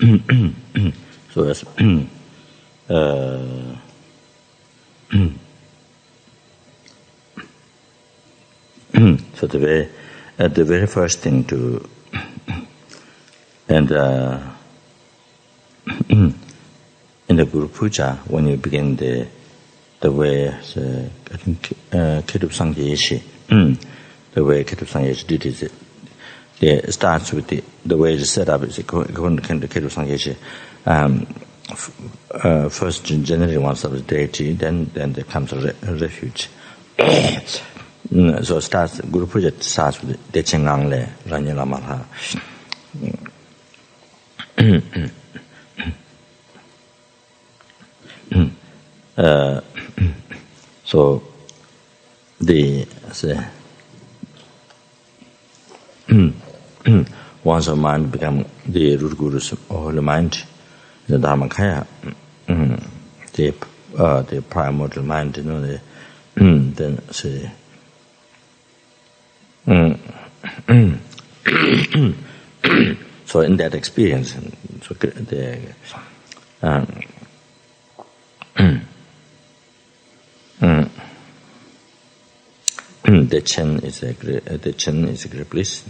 So as so the very first thing to and in the Guru Puja, when you begin the way, I think Ketup Sangyeshi, the way Ketup Sangyeshi did it starts with the way it's set up is according to Ketup Sangyeshi. First, generally one's of the deity, then there comes a refuge. So it starts. Guru Puja starts with Dechengangle, Ranyala Malha. So once our mind become the root guru's holy mind, the Dharmakaya, the primordial mind, then say. So in that experience, so the Chen is a great bliss.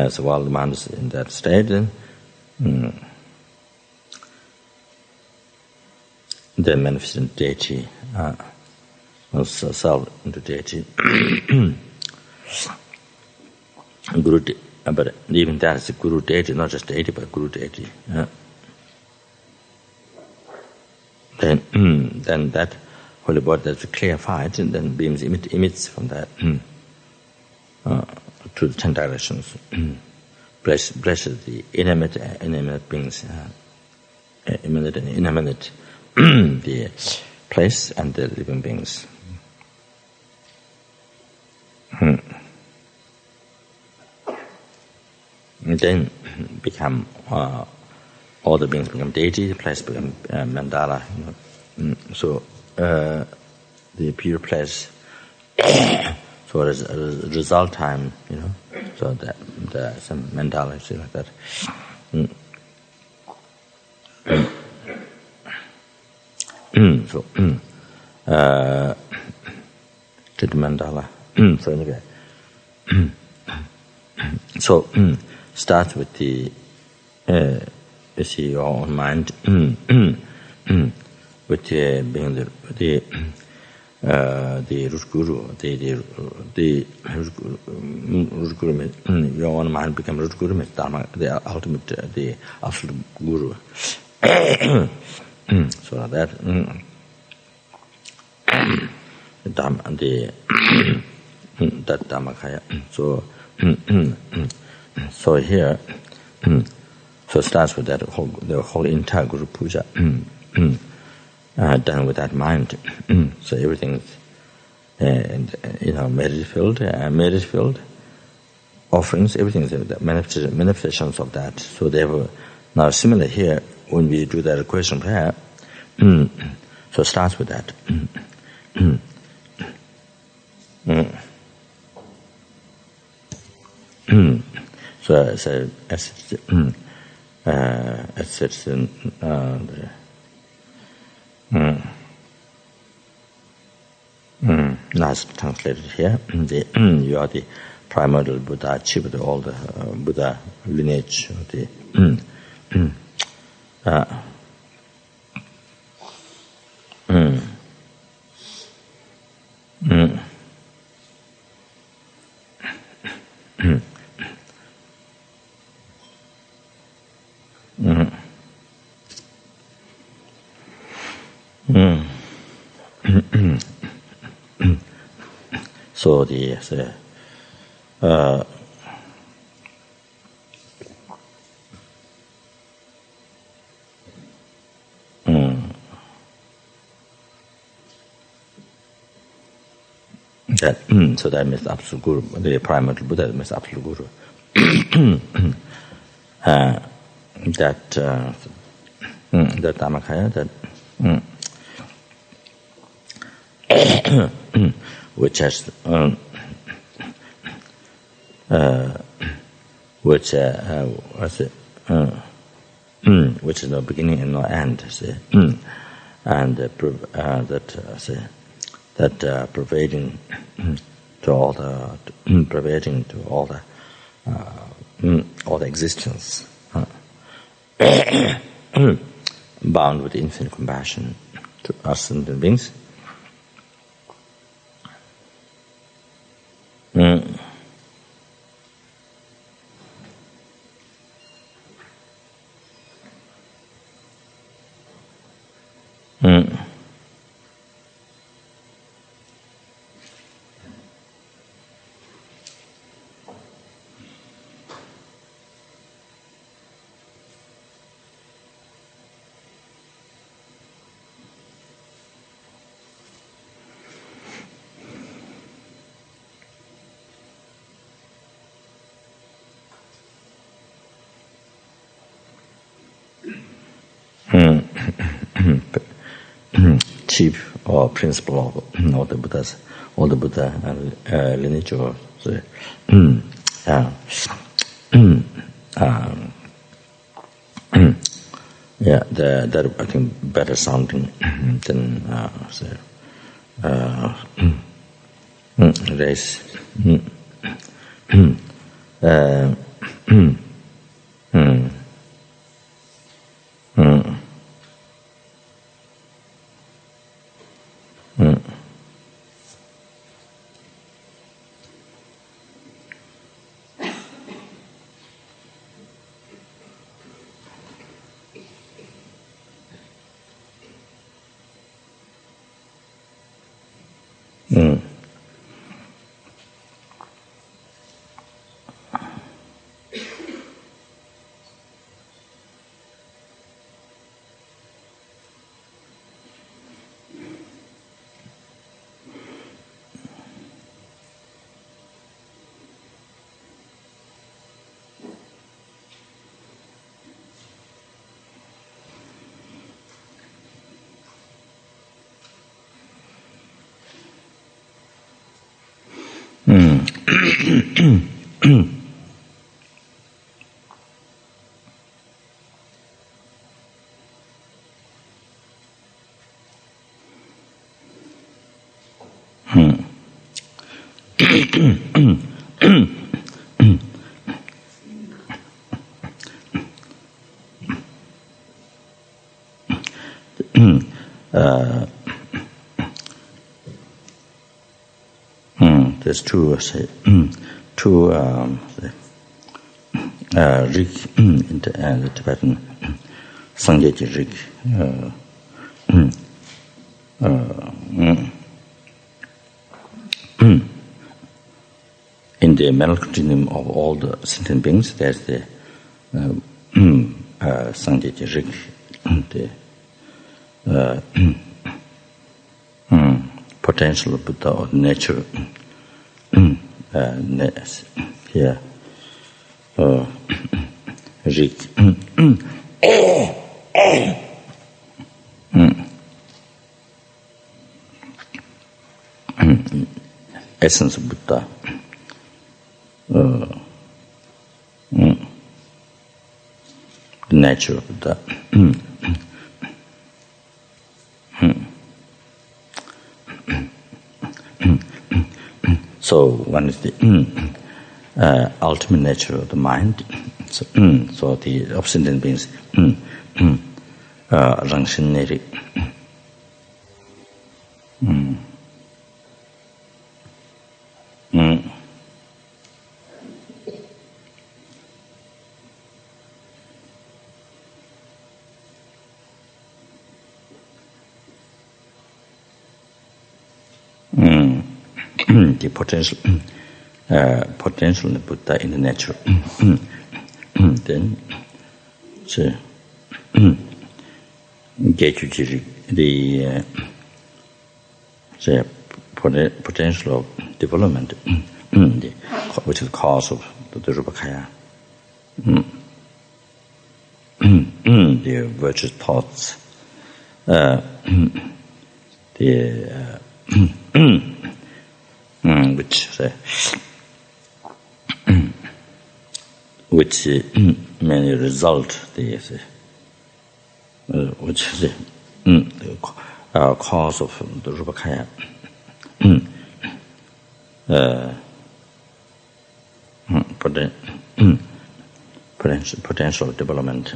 So while the mind is in that state, the manifesting deity also self into deity. Guru, but even that is a Guru deity, not just deity, but Guru deity. Then that holy body that's clarified, and then beams emits from that to the 10 directions. Blesses the inanimate beings, immanent and inanimate, the place and the living beings. And then become all the beings become deity, the place become mandala. So the pure place. So as a result time, so that some mandala, say like that. So to the mandala. So anyway, so start with the you see your own mind with being the root guru, the root guru, your own mind become root guru, Dharma, the ultimate, the absolute guru. So that Dharma, that Dharmakaya. So here, so it starts with that the whole entire Guru Puja. Done with that mind. So everything is, merit filled, offerings, everything is the manifestations of that. So they were now similar here when we do the requestion prayer. So it starts with that. So as it's in Lhasa translated here. You are the primordial Buddha, achieved all the Buddha lineage. So that means absolute guru, the primary Buddha means absolute guru. That Dharmakaya, that which has which is no beginning and no end, say, and that pervading to all the pervading to all the existence, bound with infinite compassion to us sentient beings. Chief or principle of all the Buddhas, all the Buddha lineage, or that I think better sounding than race. There's two rig in the Tibetan Sangyeji rig. In the mental continuum of all the sentient beings, there's the Sangyeji rig, the potential Buddha or nature. Here, rig. Essence of Buddha. The nature of Buddha. So one is the ultimate nature of the mind. So the obscene beings, Rangshin the potential Buddha in the nature. Then the potential of development, which is the cause of the Rupakaya. The virtuous thoughts, which may result which is the cause of the Rupakaya. Potential development.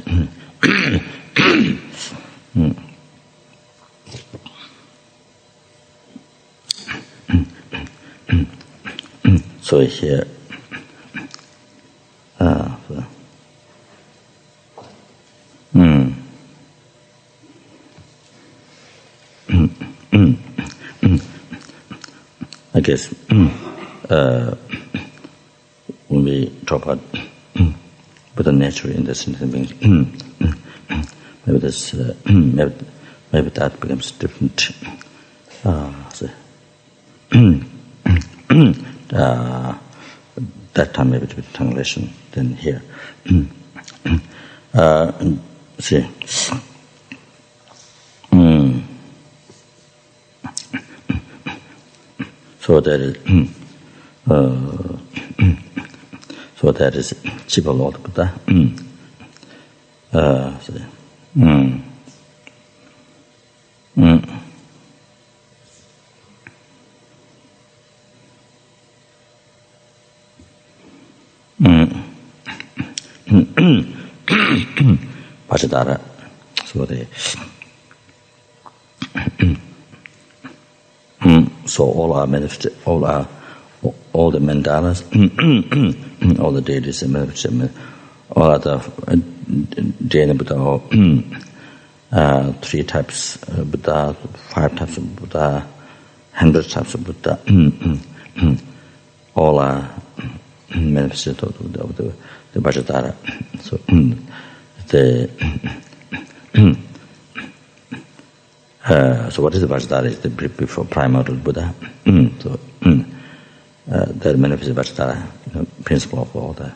So here, I guess when we talk about Buddha nature in the sentient beings, maybe this, maybe that becomes different. That time maybe with translation than here. See. So that is so that is Chiba Lord Buddha. Pachadara. So they so all our all the mandalas, all the deities and manifestations, all other Jaina Buddha, 3 types of Buddha, 5 types of Buddha, 100 types of Buddha, all are manifestations of the Vajradhara. So so what is the Vajradhara? Is the before primordial Buddha. So that manifests Vajradhara, principle of all the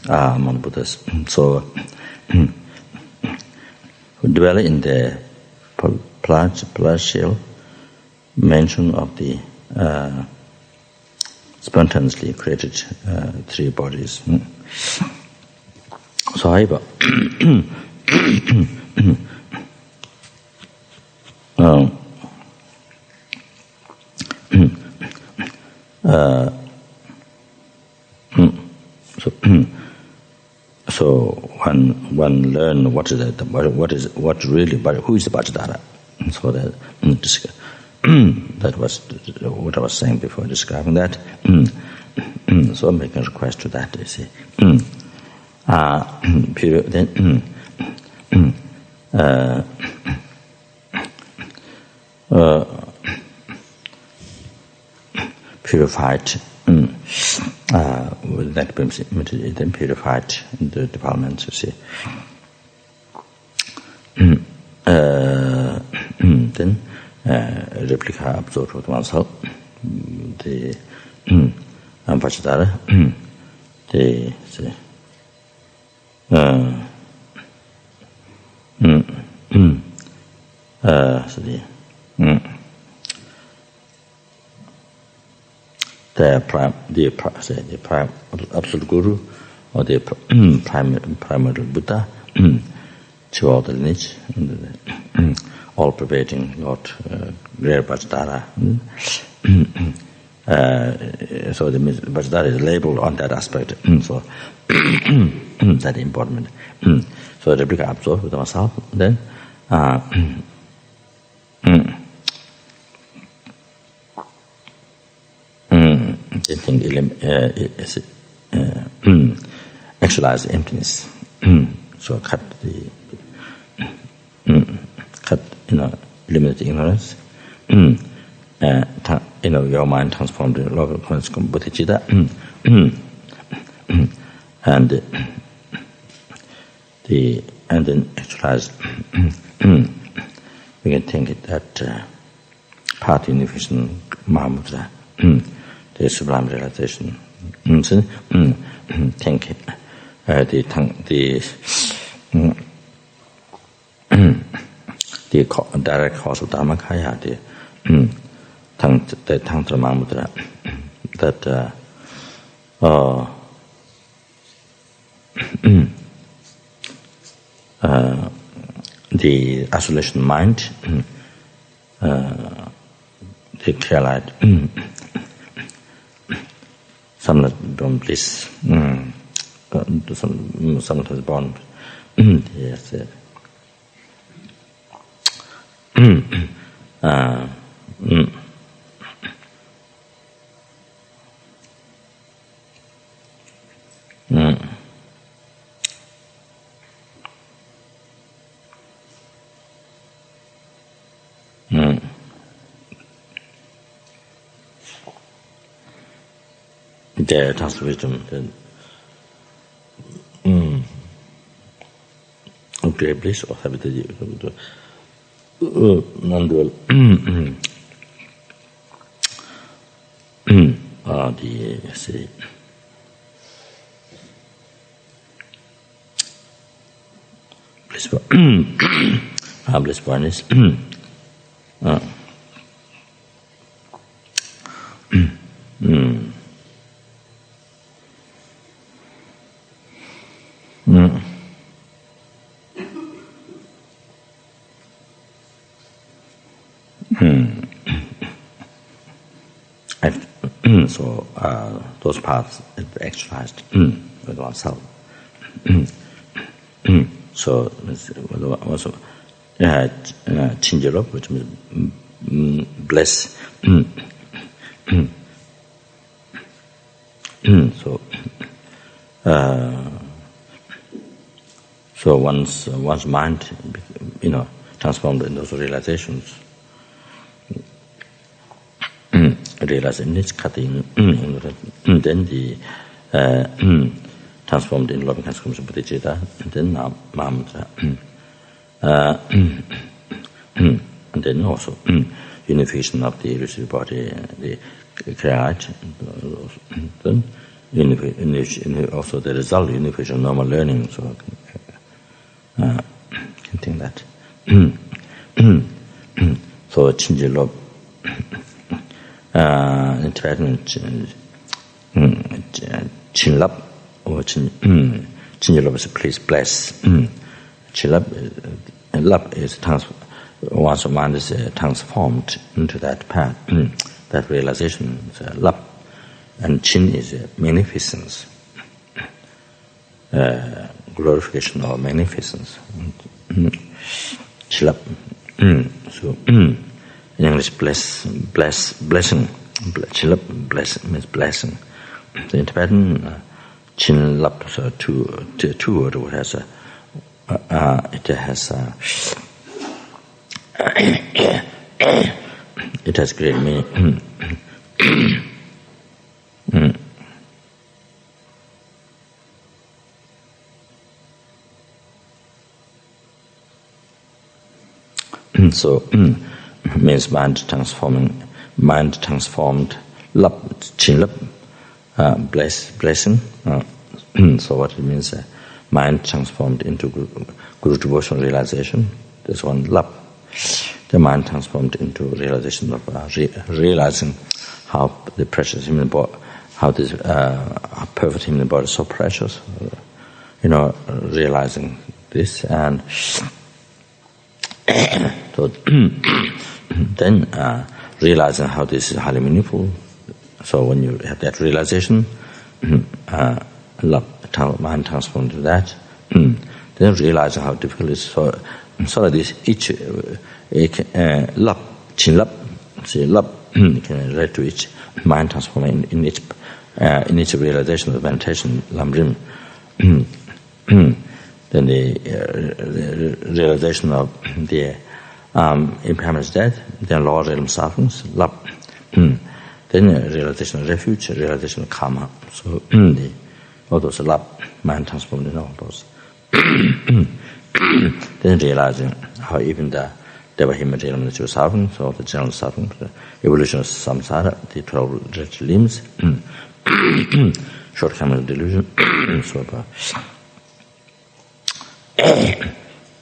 among Buddhas. So dwell in the palatial mention of the spontaneously created 3 bodies. So however, so one learn what is it, what really, who is the Vajradhara. So that that was what I was saying before describing that. So I'm making a request to that. You see, then purified. With that then purified the development. You see, then replica absorbed with oneself. The Vajradhara. The the prime absolute guru or the primary Buddha, to all the lineage, all pervading Lord Great Vajradhara. So the Vajradhara is labeled on that aspect. So that important. So the replica absorbed with ourselves. Then the thing actualize the emptiness. So cut eliminate ignorance. Your mind transformed the local conscious bodhicitta. And then actualize. We can think it that path unification Mahamudra, the sublime realization. Think the direct cause of Dharma Kaya, the Tantra Mahamudra, that the isolation mind, the clear light, some bliss, sometimes born, yes. The task wisdom, great bliss or habit, non-dual, the say, bliss oneness. So those parts actualized with oneself. So also change it up, which means bless. So one's mind, transformed in those realizations. Realize in its cutting, then the transformed in loving kindness comes bodhicitta, and then Mahamudra, and then also unification of the illusory body, the create, then also the result unification of normal learning. So can think that. So change love. In Tibetan, chinlap or chinlap is please bless. Chinlap, lap is one's mind is transformed into that path, that realization is a lap, and chin is a magnificence, glorification or magnificence. Chilap, so. In English, blessing. Chilap, bless means blessing. In Tibetan, chinlap, so two words. It has great meaning. So. Means mind transformed, chinlap, blessing. So what it means, mind transformed into Guru devotional realization. This one lap, the mind transformed into realization of realizing how the precious human body, how this perfect human body is so precious. Realizing this and so. Then realizing how this is highly meaningful. So when you have that realization, mind transformed into that. Then realizing how difficult it is. So like this, each lap, chin lap, see lap, you can relate to each mind transforming in each realization of meditation, lamrim. Then the realization of the impermanence death, then lower realm sufferings, lap. Then realization of refuge, realization of karma. So all those lap, mind transformed in all those. Then realizing how even the deva human realm natural suffering, so the general suffering, the evolution of samsara, the 12 wretched limbs, shortcoming of delusion, so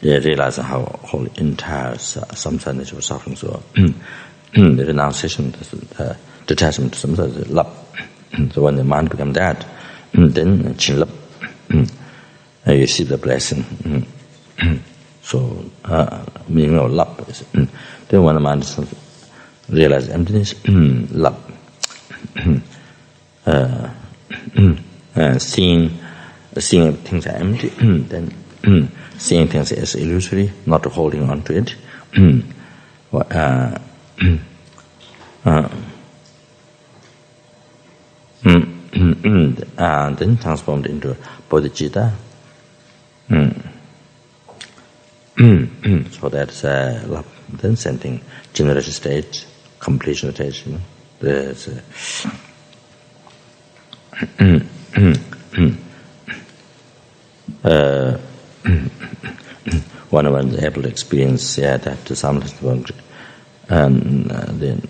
they realize how whole entire samsara nature of suffering. So the renunciation, the detachment to samsara is lap. So when the mind becomes that, then chin lap, you see the blessing. So, meaning of lap is, then when the mind realizes emptiness, lap. Seeing things are empty, then seeing things as illusory, not holding on to it. Then transformed into bodhicitta. So that's then sending generation stage, completion stage. There's one was able to experience that to some extent, and then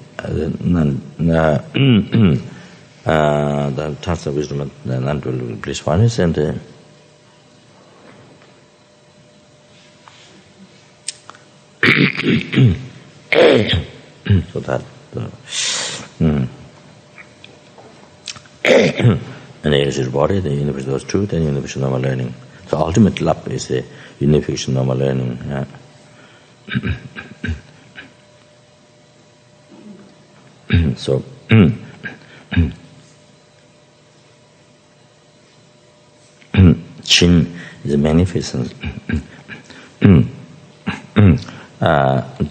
the task of wisdom and non-dual bliss one is, and so that and the is body, the unification of truth, and unification of normal learning. So ultimate lap is the unification of normal learning. So Chin is a magnificence.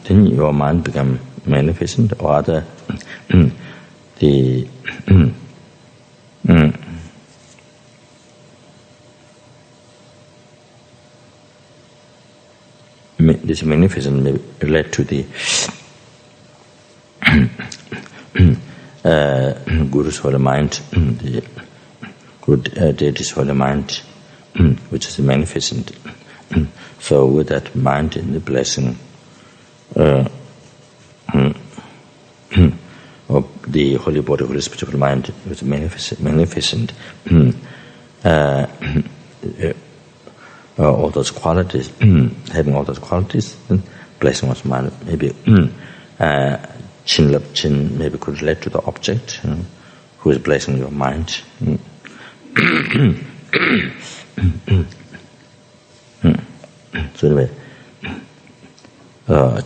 Then your mind become magnificent, or the this magnificence may relate to the Guru's holy mind, the Guru deity's holy mind, which is magnificent. So with that mind in the blessing of the holy body, holy spiritual mind, which is magnificent. All those qualities, having all those qualities, then blessing one's mind, maybe Chin maybe could relate to the object who is blessing your mind. So anyway,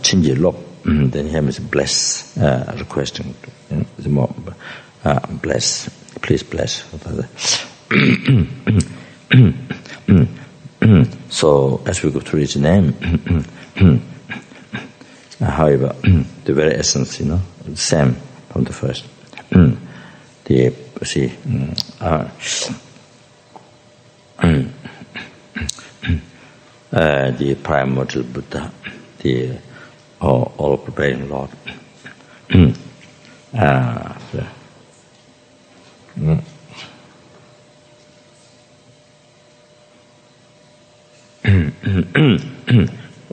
Chin Ji Lop, then he is bless, requesting the more bless, please bless. So as we go through his name, however, the very essence, the same from the first. The primordial Buddha, the all-pervading Lord.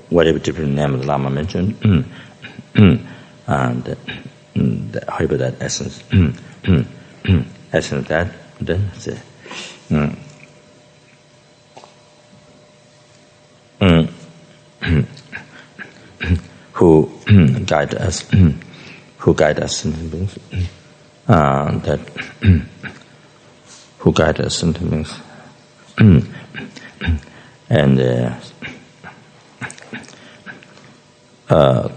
Whatever different name the Lama mentioned, and however that essence, essence that, then say, who guide us, in things, that who guide us in things, and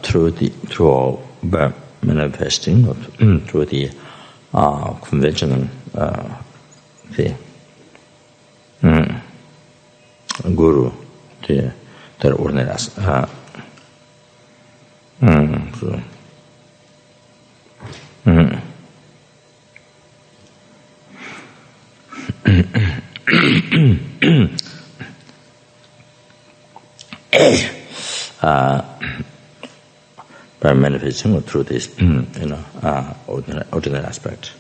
through all manifesting, or through the conventional the Guru, the ordinary by manifesting through this, ordinary aspect.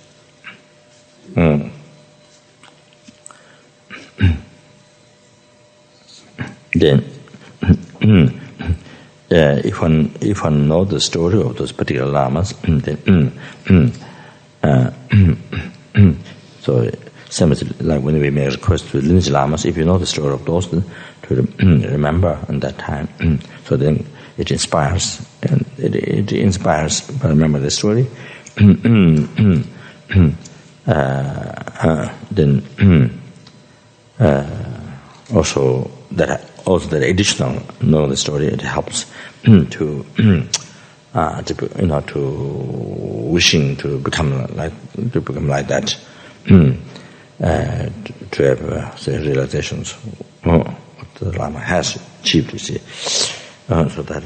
Then, if one knows the story of those particular lamas, then so same as like when we make a request to lineage lamas, if you know the story of those, to remember at that time, so then it inspires, and it inspires by remember the story. Then also that also that additional knowing the story, it helps to wishing to become like that, to have the realizations what the Lama has achieved. You see, so that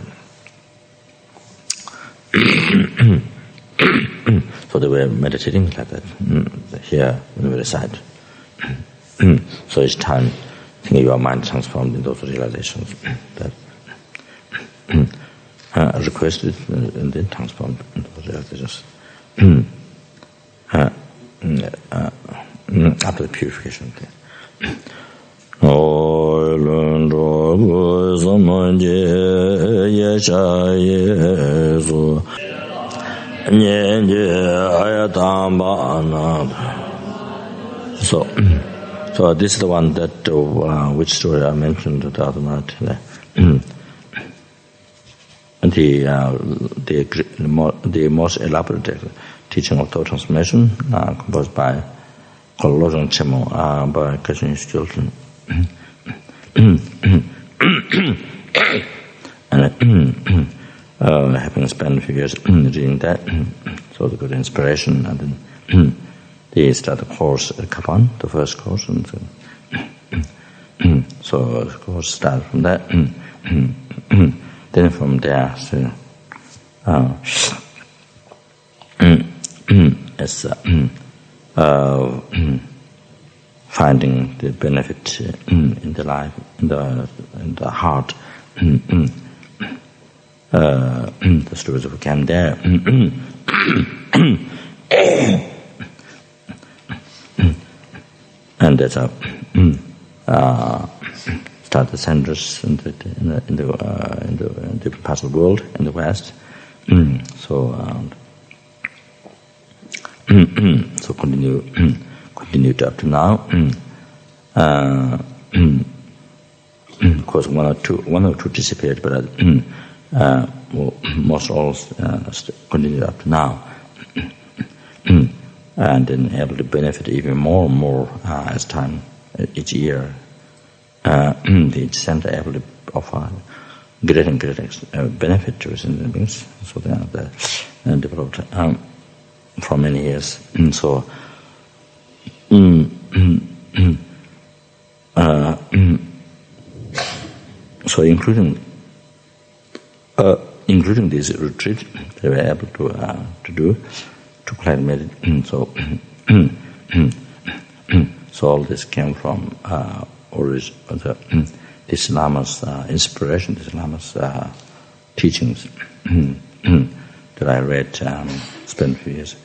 so they were meditating like that here when we recite. So each time, your mind transformed in those realizations that requested and then transformed into those realizations after the purification. So this is the one that which story I mentioned the other night. The most elaborate teaching of thought transformation, composed by Lojong Chemo, by Geshe Rabten and having spent a few years reading that, so the good inspiration, and then they start the course at Kapan, the first course, and so the course started from that. Then from there, so, it's finding the benefit in the life, in the heart. The stories of came there. And that's start the centers in the different parts of the world in the West. So continued up to now. Of course, one or two disappeared, but most all continued up to now. And then able to benefit even more and more as time, each year. Each center able to offer greater and greater benefit to resident beings. So they are developed for many years. So so including this retreat, they were able to do to plan meditation. So all this came from this Lama's inspiration, this Lama's teachings that I read, spent a few years.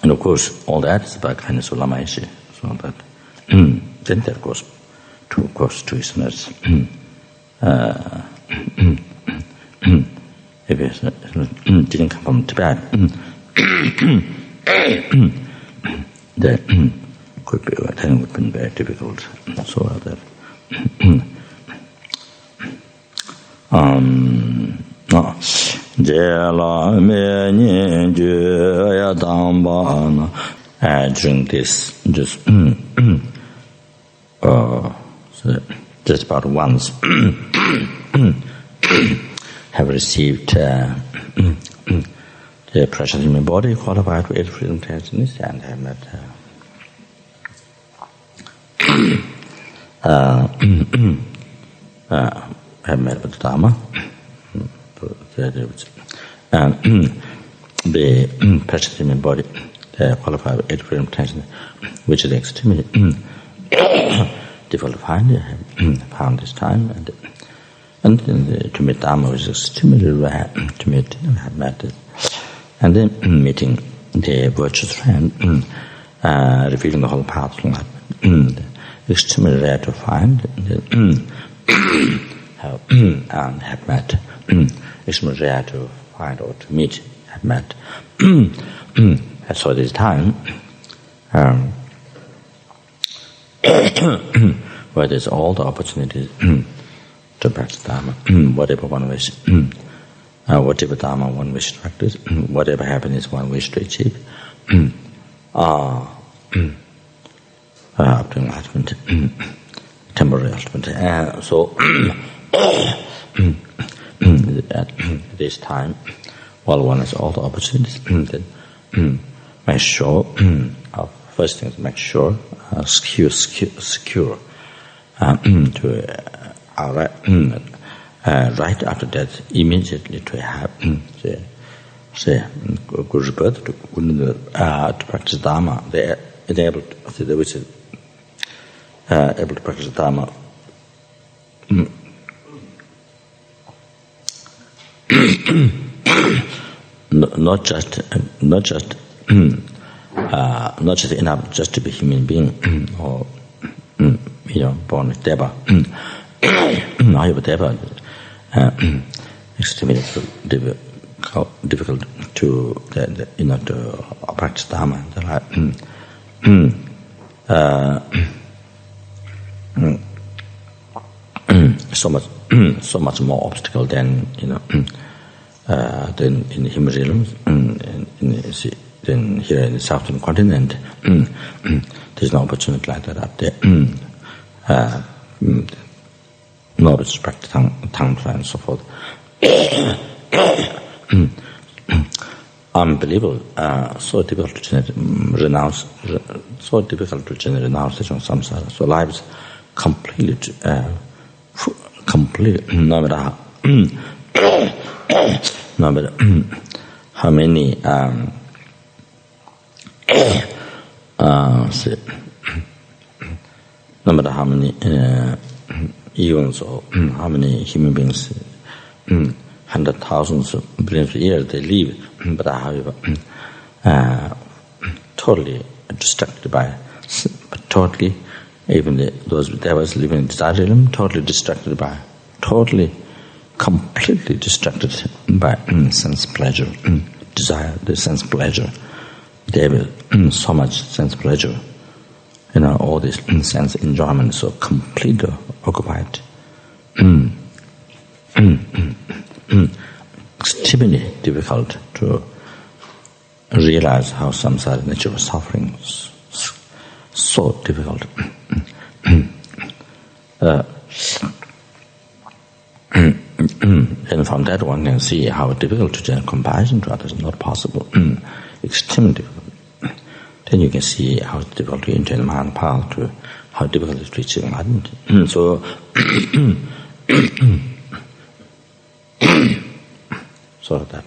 And of course, all that is about kindness of Lama Yeshe. So that then that goes to his notes. If it didn't come from Tibet, that could be, I think it would have been very difficult. So that during this, so just about once have received the precious human body qualified for 8 freedom testimonies, and have met with the Dharma. The precious human body qualified for 8 freedom testimonies, which is extremely difficult to find. Found this time, and to meet Dharma was extremely rare to meet. Have met it, and then meeting the virtuous friend, revealing the whole path from life. Extremely rare to find, and have met. Extremely rare to find or to meet, have met. So this time, where there's all the opportunities to practice Dharma, whatever one wish, whatever Dharma one wish to practice, whatever happiness one wish to achieve, up to enlightenment, temporary ultimately. So at this time, while one has all the opportunities, then make sure, first thing is make sure, secure to right after death, immediately to have good rebirth, to practice Dharma. They're able to, able to practice Dharma. Not just enough just to be human being or born with deva. I have a deva. Extremely difficult to practice Dharma. So much more obstacle than than in the Himalayas, than here in the southern continent. There's no opportunity like that up there. No respect, tongue and so forth. Unbelievable. So difficult to renounce. So difficult to renunciation of samsara. So lives completely, no matter how many no matter how many eons or how many human beings, hundred thousands of billions of years they live, but however totally distracted by, totally, even those devas living in desire realm, totally distracted by, completely distracted by sense pleasure, desire, the sense pleasure. They have so much sense pleasure, all this sense enjoyment, so completely occupied. Extremely difficult to realize how samsara nature of suffering is so difficult. And from that one can see how difficult to generate compassion to others is not possible. Extremely difficult. Then you can see how difficult to enter the mind path, to how difficult it is to reach enlightenment. So that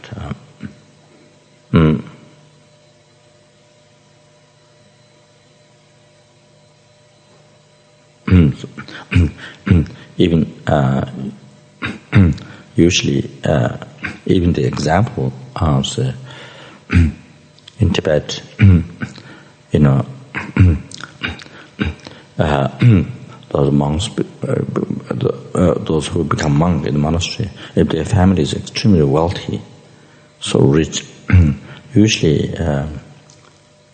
even usually even the example of in Tibet, those monks, those who become monks in the monastery, if their family is extremely wealthy, so rich, usually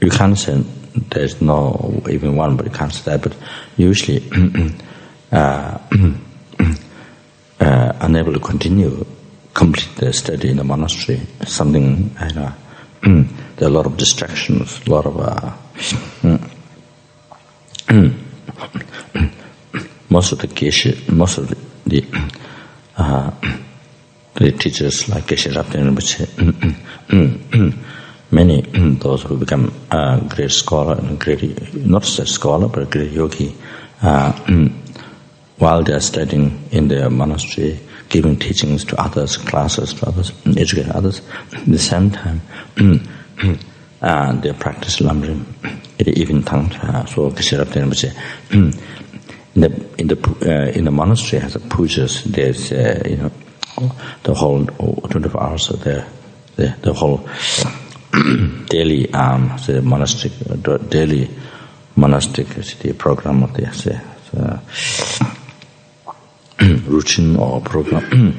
you can't say there's no even one, but you can't say that. But usually unable to complete the study in the monastery, something there are a lot of distractions, a lot of most of the Geshe, most of the teachers like Geshe Rabten Rinpoche, many those who become great scholar and great, not just a scholar but a great yogi, while they are studying in their monastery, giving teachings to others, classes to others, educating others, at the same time they practice lumbering at the evening time. So Geshe Rabten Rinpoche in the monastery has a pujas. There's the whole 24 hours of the whole daily the monastic program of the routine or program.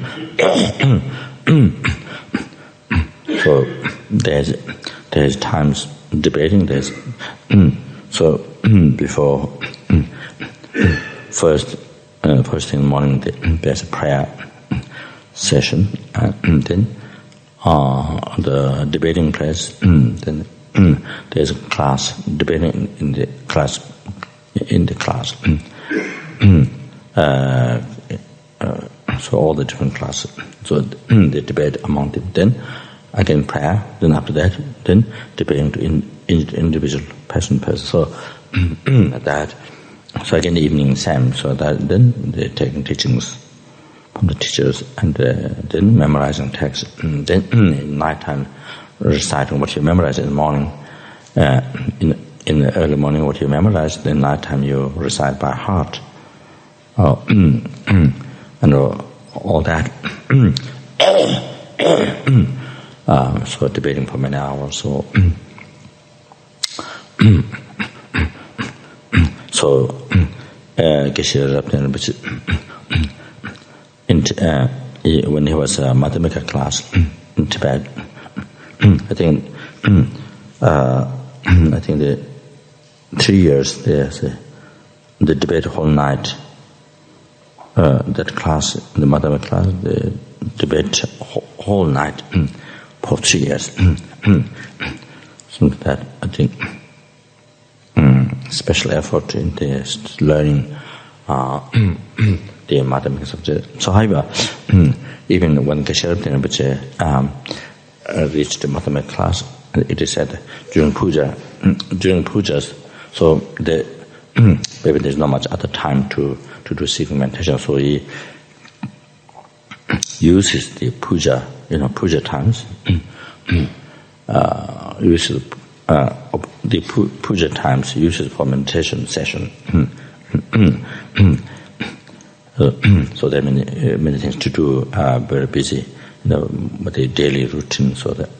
So there's times debating. There's so before first thing in the morning there's a prayer session, and then the debating place. Then there's a class debating in the class. so all the different classes. So they debate among them. Then again prayer. Then after that, then debating to individual person. So that. So again the evening same. So that then they're taking teachings from the teachers and then memorizing text. Then in night time reciting what you memorize in the morning. In the early morning what you memorize. Then night time you recite by heart. And all that. So debating for many hours. So Geshe Rabten Rinpoche, when he was a mathematical class in Tibet, I think the 3 years they debate whole night. That class, the mathematical class, they debate whole night for 3 years. So that I think special effort in the learning the mathematical subject. So however, even when Geshe Rabten Rinpoche reached the mathematical class, it is said during pujas, so maybe there's not much other time to do seeking meditation, so he uses the puja times, uses the puja times uses for meditation session. So there are many things to do, very busy, with the daily routine. So that,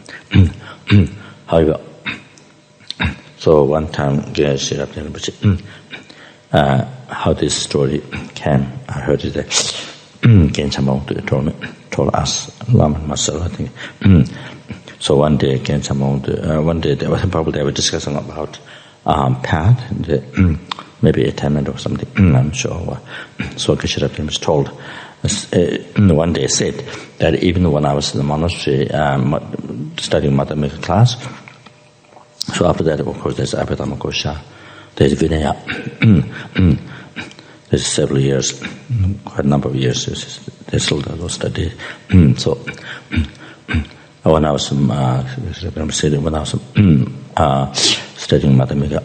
however, so one time Geshe Rabten Rinpoche, how this story came, I heard it that Geshe told us, Lama and myself, I think. So one day Geshe they were discussing about path, maybe attainment or something, I'm sure. So Geshe Rabten was told, one day said that even when I was in the monastery studying mathematical class, so after that, of course, there's Abhidhamma Kosha, there's Vinaya, there's several years, quite a number of years, they still do study. So when I was studying mathematics,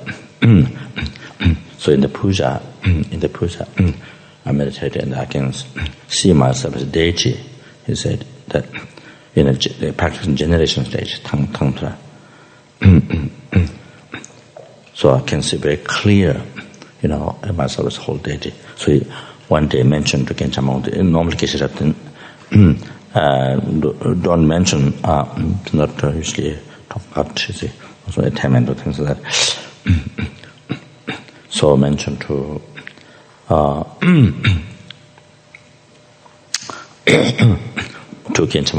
so in the puja, I meditated and I can see myself as a deity. He said that in the practicing generation stage, tantra. So I can see very clear, myself as a whole deity. So he one day mentioned to Geshe Rabten, normally Geshe Rabten don't mention, not usually talk about also attainment or things like that. So I mentioned to Geshe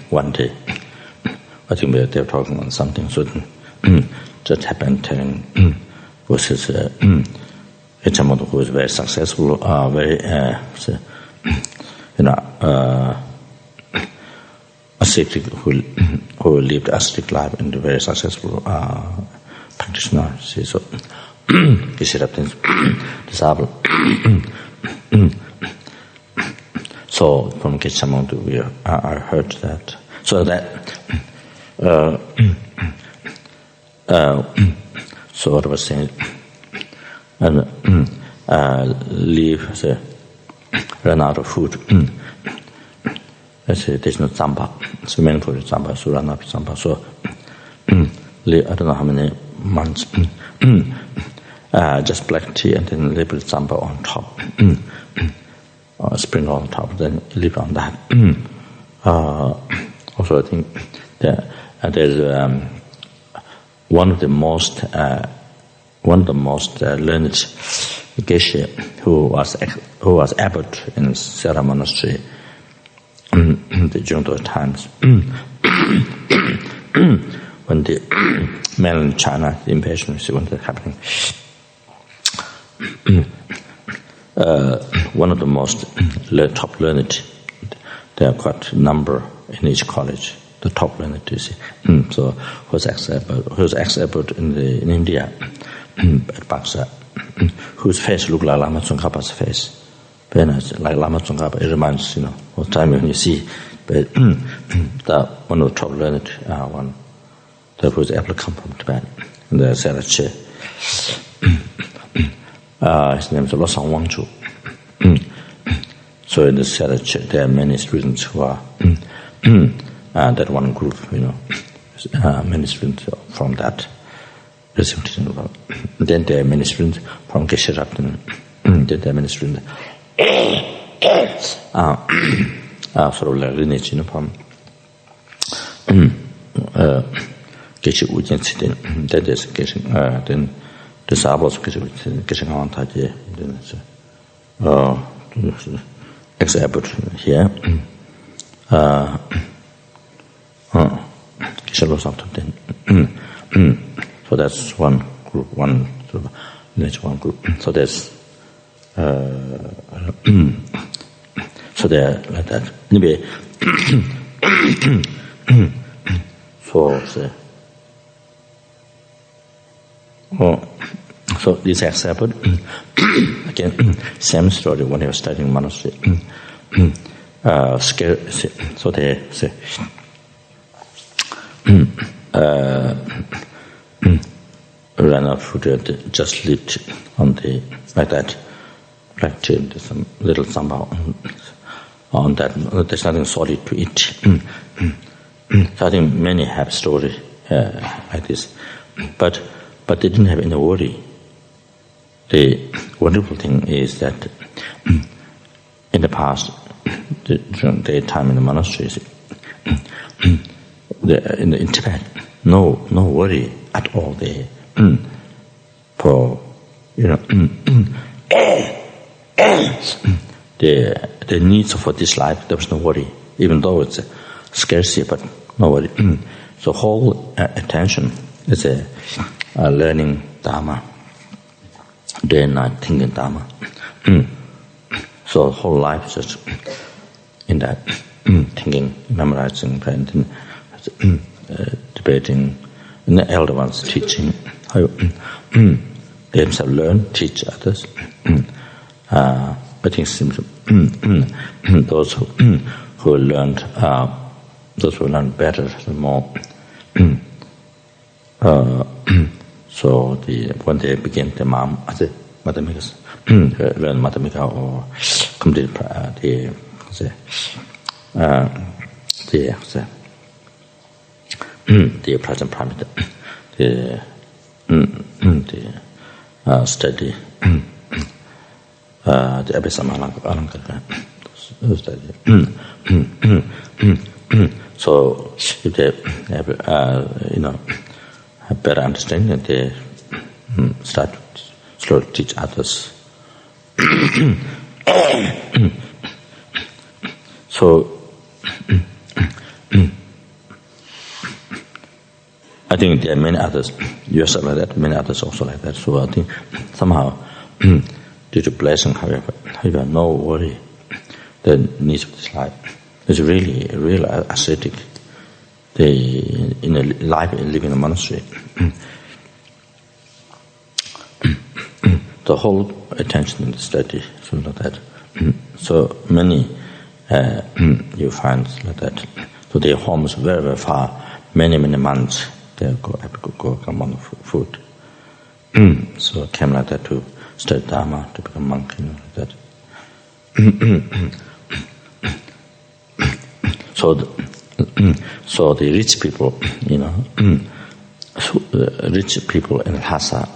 one day. I think they were talking on something. So just happened telling was his Geshe who was very successful, very ascetic, who lived ascetic life and a very successful practitioner. See, so Geshe Rabten's disciple. So from Geshe I heard that. So that so what I was saying, and run out of food. I said there's no tsamba. So many food is tsamba, so run out of tsamba. So I don't know how many months. Just black tea and then a little bit tsamba on top. Sprinkle on top, then leave on that. Also, I think there's one of the most learned Geshe who was abbot in Sera monastery during those times. When the mainland China, the invasion, when that happening. One of the most top learned, there are quite a number in each college, the top learned, you see. So who's ex-abbot in India, at Baksa, whose face looked like Lama Tsongkhapa's face. very nice. Like Lama Tsongkhapa, it reminds, of time when you see one of the top learned one, that was able to come from Tibet, and the Sarache. His name is Lhasa Wangchu. So in the Sarache, there are many students who are that one group, many students from that. Then there are many students from Geshe Rabten. Then there are many students sort of like lineage, from Geshe Ujensi. Then there's Geshe, then the Sabos Geshe Kawantaje. Then there's example here. Geshe Losam. So that's one group, one sort of lineage, one group. So there's so they're like that. Anyway, so this example, again, same story when he was studying monastery. So they say, ran out of food, just lived on the, like that, like some little sambal on that. There's nothing solid to eat. So I think many have story like this, but they didn't have any worry. The wonderful thing is that in the past, during their time in the monasteries, in Tibet, no worry at all there. For the needs for this life, there was no worry, even though it's a scarcity, but no worry. So whole attention is learning Dharma, day and night thinking Dharma. So whole life is just in that thinking, memorizing, praying, debating, and the elder ones teaching. How they themselves learn, teach others. I think those who learned, those who learn better, the more. So when they begin the mathematics, learn mathematics or complete the present parameter, the study, the Abhisama study. So if they have, have better understanding, they start to slowly teach others. So I think there are many others, yourself like that, many others also like that. So I think somehow, due to blessing, however, no worry, the needs of this life. It's really a real ascetic. In a life living in a monastery, the whole attention in the study, something like that. So many you find like that. So their homes very, very far, many months. They have to go come on food. So it came like that to study Dharma, to become monk, like that. So the rich people, rich people in Lhasa,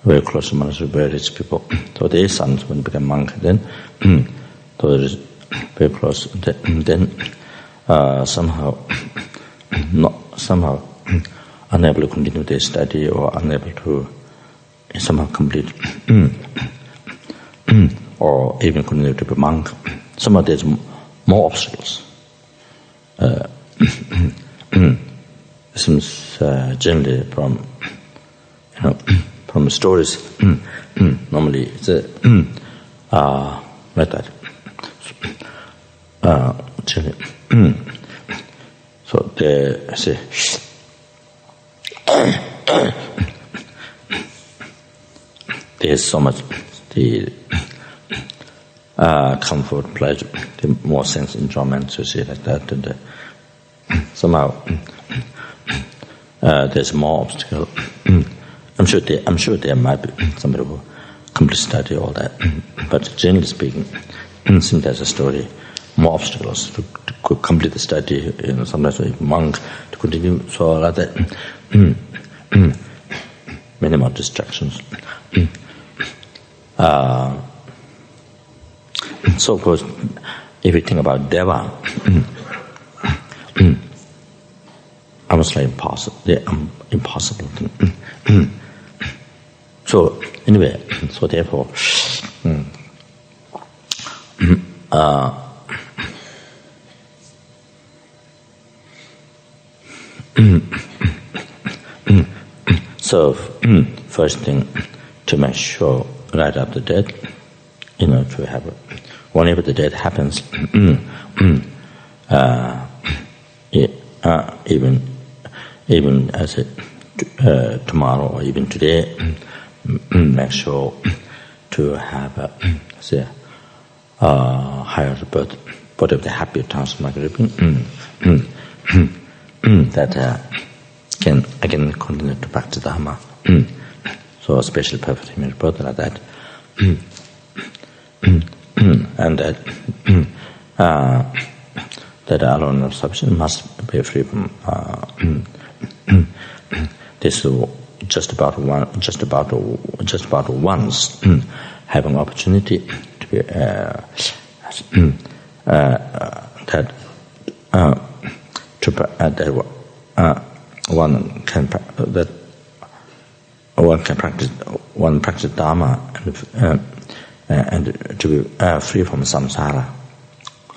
very close to monastery, very rich people. So their sons, when they become monk, then so very close. Then somehow unable to continue their study or unable to somehow complete or even continue to be monk. Somehow there's more obstacles. Seems generally from from stories normally it's like that. So they say there's so much comfort, pleasure, the more sense enjoyment, to see like that, and somehow there's more obstacle. I'm sure there might be somebody who complete study all that, but generally speaking, since there's a story, more obstacles to complete the study. Sometimes a monk to continue, so like that. Many more distractions. So of course, if you think about deva, almost like impossible. Impossible thing. So anyway, so therefore, so first thing, to make sure right after death, to have whenever the death happens, even as tomorrow or even today, make sure to have higher birth, but of the happy transmigrant, that can again continue to practice Dharma. So especially perfect human birth like that, and that alone of sufficient must be free from this. Just about once having opportunity to be one practice Dharma and to be free from samsara.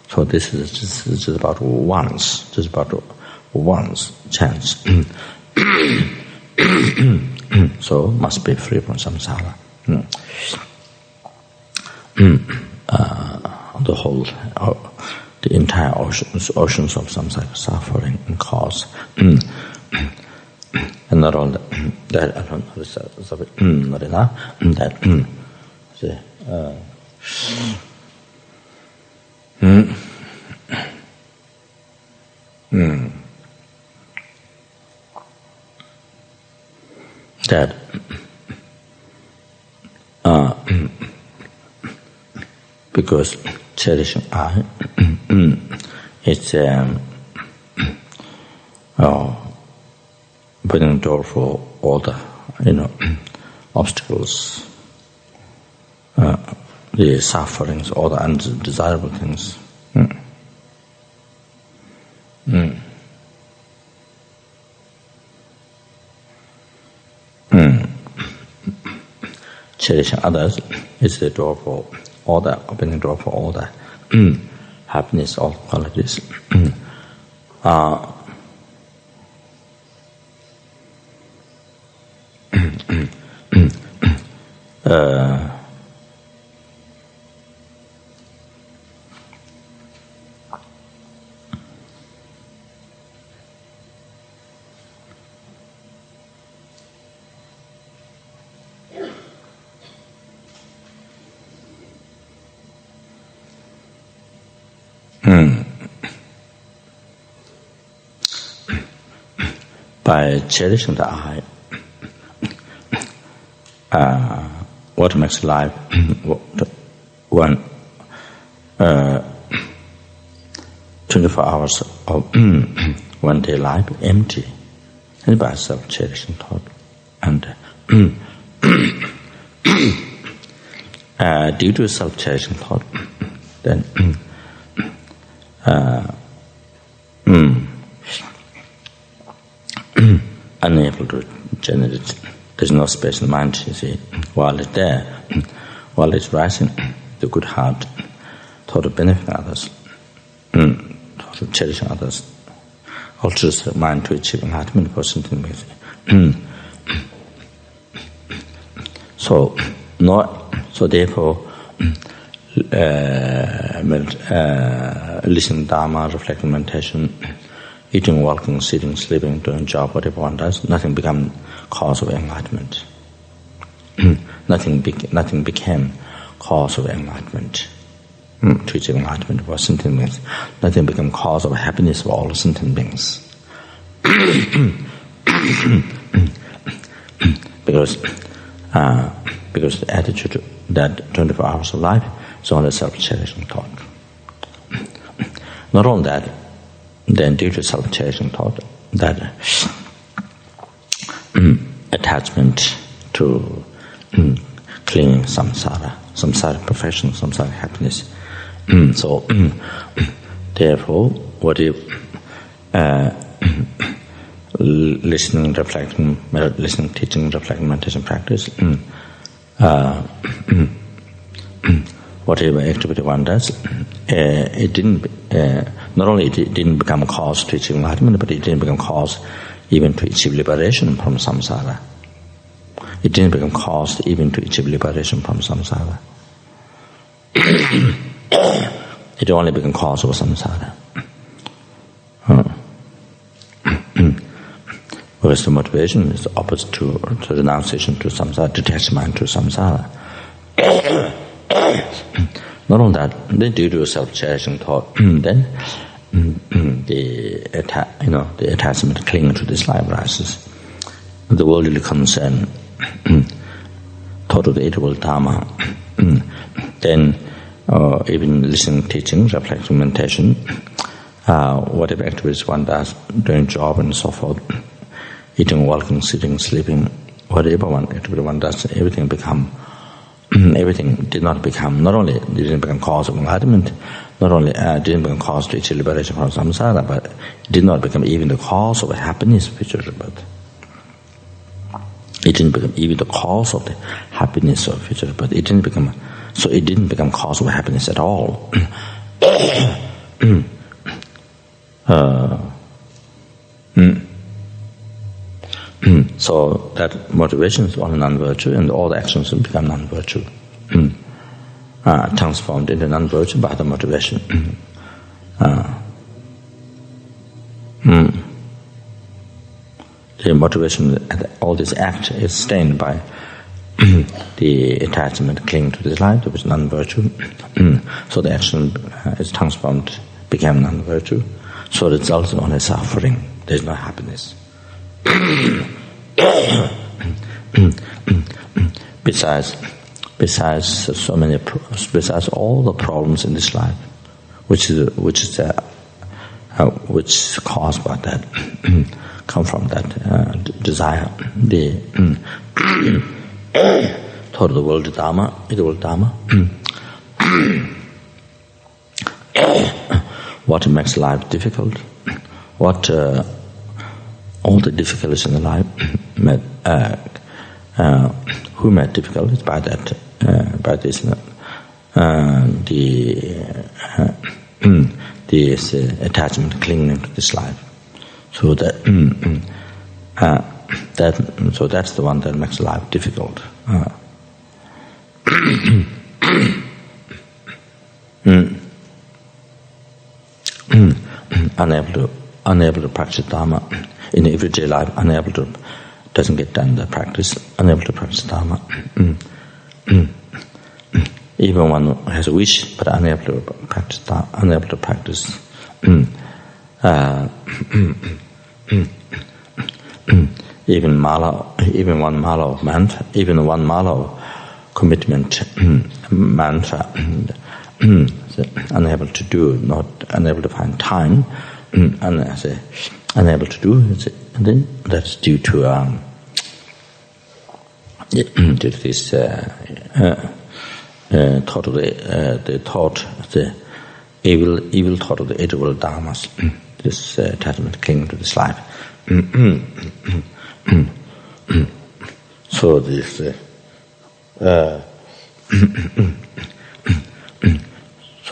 So this is just about once chance. So must be free from samsara. The whole, the entire oceans of samsara suffering and cause. And not only that, not enough. That because cherishing I, it's opening door for all the obstacles, the sufferings, all the undesirable things. Cherishing others is the door for all the opening door for all the happiness, all qualities. By cherishing the I, what makes life one 24 hours of one day life empty, and by self-cherishing thought, and due to self-cherishing thought, then unable to generate. There's no space in mind, you see. While it's there, while it's rising, the good heart, thought of benefiting others, thought of cherishing others, alters the mind to achieve enlightenment for something amazing. So therefore, listening Dharma, reflecting meditation, eating, walking, sitting, sleeping, doing job, whatever one does, nothing became cause of enlightenment. Nothing became cause of enlightenment. to achieve enlightenment for sentient beings. Nothing become cause of happiness for all sentient beings. Because the attitude that 24 hours of life is only self-cherishing thought. Not only that, then due to self-cherishing thought, that attachment to clinging samsara perfection, samsara happiness. So, therefore, what if listening, reflecting, listening, teaching, reflecting, meditation practice, whatever activity one does, it didn't. Not only it didn't become a cause to achieve enlightenment, but it didn't become cause even to achieve liberation from samsara. It didn't become cause even to achieve liberation from samsara. It only became cause of samsara. Whereas the motivation is opposite to renunciation to samsara, detachment to samsara. Not only that, then due to self-cherishing thought, then the attachment clinging to this life rises. The worldly concern, thought of the edible Dharma, then even listening, teaching, reflecting, meditation, whatever activities one does, doing job and so forth, eating, walking, sitting, sleeping, whatever activity one does, everything did not become, not only didn't become cause of enlightenment, not only didn't become cause to achieve liberation from samsara, but it did not become even the cause of happiness, future rebirth. It didn't become even the cause of the happiness of future rebirth. It didn't become cause of happiness at all. So that motivation is only non-virtue, and all the actions will become non-virtue, transformed into non-virtue by the motivation. The motivation, all this act is stained by the attachment clinging to this life, which is non-virtue. So the action is transformed, became non-virtue. So it results in only suffering. There is no happiness. Besides all the problems in this life, which is caused by that, come from that desire, the thought of the world Dharma, the world Dharma. What makes life difficult? What all the difficulties in the life who made difficult is by that by this this attachment clinging to this life. So that so that's the one that makes life difficult. Unable to practice Dharma in everyday life, doesn't get done the practice, unable to practice Dharma. Even one who has a wish but unable to practice Dharma, unable to practice. Even one mala of mantra, even one mala of commitment mantra, unable to do, not unable to find time, unable to do, and then that's due to this thought of the evil thought of the edible dharmas, this attachment clinging to this life. So this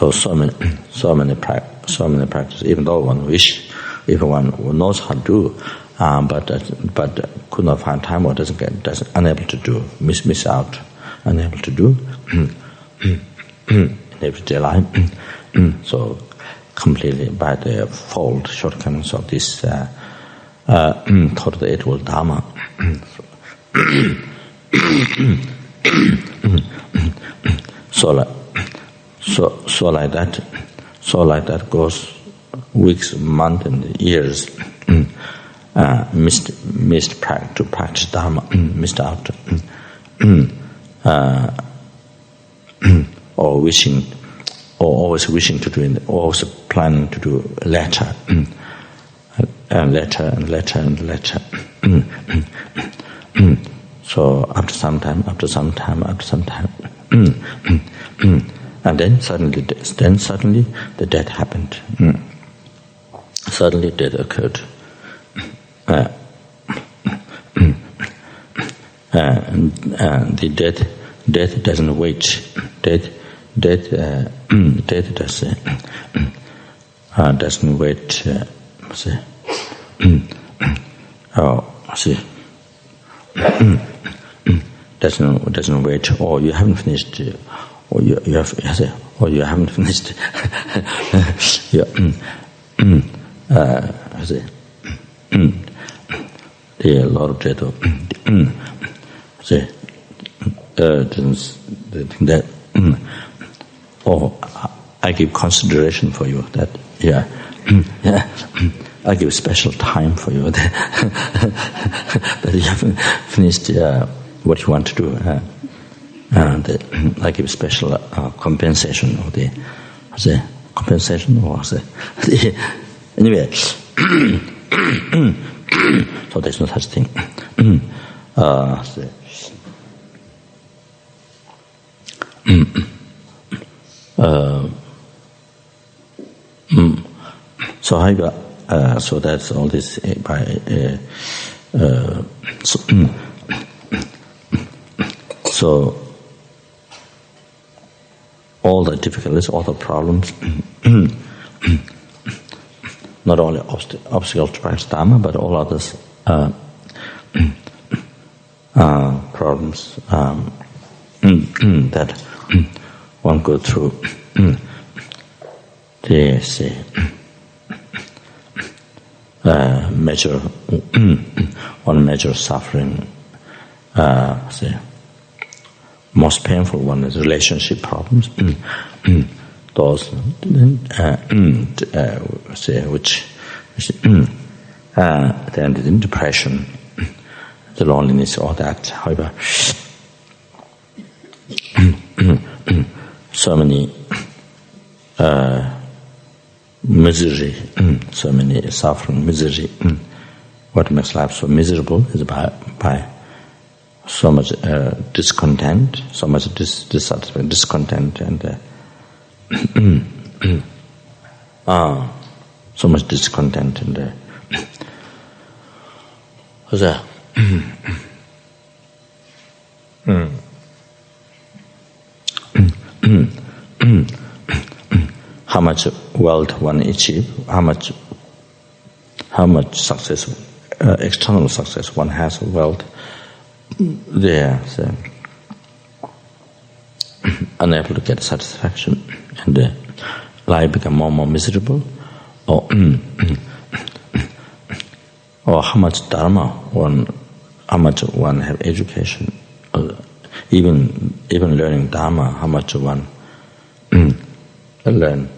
so many practices, even though one wish, even one knows how to do, but could not find time or doesn't unable to do, miss out, unable to do in everyday life. So completely by the fault, shortcomings of this thought of the Eightfold Dharma. So like that goes weeks, months, and years. Missed to practice Dharma, missed out, or always wishing to do it, always planning to do letter, and letter. So after some time, and then suddenly the death happened. Suddenly death occurred. The death doesn't wait. Death doesn't wait. Doesn't wait. Oh, you haven't finished. Or you haven't finished. The Lord of Death that I give consideration for you, that I give special time for you that you haven't finished what you want to do, and I give special compensation of the compensation or anyway. So there's no such thing. So I got so that's all this by so all the difficulties, all the problems, not only obstacles to practice Dharma, but all others problems that one go through. They say one major suffering. Say most painful one is relationship problems. Those say which then the depression, the loneliness, all that. However, so many misery, so many suffering, misery. What makes life so miserable is by so much discontent, so much dissatisfaction, discontent, and so much discontent, and how much wealth one achieve, how much success, external success one has, wealth, they are unable to get satisfaction, and life become more and more miserable, or how much Dharma how much one have education, even learning Dharma, how much one learn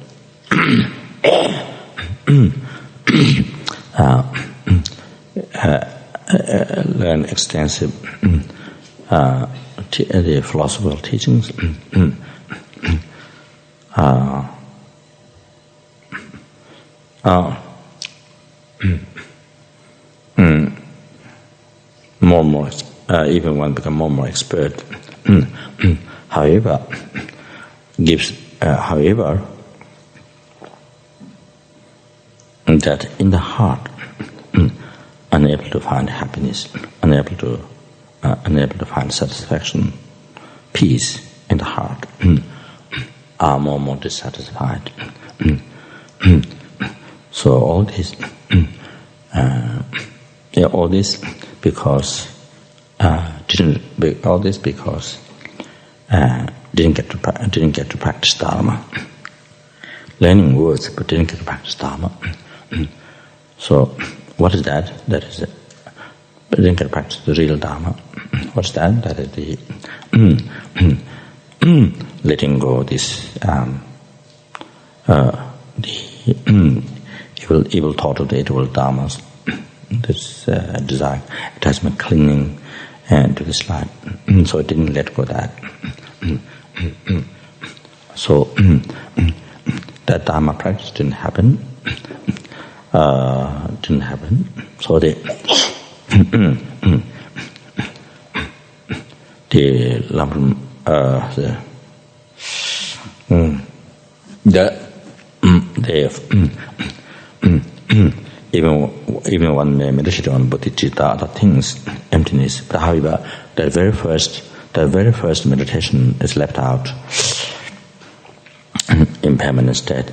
learn extensive the philosophical teachings, more and more, even one become more and more expert. However, that in the heart, unable to find happiness, unable to find satisfaction, peace in the heart, are more and more dissatisfied. So all this, all this because didn't get to practice Dharma. Learning words, but didn't get to practice Dharma. So what is that? That is it. But didn't get to practice the real Dharma. What's that? That is the letting go this the evil thought of the evil dharmas, this desire, attachment, clinging to this life. So it didn't let go of that. So that dharma practice didn't happen. So the even one may meditate on bodhicitta, other things, emptiness. But however, the very first meditation is left out. Impermanent state,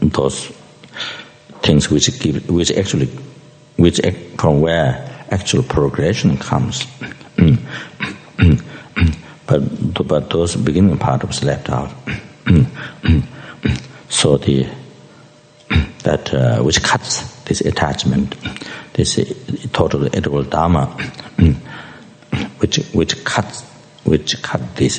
those things from where actual progression comes. But those beginning part was left out. So that which cuts this attachment, this total edible dharma, which cuts this,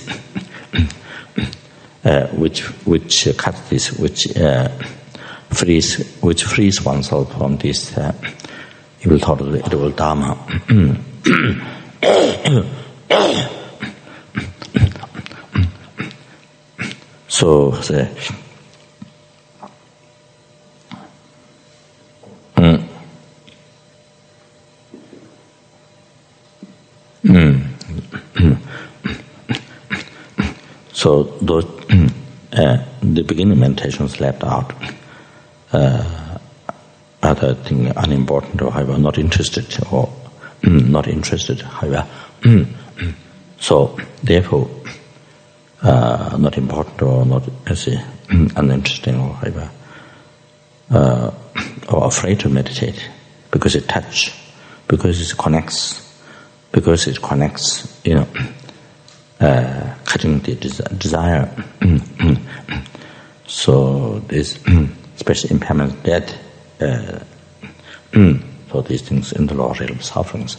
frees oneself from this evil total edible dharma. So so those the beginning meditations left out. Other thing unimportant or however not interested, however. So therefore not important or not uninteresting or however, or afraid to meditate because it connects, cutting the desire. So this especially impermanent death, so these things in the lower realm sufferings.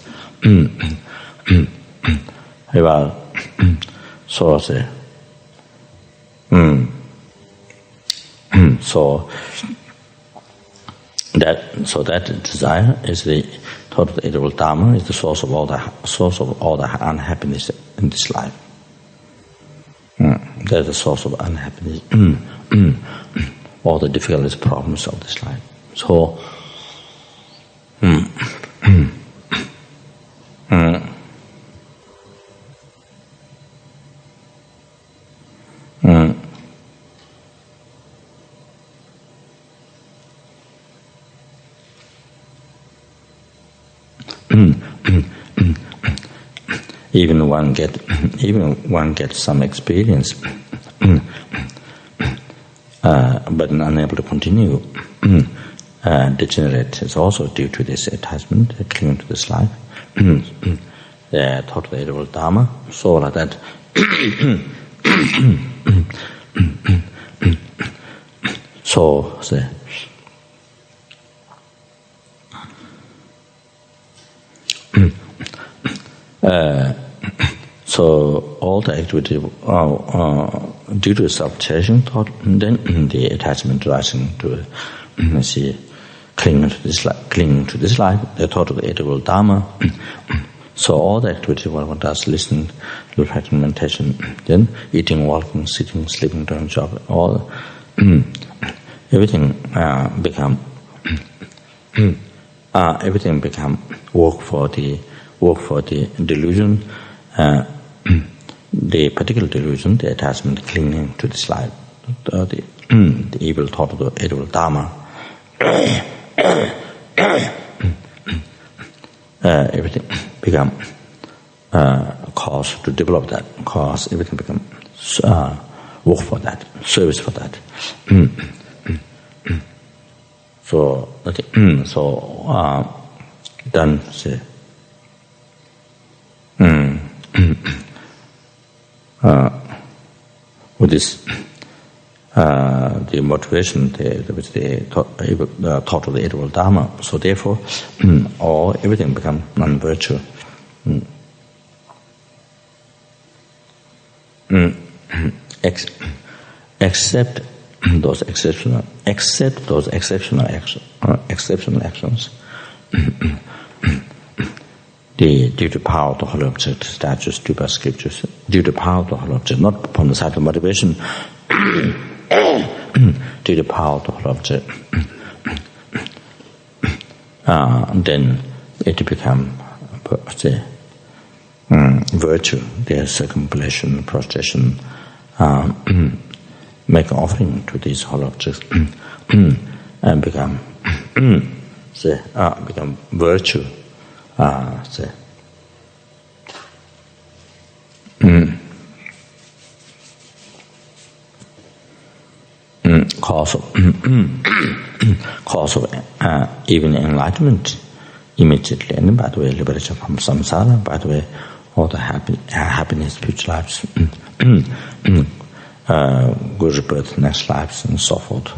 However, so that desire is the total edible dharma, is the source of all the unhappiness in this life. That is the source of unhappiness, all the difficulties, problems of this life. So even one gets some experience, but unable to continue. Degenerate is also due to this attachment, clinging to this life. The total edible dharma, so like that. So so all the activity due to self-attachment thought, then the attachment rising to clinging to this life, the total edible dharma. So all the activity one does, listening, reflecting, meditation, then eating, walking, sitting, sleeping, doing job, all everything become work for the delusion, the particular delusion, the attachment, clinging to this life, the evil thought of the edible dharma. Everything become cause to develop that, cause everything become work for that, service for that. So then say with this the motivation, with the thought of the edible dharma. So therefore, everything become non-virtue. Accept those exceptional actions. Due to power of the whole object, statues, stupa, scriptures, due to power of the whole object, not from the side of motivation, due to power of the whole object, then it become virtue, their circumambulation, prostration, make offering to these whole objects, and become virtue. Cause of even enlightenment immediately, and by the way, liberation from samsara, by the way, all the happiness, future lives, good rebirth, next lives, and so forth.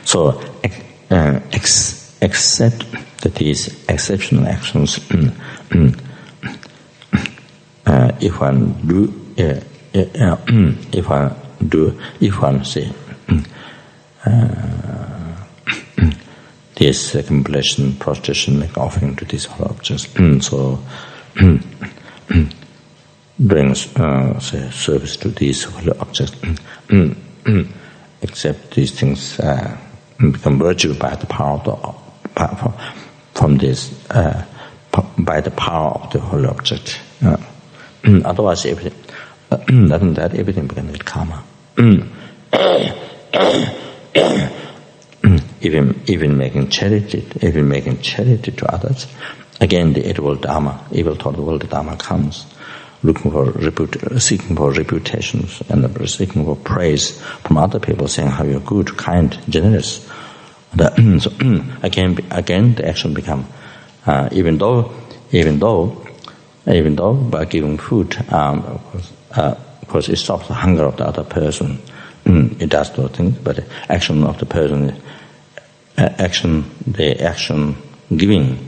So accept that these exceptional actions, if one say this circumambulation, prostration, make offering to these whole objects, so brings service to these whole objects, accept these things, become virtue by the power of from this, by the power of the whole object. Otherwise, everything everything becomes karma. Even making charity to others. Again, the edible Dharma, evil thought world Dharma comes, seeking for reputations and seeking for praise from other people, saying how you're good, kind, generous. So again, the action become even though by giving food, of course, it stops the hunger of the other person. It does those things, but the action of the person, the action giving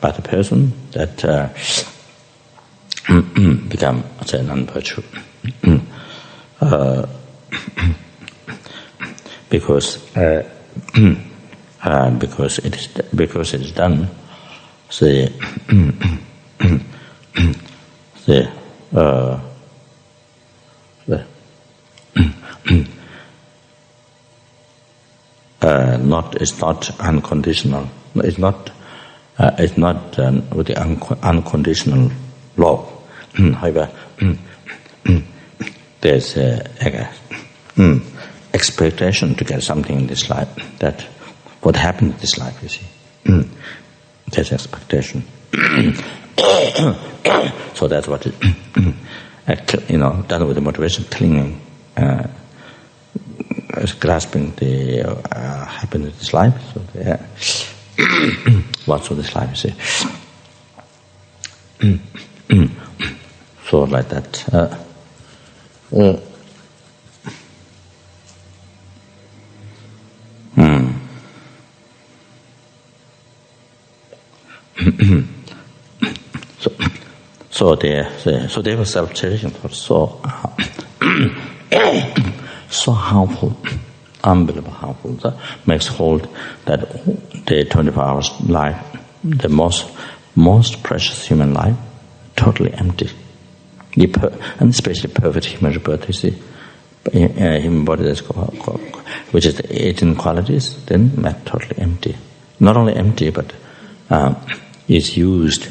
by the person, that become a non-virtue. Because it is done, it's not unconditional. It's not done with the unconditional law. However, there's expectation to get something in this life. That what happened in this life, you see. There's expectation. So that's what done with the motivation, clinging, grasping the happiness of this life. So what's with this life, you see. So like that. So they were self-cherishing thoughts, so harmful, unbelievable harmful. That makes hold that the 24 hours life, the most precious human life, totally empty. And especially perfect human rebirth, you see, human body that's which is the 18 qualities, then totally empty. Not only empty, but is used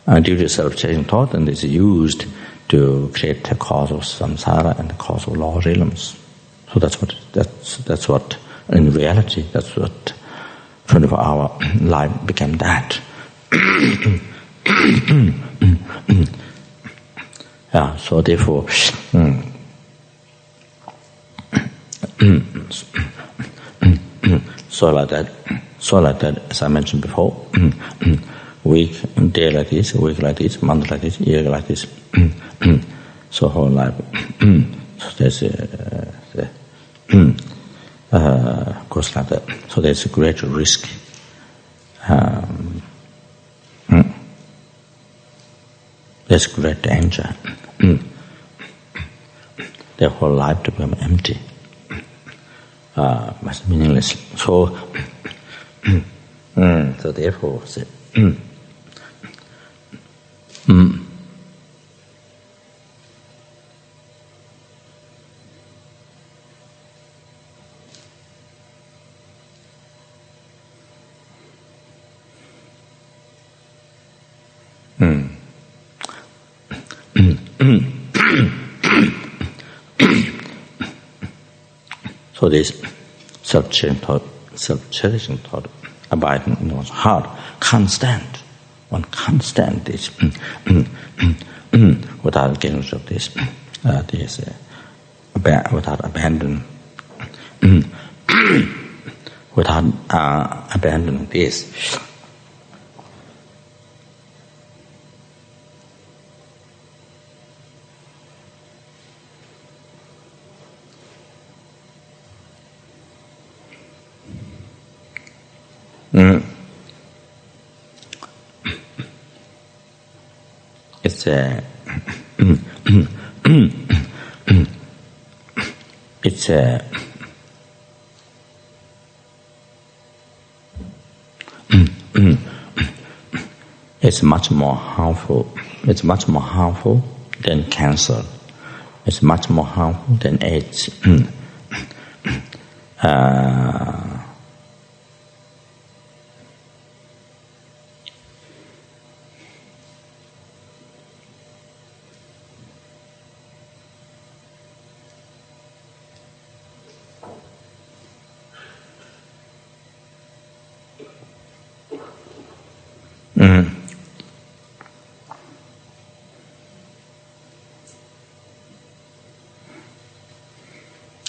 due to self-changing thought, and is used to create the cause of samsara and the cause of lower realms. So that's what in reality, that's what 24-hour life became that. Yeah, so therefore, so like that, as I mentioned before, week, day like this, week like this, month like this, year like this, so whole life. So there's goes like that. So there's a great risk there's great danger. Their whole life to become empty, but meaningless. So therefore, so this self-cherishing thought abiding in one's heart can't stand. One can't stand this without getting rid of this, without abandoning, abandoning this. It's it's much more harmful. It's much more harmful than cancer. It's much more harmful than AIDS.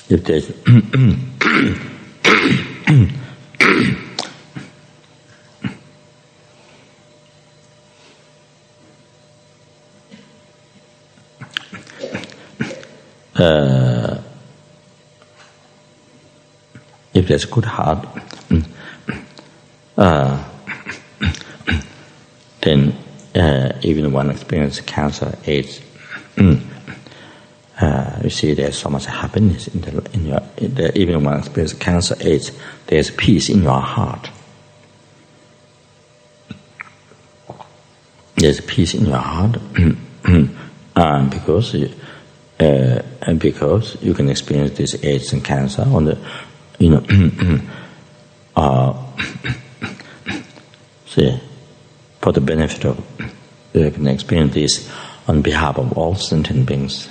If there's if there's good heart, then even one experiences cancer, AIDS, you see there's so much happiness even one experiences cancer, AIDS, there's peace in your heart. There's peace in your heart because you can experience this AIDS and cancer on the, see, for the benefit of, you can experience this on behalf of all sentient beings.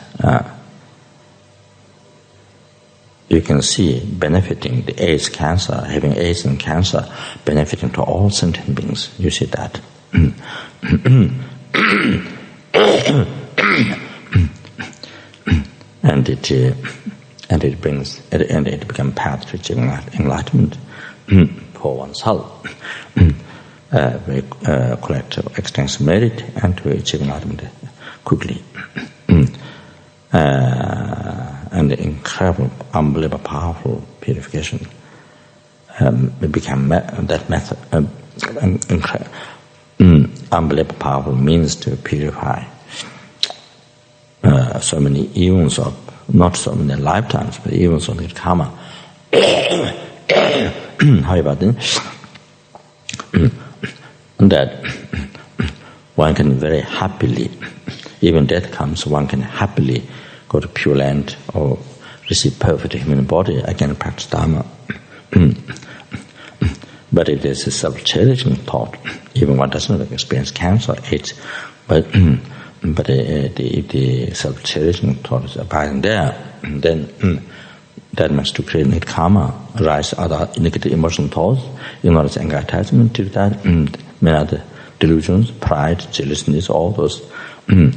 You can see benefiting the AIDS cancer, having AIDS and cancer, benefiting to all sentient beings. You see that. And it brings, and it becomes path to achieving enlightenment for oneself. We collect extensive merit and to achieve enlightenment quickly. And the incredible, unbelievable, powerful purification become that method. Unbelievable, powerful means to purify so many eons of, not so many lifetimes, but eons of the karma. How about this? That one can very happily, even death comes, one can happily go to Pure Land or receive perfect human body, again practice Dharma. But if there's a self-cherishing thought, even one does not experience cancer, AIDS, but if the self-cherishing thought is abiding there, then that means to create net karma, arise other negative emotional thoughts, ignorance, anger, attachment to that, many other delusions, pride, jealousness, all those, and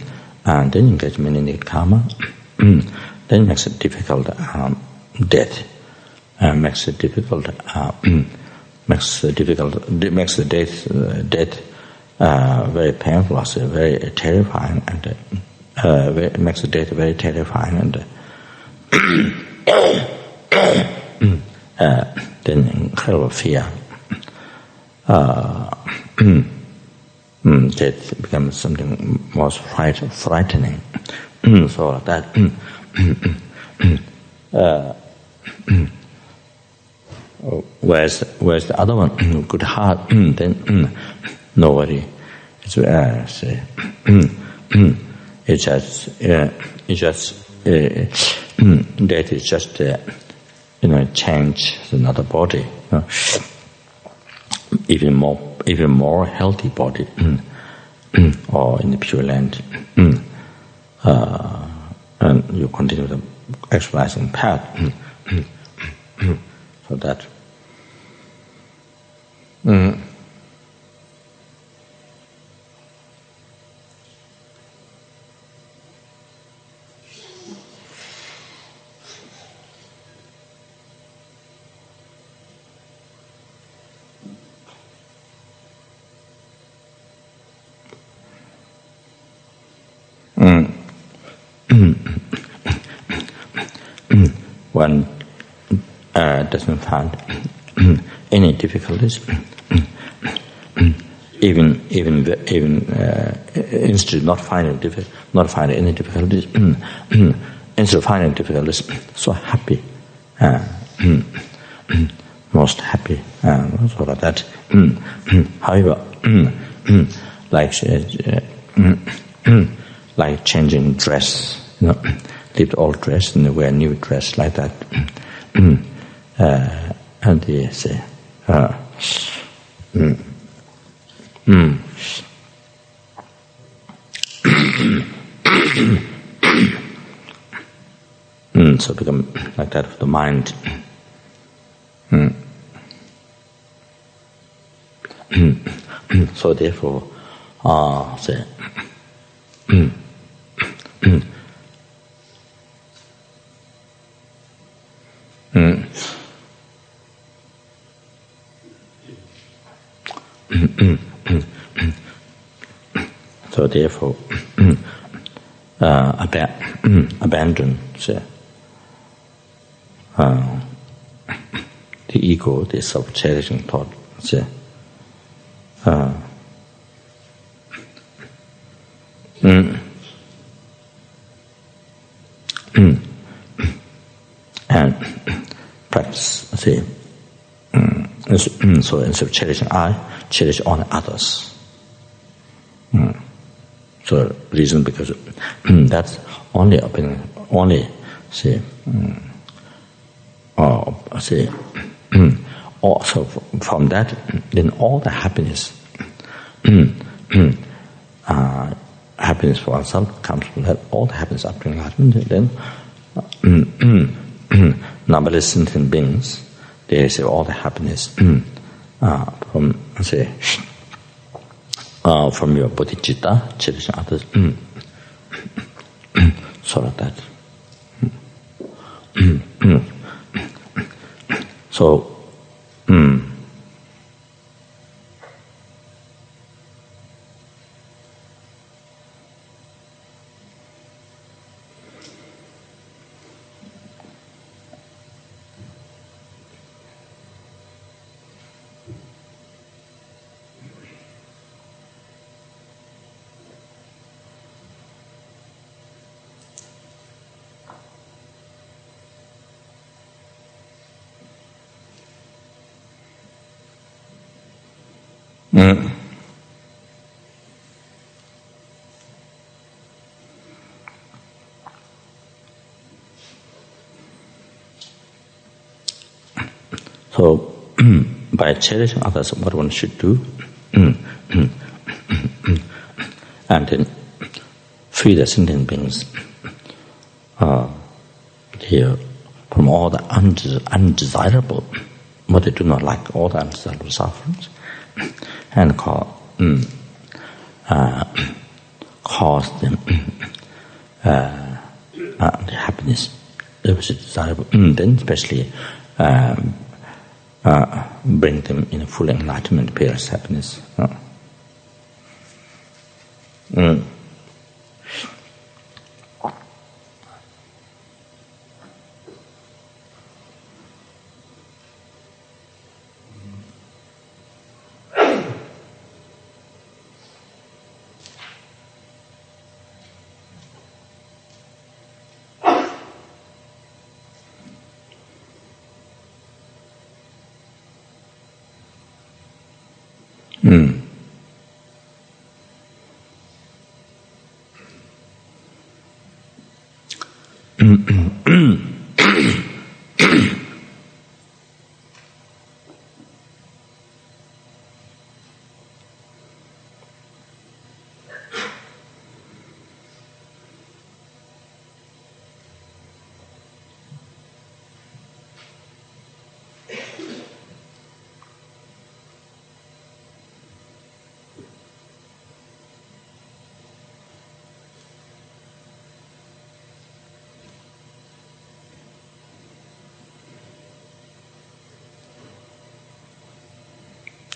then engage many negative karma. Then it makes it difficult death, makes it difficult, makes the death very painful, also very terrifying, and makes the death very terrifying, and then incredible fear. that becomes something more frightening. So like that. Whereas the other one, good heart, then nobody. It's that is just change another body, even more healthy body, or in the Pure Land, and you continue the exercising path, so that. One doesn't find any difficulties, even instead of not finding any difficulties, instead of finding difficulties, so happy, most happy, sort of that. However, like changing dress, leave the old dress and wear new dress like that. And they say, so become like that of the mind. So therefore, say. So therefore, abandon the ego, the self-cherishing thought, and practice, so instead of cherishing I, cherish only others. So reason because that's only also from that, then all the happiness, happiness for ourselves comes from that. All the happiness after enlightenment, then numberless sentient beings, they receive all the happiness from from your bodhicitta, cherishing others, sort of that. So, so by cherishing others, what one should do, and then free the sentient beings here from all the undesirable, what they do not like, all the undesirable sufferings, and cause them the happiness that was desirable. Then especially bring them in a full enlightenment, purest happiness.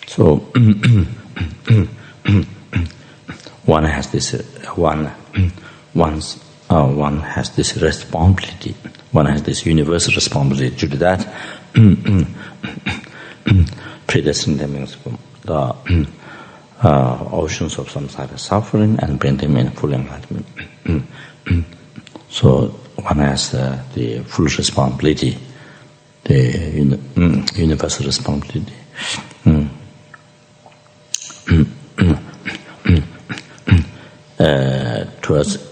So one has this one has this responsibility. One has this universal responsibility to do that. Predestined them from the oceans of samsara suffering and bring them in full enlightenment. So one has the full responsibility, the universal responsibility.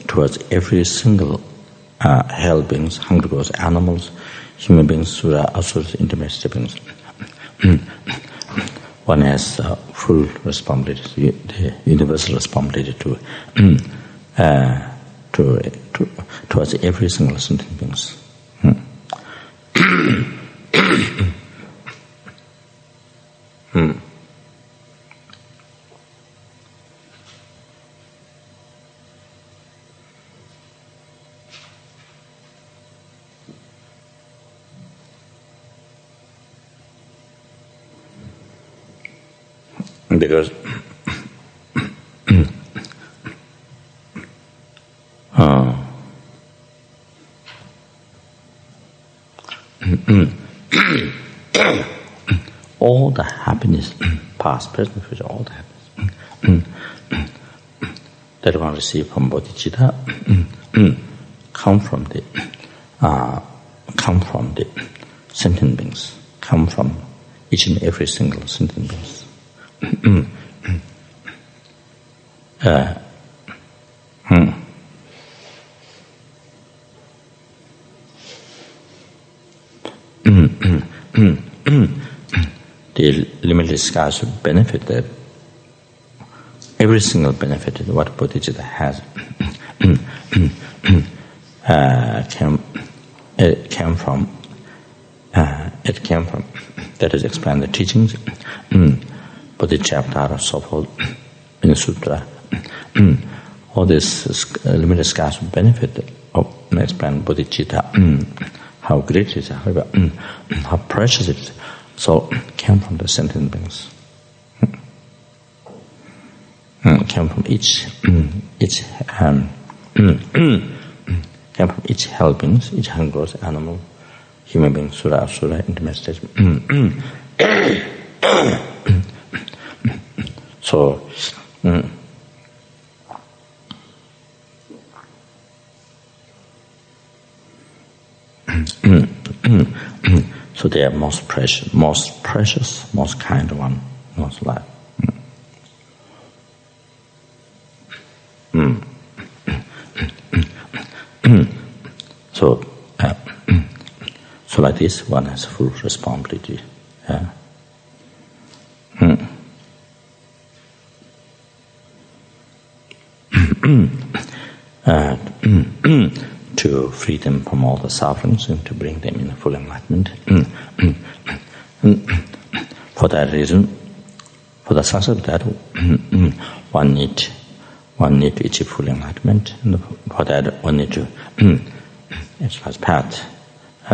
Towards every single hell beings, hungry ghosts, animals, human beings, sura, asuras, intermediate beings. One has full responsibility, the universal responsibility towards every single sentient beings. Because all the happiness, past, present, future, all the happiness that one receives from bodhicitta come from the sentient beings, come from each and every single sentient beings. The limitless skies benefit that every single benefit what bodhicitta has came from that is explained in the teachings. Bodhicitta, so-called in the sutra. All this limitless skies benefit of explained bodhicitta. How great it is, how precious it is. So came from the sentient beings. Came from each hell beings, each hungry animal, human being, sura, asura, intermediate stage. So so they are most precious, most kind one, most life. So like this, one has full responsibility. To free them from all the sufferings and to bring them in full enlightenment. For that reason, for the success of that, one need to achieve full enlightenment. And for that, one need to exercise path,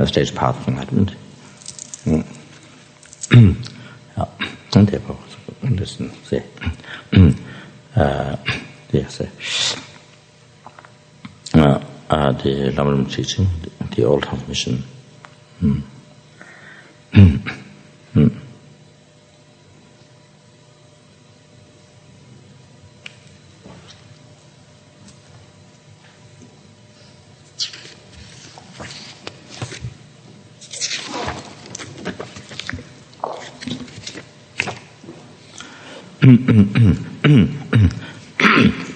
stage path of enlightenment. And therefore, listen, say, yes, the Lama teaching, the old transmission.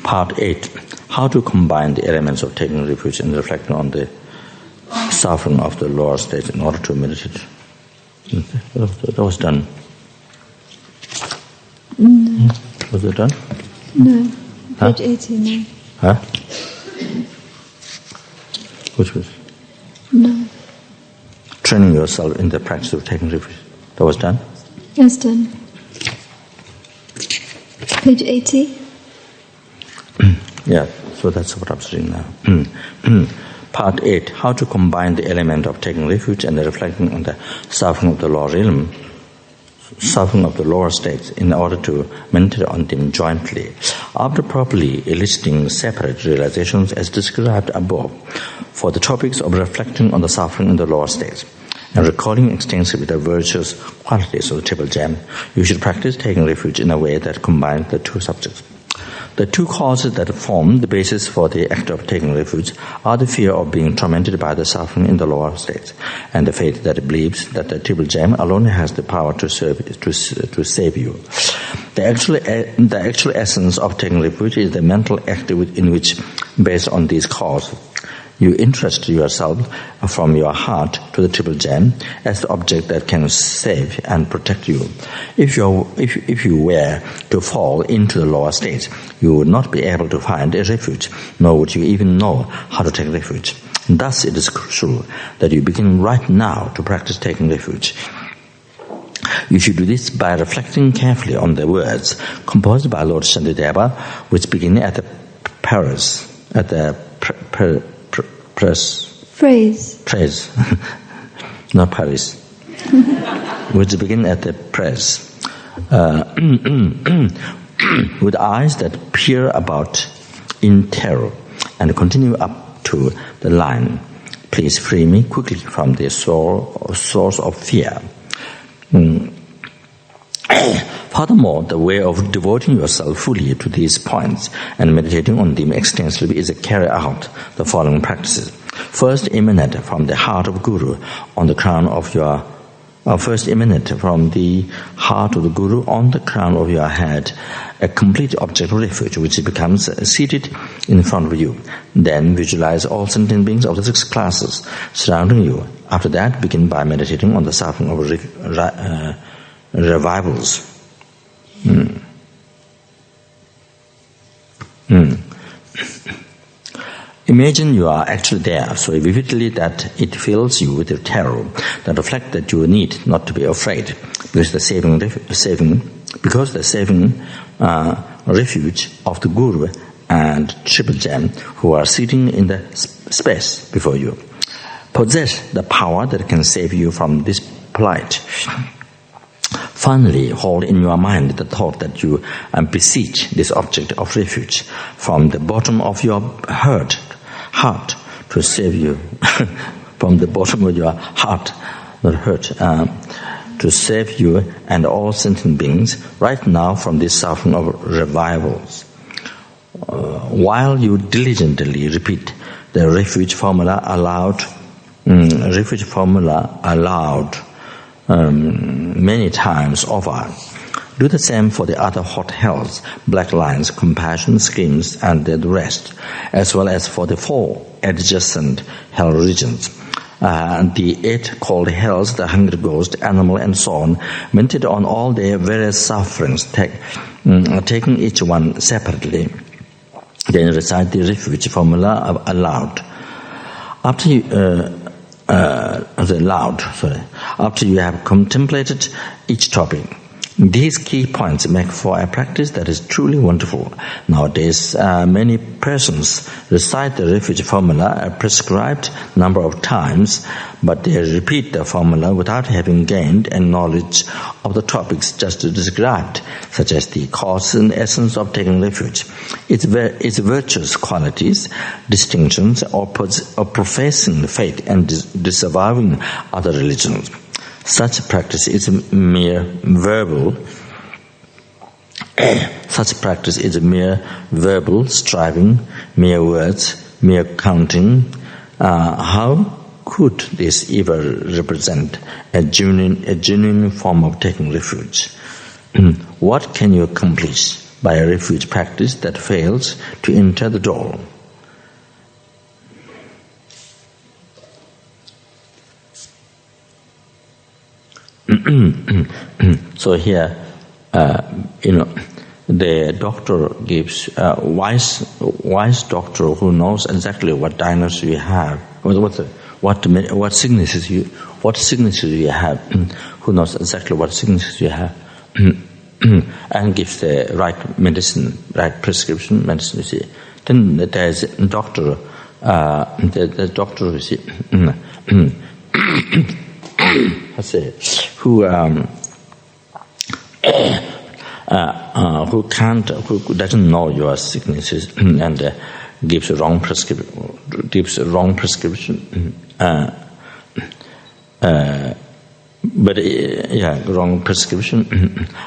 Part 8. How to combine the elements of taking refuge and reflecting on the suffering of the lower states in order to meditate. That was done. No. Was it done? No. Page 18. Huh? Which was? No. Training yourself in the practice of taking refuge. That was done? Yes, done. Page 80. Yeah, so that's what I'm saying now. Part 8. How to combine the element of taking refuge and the reflecting on the suffering of the lower realm, suffering of the lower states, in order to meditate on them jointly. After properly eliciting separate realizations as described above, for the topics of reflecting on the suffering in the lower states, and recalling extensively the virtuous qualities of the triple gem, you should practice taking refuge in a way that combines the two subjects. The two causes that form the basis for the act of taking refuge are the fear of being tormented by the suffering in the lower states, and the faith that believes that the triple gem alone has the power to save you. The actual essence of taking refuge is the mental act in which, based on these causes, you entrust yourself from your heart to the triple gem as the object that can save and protect you. If you were to fall into the lower states, you would not be able to find a refuge, nor would you even know how to take refuge. Thus, it is crucial that you begin right now to practice taking refuge. You should do this by reflecting carefully on the words composed by Lord Shantideva, which begin at the phrase, not Paris, which begin at the press, with eyes that peer about in terror and continue up to the line, please free me quickly from the source of fear. Furthermore, the way of devoting yourself fully to these points and meditating on them extensively is to carry out the following practices. First, emanate from the heart of Guru on the crown of your head a complete object of refuge which becomes seated in front of you. Then visualize all sentient beings of the 6 classes surrounding you. After that, begin by meditating on the suffering of revivals. Imagine you are actually there so vividly that it fills you with terror, that reflects that you need not to be afraid, because the saving refuge of the Guru and Triple Gem, who are sitting in the space before you, possess the power that can save you from this plight. Finally, hold in your mind the thought that you beseech this object of refuge from the bottom of your heart to save you, from the bottom of your heart, to save you and all sentient beings right now from this suffering of revivals. While you diligently repeat the refuge formula aloud, many times over. Do the same for the other hot hells, black lions, compassion, schemes, and the rest, as well as for the 4 adjacent hell regions. The 8 called hells, the hungry ghost, animal, and so on, meditate on all their various sufferings, taking each one separately. Then recite the refuge formula aloud. After you have contemplated each topic, these key points make for a practice that is truly wonderful. Nowadays, many persons recite the refuge formula a prescribed number of times, but they repeat the formula without having gained a knowledge of the topics just described, such as the cause and essence of taking refuge, its virtuous qualities, distinctions, or professing faith and disavowing other religions. Such practice is mere verbal striving, mere words, mere counting. How could this ever represent a genuine form of taking refuge? what can you accomplish by a refuge practice that fails to enter the door? So here, the doctor gives wise doctor who knows exactly what diagnosis you have, what sicknesses you have, who knows exactly what sicknesses you have, and gives the right medicine, right prescription medicine. You see, then there is a doctor, the doctor, you see, who doesn't know your sicknesses and gives wrong prescription, wrong prescription.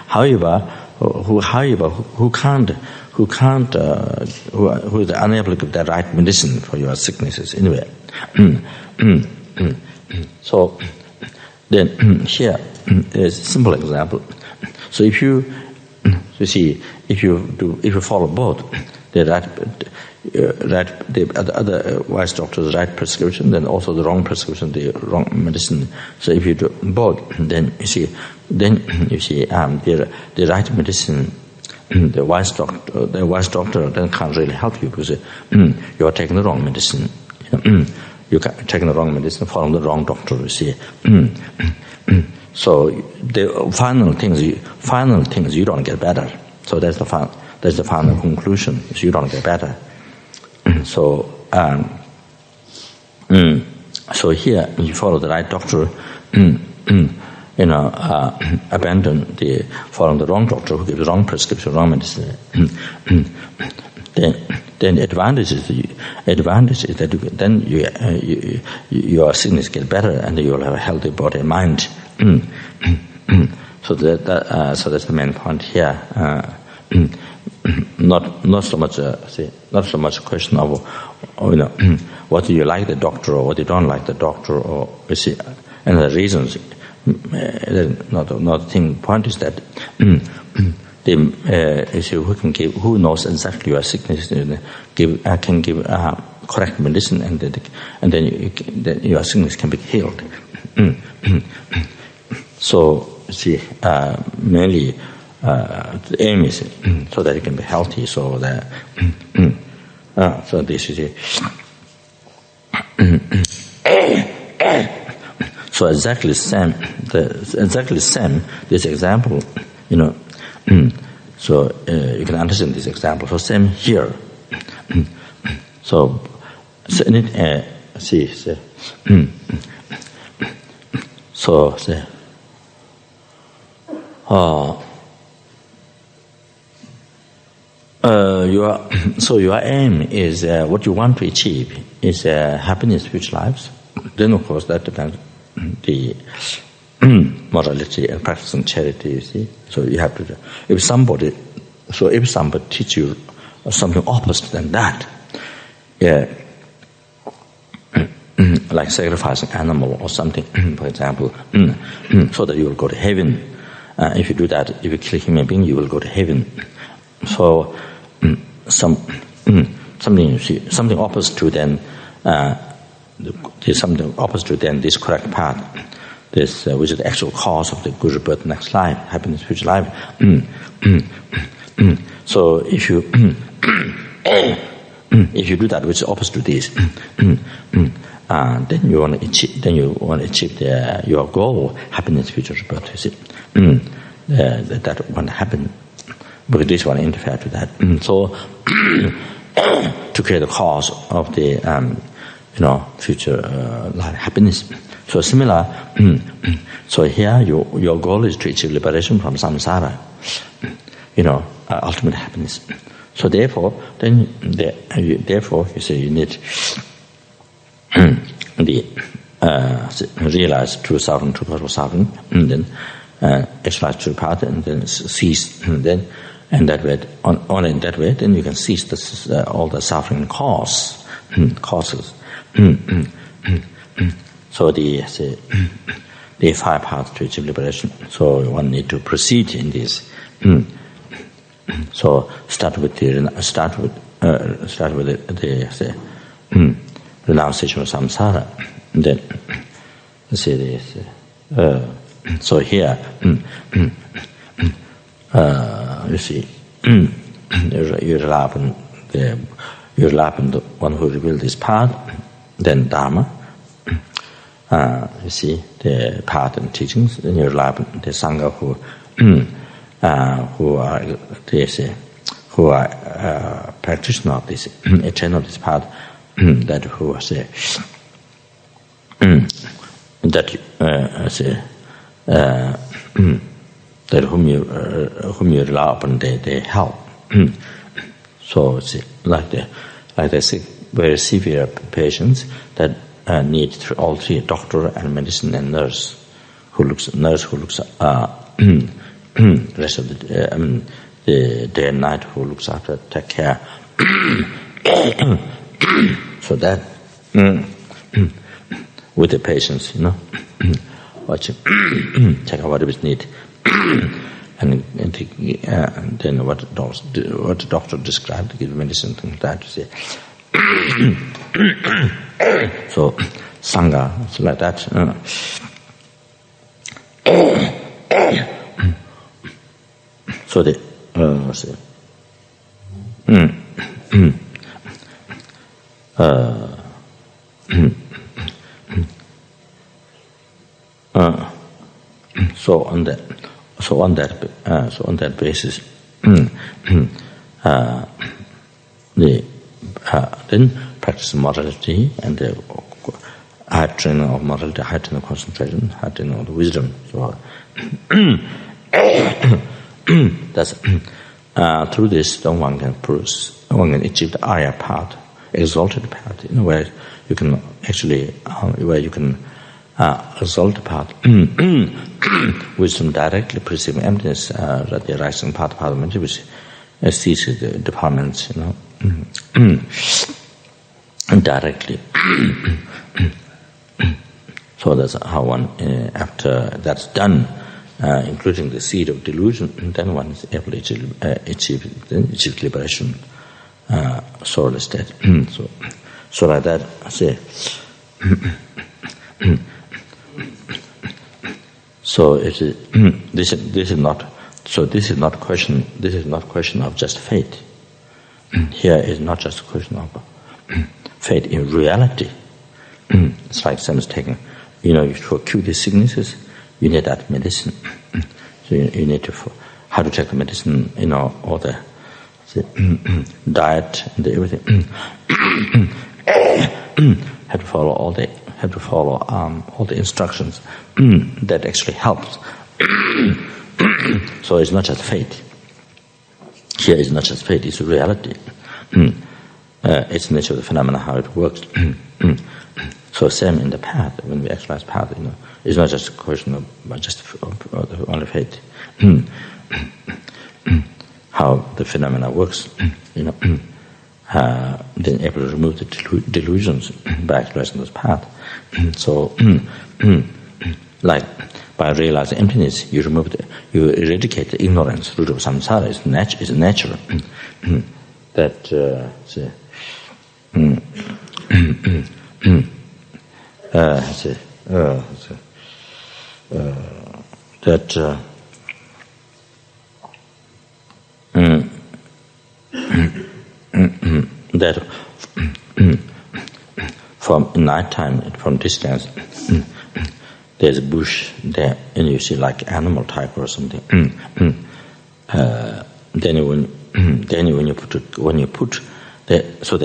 However, who is unable to give the right medicine for your sicknesses anyway. So then here is a simple example. So if you follow both the other wise doctor's right prescription, then also the wrong prescription, the wrong medicine. So if you do both, then you see the right medicine, the wise doctor then can't really help you because you are taking the wrong medicine. You are taking the wrong medicine from the wrong doctor. You see. So the final things you don't get better. So that's the final conclusion. Is you don't get better. So so here you follow the right doctor. Abandon following the wrong doctor who gives the wrong prescription, wrong medicine. Then the advantage is that your sickness get better and you will have a healthy body and mind. So that's the main point here. Not so much a question of whether you like the doctor or whether you don't like the doctor, or you see, and the reasons. Not the thing. Point is that who knows exactly your sickness can give correct medicine, and then your sickness can be healed. So see, mainly the aim is so that it can be healthy. So that so this is it. So exactly same. This example, so you can understand this example. So same here. So in it, see. So say. Your aim is what you want to achieve is happiness, future lives. Then of course that depends the morality and practicing charity. You see, so you have to. If somebody teach you something opposite than that, like sacrificing animal or something, for example, so that you will go to heaven. If you do that, if you kill a human being, you will go to heaven. So something opposite to then something opposite to then this correct path, this which is the actual cause of the good rebirth next life, happiness future life. So if you do that which is opposite to this, then you want to achieve your goal, happiness future rebirth. You see, that won't happen because this one interfere to that. So to create the cause of the future life happiness. So similar. So here your goal is to achieve liberation from samsara. Ultimate happiness. So therefore you say you need realize true suffering, true purpose suffering, and then exercise true path, and then cease, and then that way, only in that way, then you can cease all the suffering causes. So the 5 paths to achieve liberation. So one need to proceed in this So start with the renunciation of samsara. Then see this. So here, you see, you're the one who revealed this path. Then Dharma. You see the path and teachings. Then you're the Sangha who are practitioners of this eternal this path. That who say that that whom you rely upon, they help. So see, like the sick, very severe patients that need all three: doctor and medicine and nurse who looks rest of the day and night, who looks after, take care. So that with the patients, watching, check out what is needed, and then what the doctor described, give medicine, things like that. To say. So Sangha, so like that. So the so on that basis, then practice morality and the high training of morality, high training of concentration, high training of wisdom. So that's through this, then one can achieve the higher path, exalted path, where you can actually exalt the path wisdom directly perceiving emptiness, that the rising path of mente, which ceases the departments, directly. So that's how one, after that's done, including the seed of delusion, then one is able to achieve liberation, sorrowless state. So like that, I say. So it is. This is not question. This is not question of just fate. Here is not just a question of fate in reality. It's like someone's taking, to cure these sicknesses, you need that medicine. So you need to how to take the medicine, all the diet and everything. Have to follow all the instructions that actually helps. So it's not just fate. Here it's not just fate; it's reality. It's the nature of the phenomena, how it works. So same in the path, when we exercise path, it's not just a question of just only fate. How the phenomena works, then able to remove the delusions by exercising this path. So, like by realizing emptiness, you eradicate the ignorance. Root of samsara is natural. That that from night time, from distance, there's a bush there, and you see like animal type or something. Then when you put so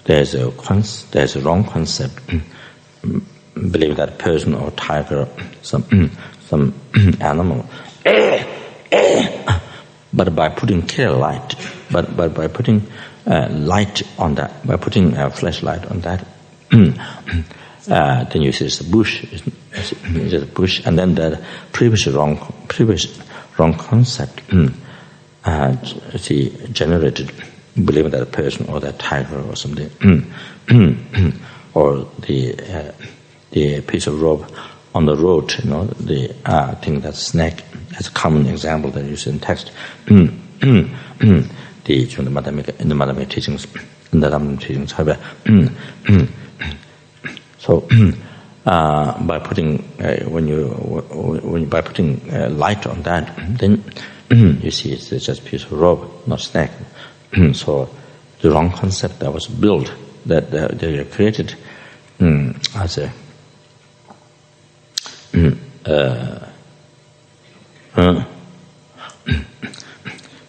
there's a wrong concept. Believe that person or tiger, some animal. But by putting clear light, but by putting light on that, by putting a flashlight on that, then you see it's a bush. It's a bush, and then the previous wrong concept generated, believing that a person or that tiger or something, or the piece of rope on the road, the thing that's snake, as a common example that you see in text. In the Madhyamika teachings, in the Dharma teachings, so by putting by putting light on that, then you see it's just a piece of rope, not snake. So the wrong concept that was built, that they created as a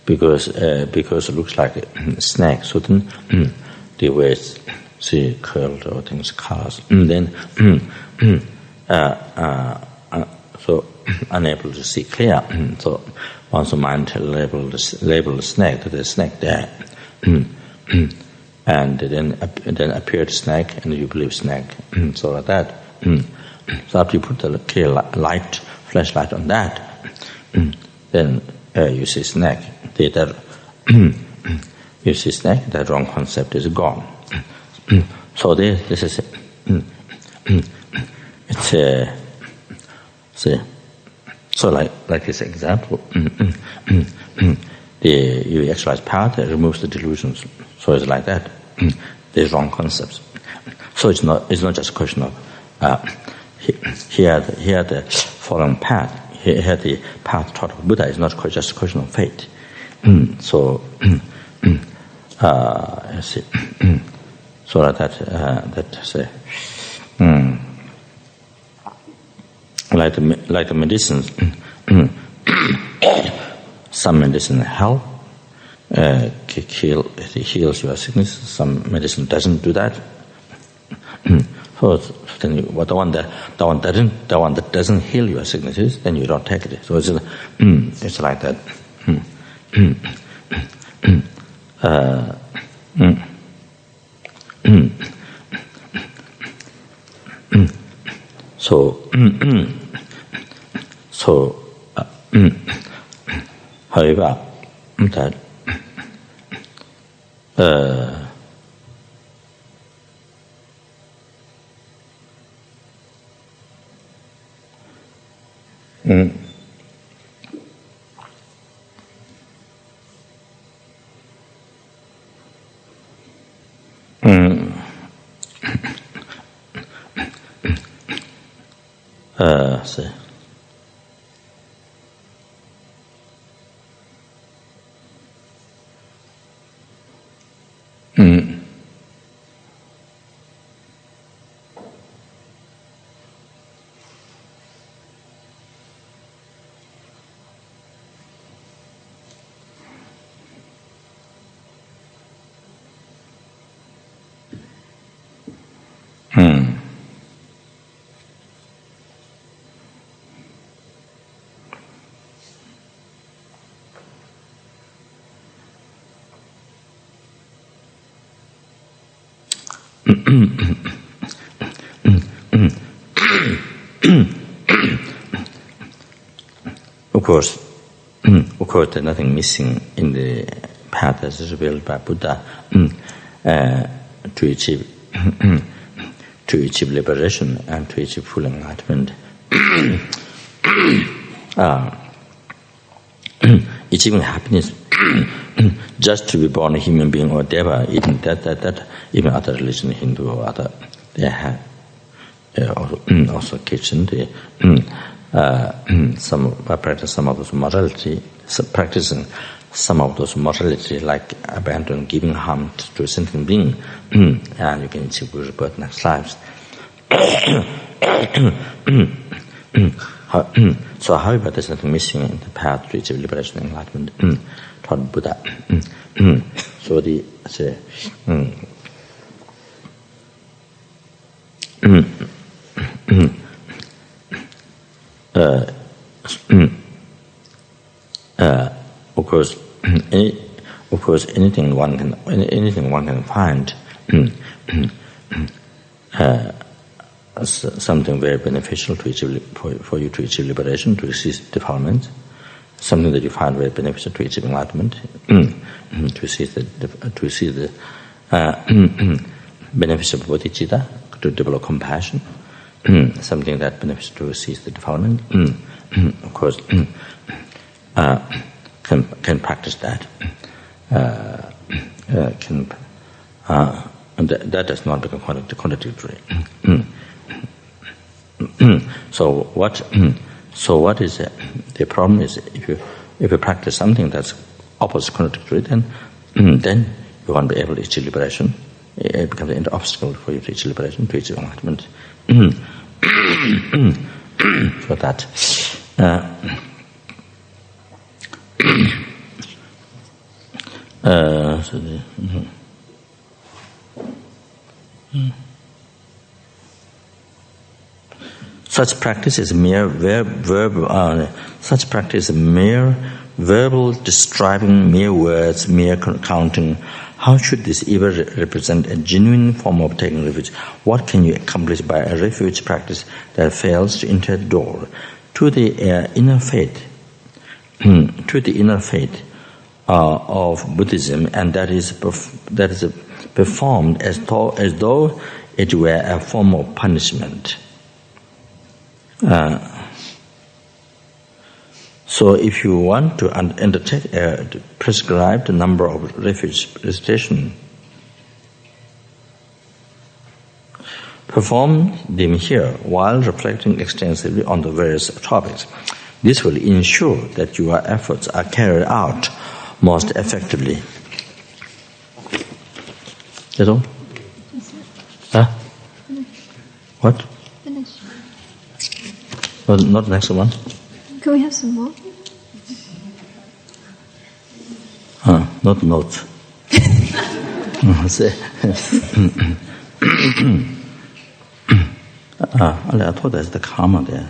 because it looks like a snake, so then the ways see curled or things colors, then so unable to see clear. So once the mind label the snake, that there's a snake there, and then appeared snake, and you believe snake, so like that. So after you put the clear light, flashlight on that, then you see snake. You see snake. That wrong concept is gone. So this is it's see. So like this example, you exercise power that removes the delusions. So it's like that. There's wrong concepts. So it's not just a question of here the following path. Here the path taught of Buddha is not just a question of fate. So you see. So that say like the medicines, some medicine help heals your sickness. Some medicine doesn't do that. So then the one that doesn't heal your sicknesses, then you don't take it. So it's like that. However, that see. Of course, there's nothing missing in the path as is revealed by Buddha to achieve liberation and to achieve full enlightenment. Achieving happiness just to be born a human being or deva, even that even other religion, Hindu or other, they have also kitchen. Some practice some of those morality, practicing some of those morality, like abandon giving harm to a sentient being, and you can achieve rebirth next lives. So, however, there's nothing missing in the path to achieve liberation and enlightenment taught Buddha. So of course, anything one can find something very beneficial to achieve, for you to achieve liberation, to resist defilement. Something that you find very beneficial to achieve enlightenment, to see the benefits of bodhicitta, to develop compassion. Something that beneficial to resist the defilement. Of course, can practice that. And that does not become contradictory. So what is it? The problem is if you practice something that's opposite contradictory, then you won't be able to achieve liberation. It becomes an obstacle for you to achieve liberation, to achieve enlightenment. So that. Such practice is mere verbal describing, mere words, mere counting. How should this ever represent a genuine form of taking refuge? What can you accomplish by a refuge practice that fails to enter the door to the inner faith, of Buddhism, and that is performed as though it were a form of punishment? So if you want to undertake a prescribed number of refuge recitation, perform them here while reflecting extensively on the various topics. This will ensure that your efforts are carried out most effectively. That's all? Huh? What? Finish. Well, not the next one? Can we have some more? Not notes. I thought that's the karma there.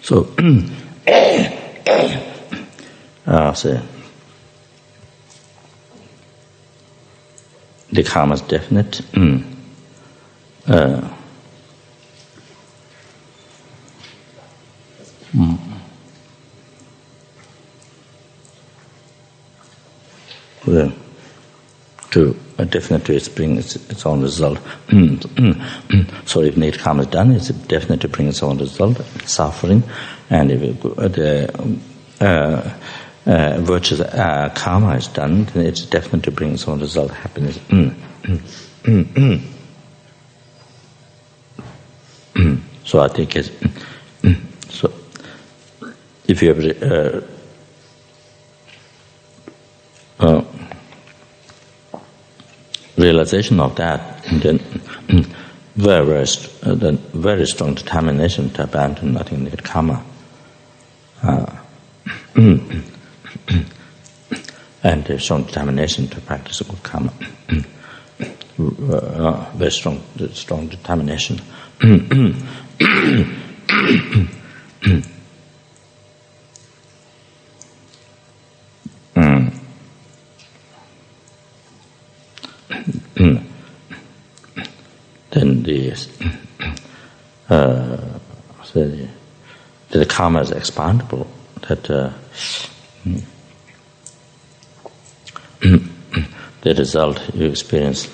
So the karma is definite. To definitely bring its own result. So if negative karma is done, it's definitely to bring its own result, suffering, and if the virtuous karma is done, then it's definitely to bring its own result, happiness. So I think it's so. If you have realization of that, and then very strong determination to abandon nothing negative karma, and a strong determination to practice good karma, very strong determination. Then the karma is expandable. That the result you experience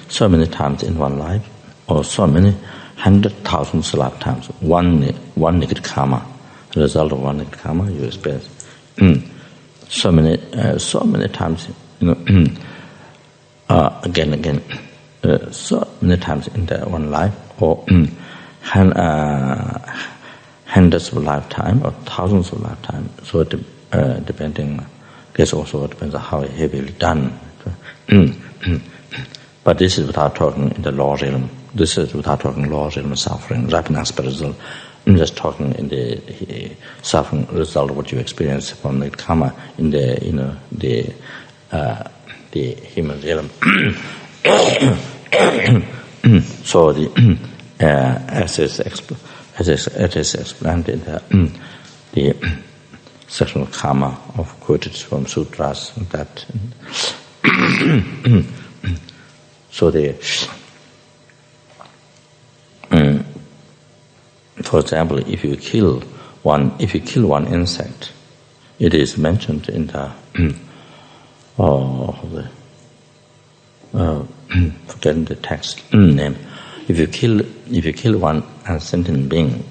so many times in one life, or so many 100,000 lifetimes. One negative karma, the result of one negative karma you experience so many times. Again. So many times in that one life, or hundreds of lifetime or thousands of lifetime. So depending, I guess also it depends on how heavily done. But this is without talking in the law realm. This is without talking law realm suffering, rapid result. I'm just talking in the suffering result of what you experience from the karma in the human realm. So as is explained in the sexual karma of quoted from sutras that. So for example, if you kill one insect, it is mentioned in the forgetting the text name. If you kill one sentient being,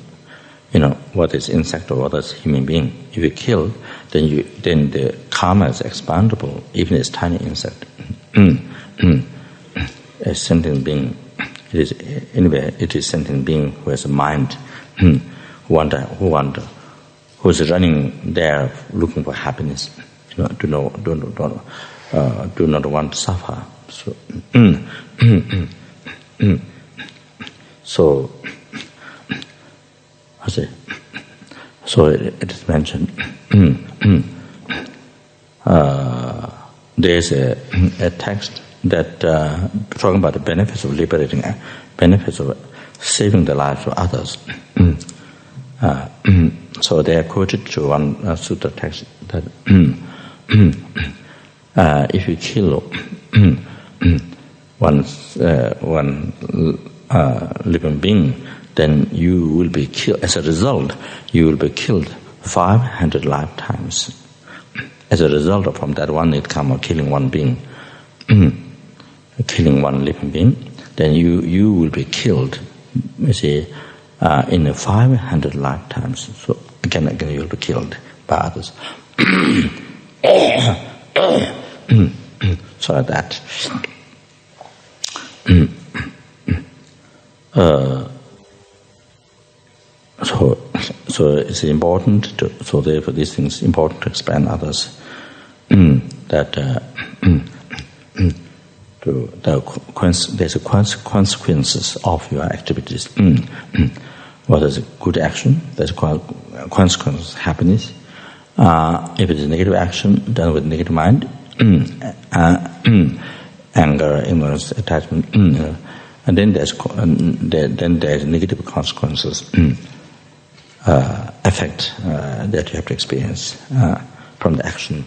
what is insect or what is human being. If you kill, then the karma is expandable, even it's tiny insect. A sentient being, it is sentient being who has a mind, who's running there looking for happiness. Do not want to suffer. So it is mentioned. There is a text that talking about the benefits of liberating, benefits of saving the lives of others. So they are quoted to one sutta text that if you kill one living being, then you will be killed. As a result, you will be killed 500 lifetimes. As a result of from that one karma of killing one being, killing one living being, then you will be killed, in 500 lifetimes. So again you will be killed by others. So that. So it's important to. So therefore, these things important to explain others. That there's a consequences of your activities. What is a good action? There's a consequence of happiness. If it is negative action done with negative mind, anger, ignorance, attachment, and then there's negative consequences, effect that you have to experience from the action.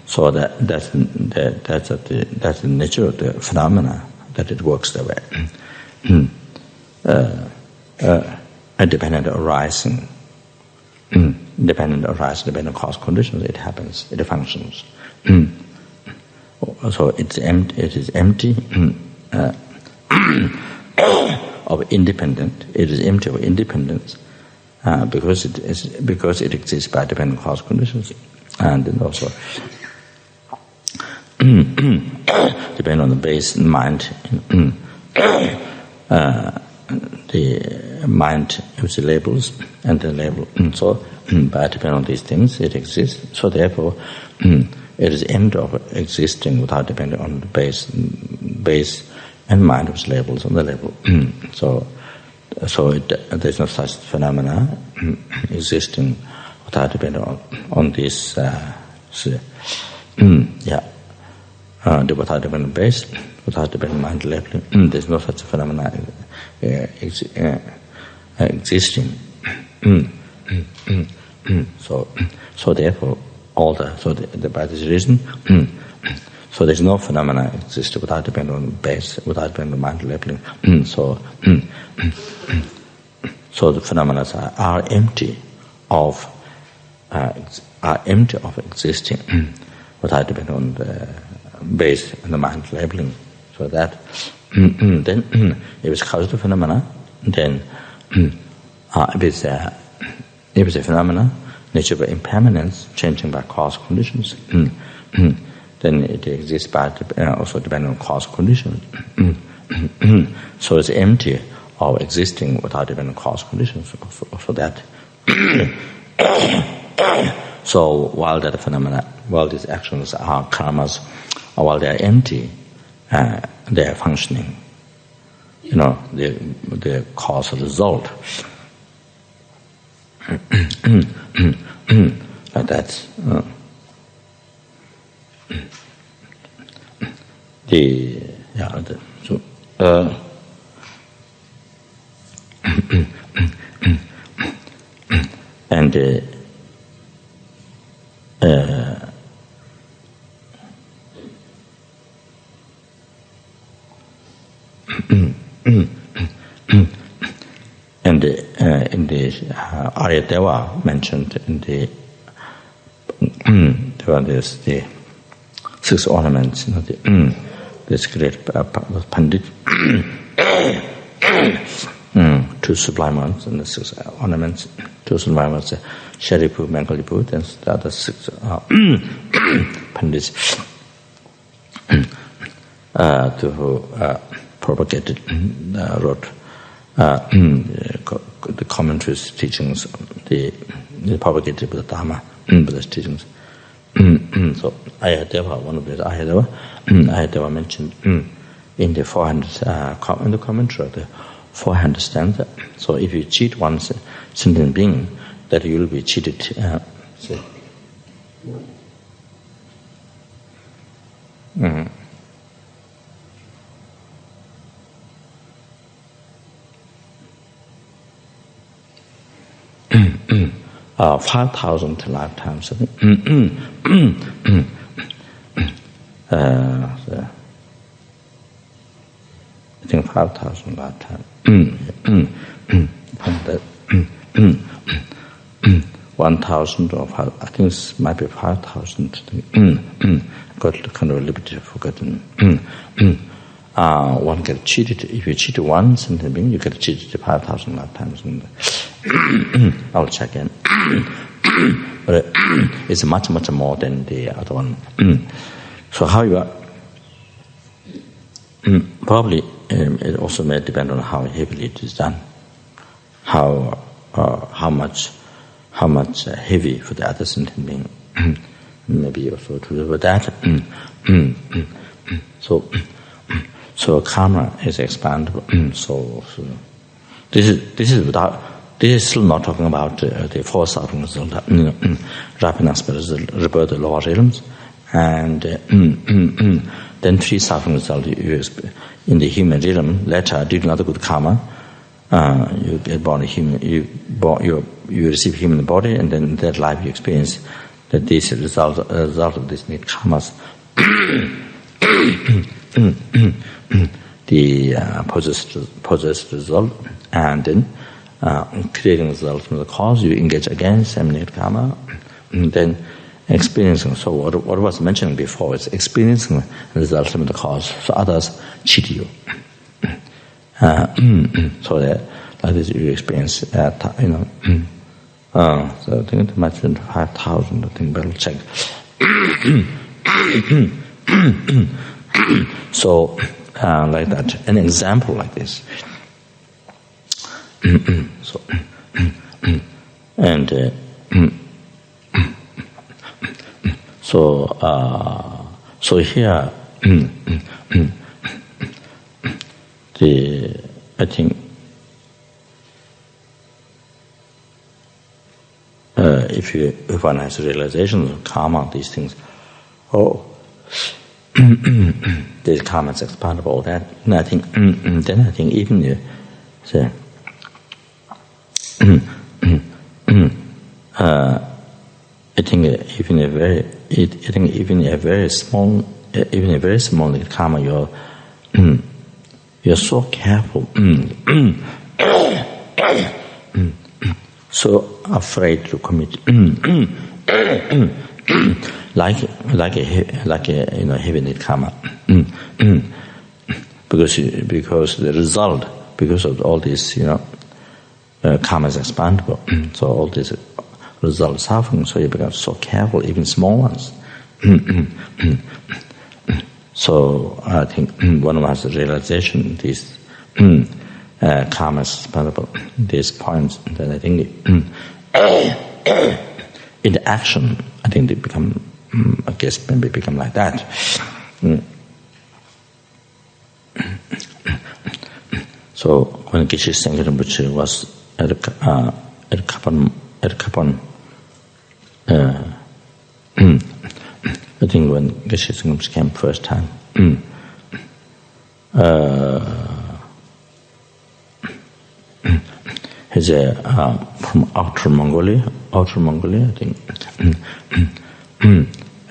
So that's the nature of the phenomena, that it works that way. Dependent arising, dependent cause conditions, it happens, it functions. So it is empty of independent. It is empty of independence because it exists by dependent cause conditions, and then also depend on the base mind. The mind uses labels, and the label. So by depending on these things, it exists. So therefore, it is empty of existing without depending on the base and mind which labels on the label. So there's no such phenomena existing without depending on this. Without dependent base, without dependent mind labeling, there's no such phenomena existing. So therefore, by this reason, so there's no phenomena exist without dependent on base, without dependent on mind labeling. So the phenomena are empty of existing without depending on the base and the mind labeling. So that then if it's causative phenomena, then if it's a phenomena nature by impermanence, changing by cause conditions, then it exists by also depending on cause conditions. So it's empty of existing without dependent on cause conditions. So that So while that phenomena, while these actions are karmas, while they are empty, they are functioning. The cause and result. Like that. And and in the Arya Deva mentioned in the there's the 6 ornaments, this great Pandit, 2 sublime ones, and the 6 ornaments, 2 sublime ones, Sharipu, Mangalipu, and the other 6 Pandits who propagated, wrote the commentaries, teachings, the propagated Buddha Dharma, Buddha's teachings. So Ayadeva, one of these Ayadeva mentioned in the 400 in the commentary of the 400 stanza. So if you cheat one sentient being, that you will be cheated. Uh, 5,000 lifetimes, I think. I think 5,000 lifetimes. 1,000 or 5, I think it might be 5,000. Got kind of a little bit forgotten. One gets cheated. If you cheat once, and you get cheated 5,000 lifetimes. I'll check in. But it's much more than the other one. So however, probably it also may depend on how heavily it is done, how much heavy for the other sentient being. Maybe also to do with that. So karma is expandable. So this is without. This is still not talking about the 4 suffering result, rapid spirits, rebirth, the lower realms, and then 3 suffering result. In the human realm, later due to not good karma, you get born a human. You receive human body, and then in that life you experience that this result of this need karmas, the possessed result, and then. Creating result from the cause, you engage again, seminate karma, and then experiencing. So what was mentioned before is experiencing the result from the cause. So others cheat you. So that like this you experience. So I think it might be 5,000. I think better check. So like that, an example like this. So and so here I think if one has a realization of karma, these things, this karma is expandable. That and I think then I think even say. I think even a very small karma, you're so careful, so afraid to commit, like a heavenly karma, because the result, because of all this, karma is expandable. So all these results suffering, so you become so careful, even small ones. So I think one of us realization these karma is expandable. These points, then I think in the action, I think they become, I guess maybe become like that. So when Geshe Rinpoche was at Kapon, I think when Geshe Rinpoche came first time, he's from outer Mongolia, I think,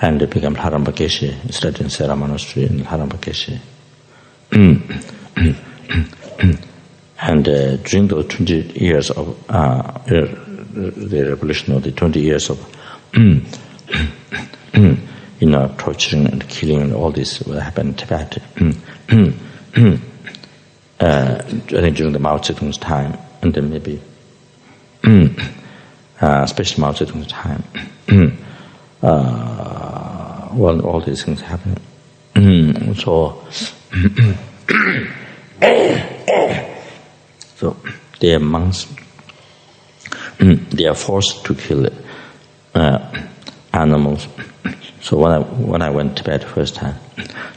and they became Lhasa Geshe, studied in Sera monastery in Lhasa Geshe. And during the 20 years of the revolution, or the 20 years of torturing and killing and all this what happened in Tibet, I think during the Mao Zedong's time, and then maybe especially Mao Zedong's time, well, all these things happen. So they are monks. They are forced to kill animals. So when I went to Tibet first time,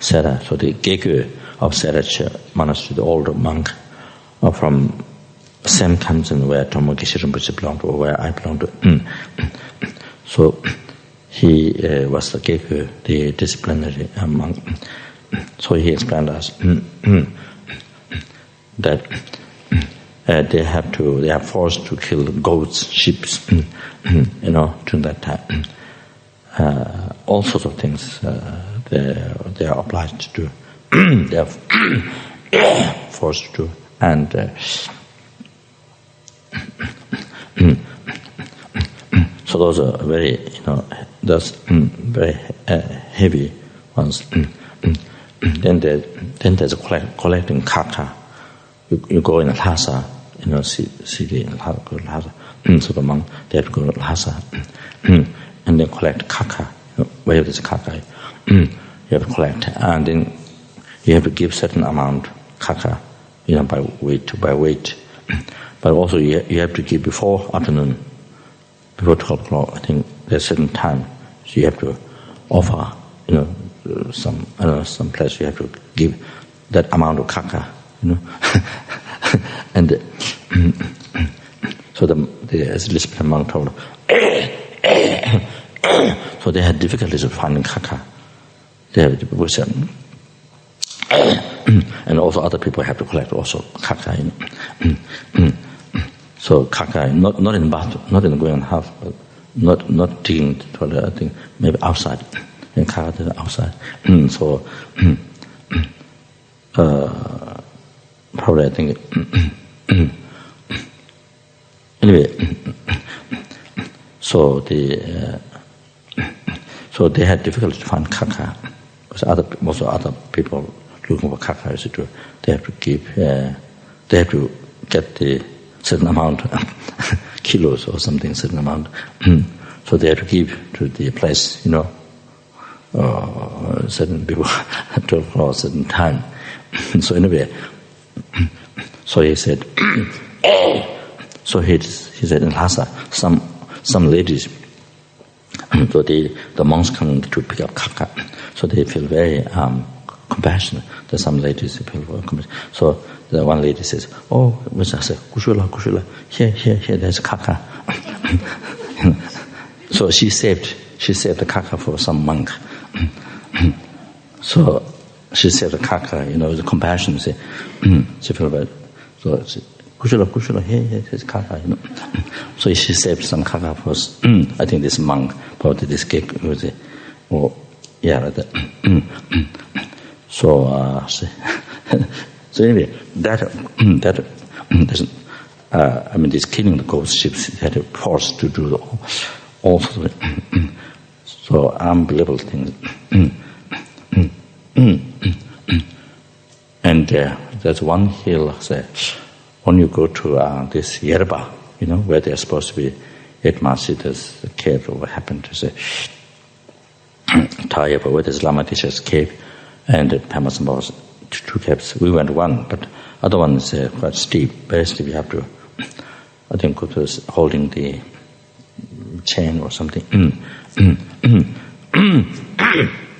Sera, so the Geshe of Sera monastery, the older monk, from same country where Tomo Geshe Rinpoche belonged to, or where I belonged to. So he was the Geshe, the disciplinary monk. So he explained us that they are forced to kill goats, sheep, during that time. All sorts of things they are obliged to do. They are forced to do. And so those are very, very heavy ones. Then there's collecting kaka. You go in Lhasa, city in Lhasa. So the monk, they have to go to Lhasa, and then collect kaka. Where there's kaka, you have to collect, and then you have to give certain amount kaka, by weight. But also you have to give before afternoon, before 12 o'clock. I think there's a certain time, so you have to offer, some place you have to give that amount of kaka, and so the disciplined monk told, so they had difficulties of finding kaka. They have and also other people have to collect also kaka. So kaka, not in the bath, not in the going house, but not digging toilet. I think maybe outside, and kaka outside. So probably I think anyway. So they had difficulty to find kaka because also other people looking for kaka. They have to give. They have to get the certain amount kilos or something, certain amount. So they have to give to the place, certain people to for a certain time. So anyway, so he said. So he said in Lhasa, some ladies. So the monks come to pick up kaka. So they feel very compassionate. There's some ladies who feel very compassionate. So the one lady says, "Oh, which I say, kushula, here, there's kaka." So she saved the kaka for some monk. So she saved the kaka, with compassion. She felt bad. So she, kushula, here's kaka, So she saved some kaka for us. I think this monk, probably this cake was like that. So so anyway, that this killing the ghost ships had a force to do all sorts of so unbelievable things. And there's one hill, when you go to this Yerba, where they're supposed to be 8 months, there's a cave, or what happened to say, Tayaba, where there's Lama Tisha's cave, and Pema Samba's 2 caves. We went one, but other one is quite steep, very steep. You have to, I think, go to holding the chain or something.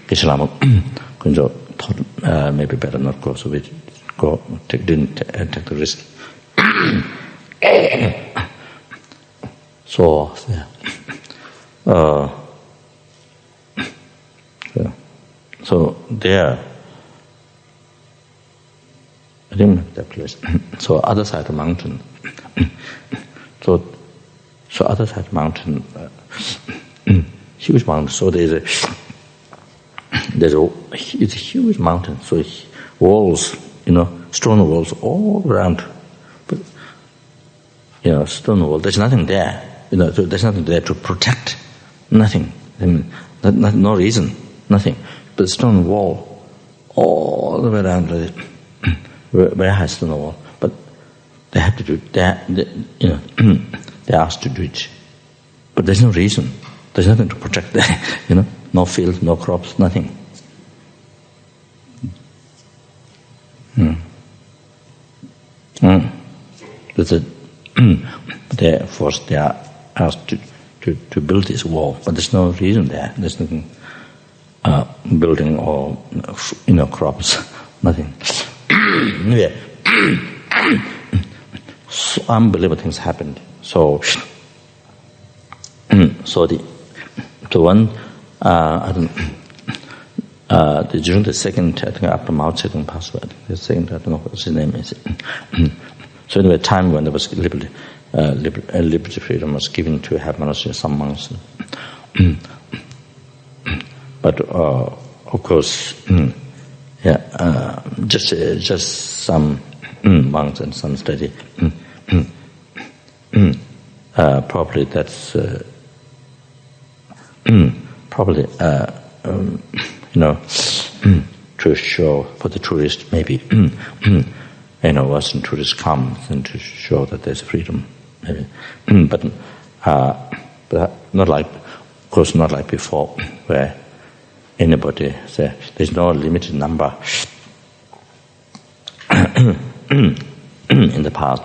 Geshe Lama thought maybe better not go, so we didn't take the risk. So there, I didn't that place. So other side of the mountain. So other side of the mountain, huge mountain. So it's a huge mountain. So walls, stone walls all around. But stone wall. There's nothing there. So there's nothing there to protect. Nothing. I mean, no reason. Nothing. But stone wall all the way around. Very high stone wall. But they have to do that. They're asked to do it. But there's no reason. There's nothing to protect there. No fields, no crops, nothing. They're forced. They are asked to build this wall, but there's no reason there. There's nothing building or crops, nothing. So unbelievable things happened. So the one during the second, I think after Mao Zedong passed away, the second, I don't know what his name is. So anyway, time when there was liberty, freedom was given to have monastery, some monks. But of course, just some monks and some study. Probably that's to show for the tourist maybe. Western tourists come and to show that there's freedom, maybe. But not like, of course, not like before, where anybody say there's no limited number in the past.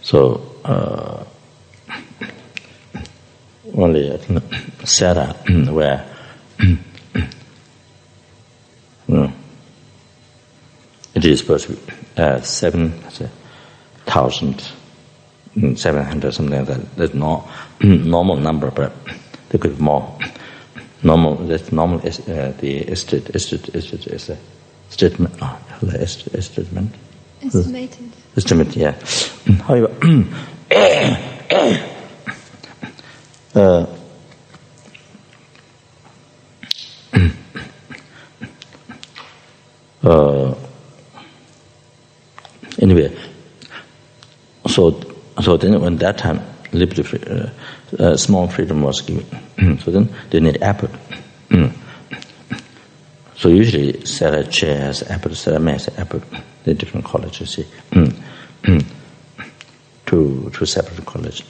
So only I think Sarah, where it is supposed to be 7,700, something like that. That's no normal number, but there could be more. Normal. That's normal. The estimate is a statement. Estimate. Estimated. Estimate. Yeah. However, anyway, so then when that time liberty, small freedom was given, so then they need apple. So usually Sarah Che has apple, Sarah May has apple. They're different colleges, you see. Two separate colleges.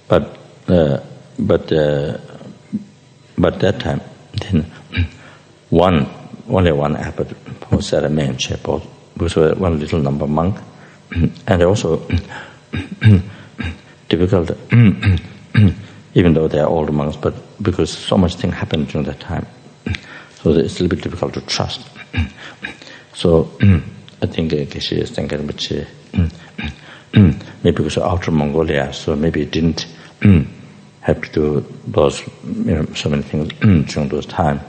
But that time then only one apple for Sarah May and Che both, because one little number monk, and also difficult, even though they are old monks, but because so much thing happened during that time, so it's a little bit difficult to trust. So I think Geshe is thinking about maybe because of Outer Mongolia, so maybe it didn't have to do those so many things during those time.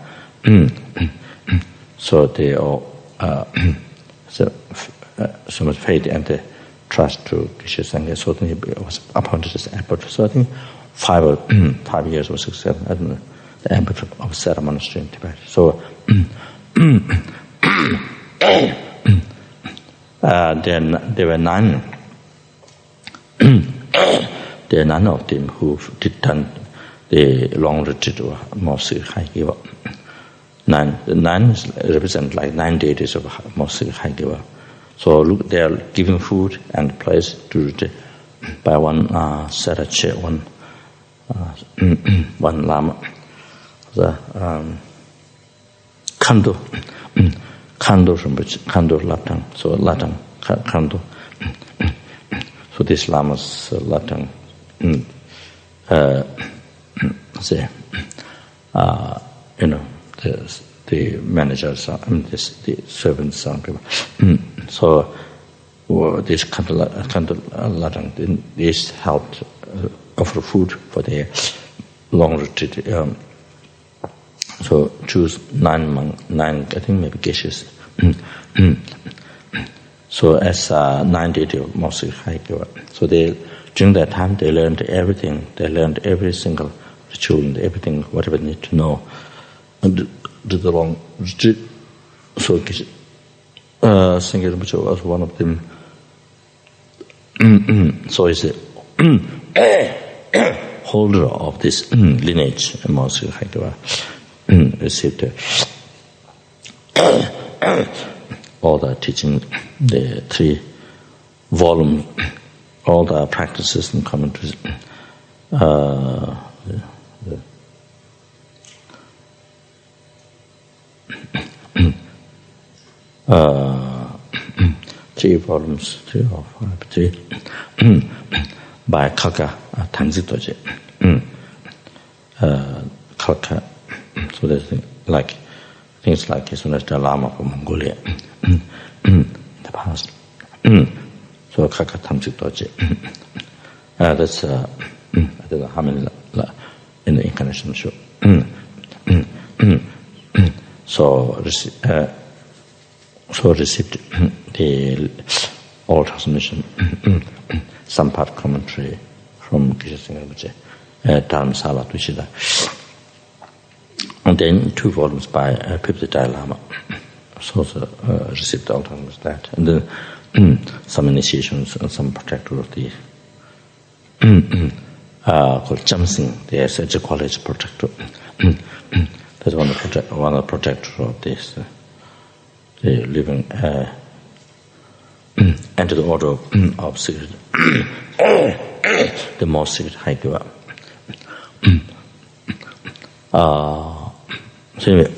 So they all so much faith and trust to Geshe Sangha. So then he was appointed as abbot. So I think 5 years or 6, 7, I don't know, the abbot of Sera Monastery in Tibet. So then there were 9. There are none of them who did done the long retreat or Mosik Haigiva. 9 represent like 9 deities of Mosik Haigiva. So look, they are giving food and place to retreat by one Sarache, one Lama. The Kando Rinpoche, Kando Latang, so Latang, Kando. So this Lama's Latang say, the managers, the servants, people. So this Kandaladang, this helped offer food for their long retreat. So choose nine, I think maybe Geshes. So as 9 deity of monastery Haikiwa. So during that time they learned everything. They learned every single ritual and everything, whatever they need to know. And did the long retreat. So Geshe Rinpoche was one of them. So he's a holder of this lineage, monastery Haikiwa. Received all the teaching, the 3 volumes, all the practices and commentaries. 3 volumes, 3 or 5, 3 by Kaka Tangzitoje. Kaka. So there's things like as soon as the Lama from Mongolia in the past. So Kaka Tamsik Doji. That's I don't know how many in the incarnation show. So received the old transmission, some part commentary from Geshe Rinpoche, Dharma Sala Tushida. And then 2 volumes by Pipti Dalai Lama. So received all time was that. And then some initiations and some protector of the called Jamsing, the ascetic college protector. That's one of the protector of this the living enter the order of secret the most secret Haikiwa. So anyway,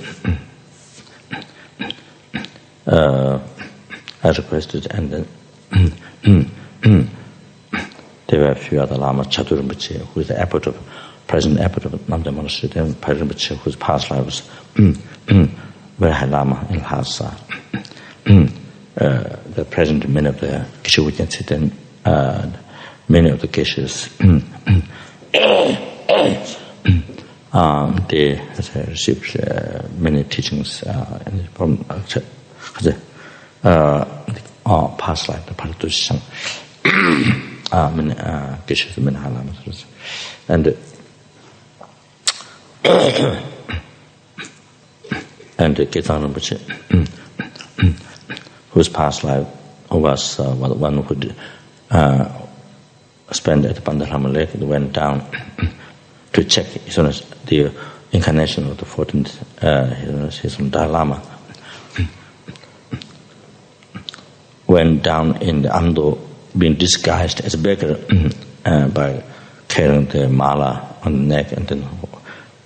I requested, and then there were a few other lamas, Chatu Rinpoche, who is the present abbot of Namda Monastery, then Pai Rinpoche, whose past life was very high lama in Lhasa. The present many of the Geshe we can see, then many of the Geshes. They received many teachings from past life, the Paradushan, many Geshes, many Halamas. And Ketan Rinpoche, whose past life was one who spent at Pandalama Lake, went down to check the incarnation of the 14th his Dalai Lama. Went down in the Ando, being disguised as a beggar by carrying the mala on the neck, and then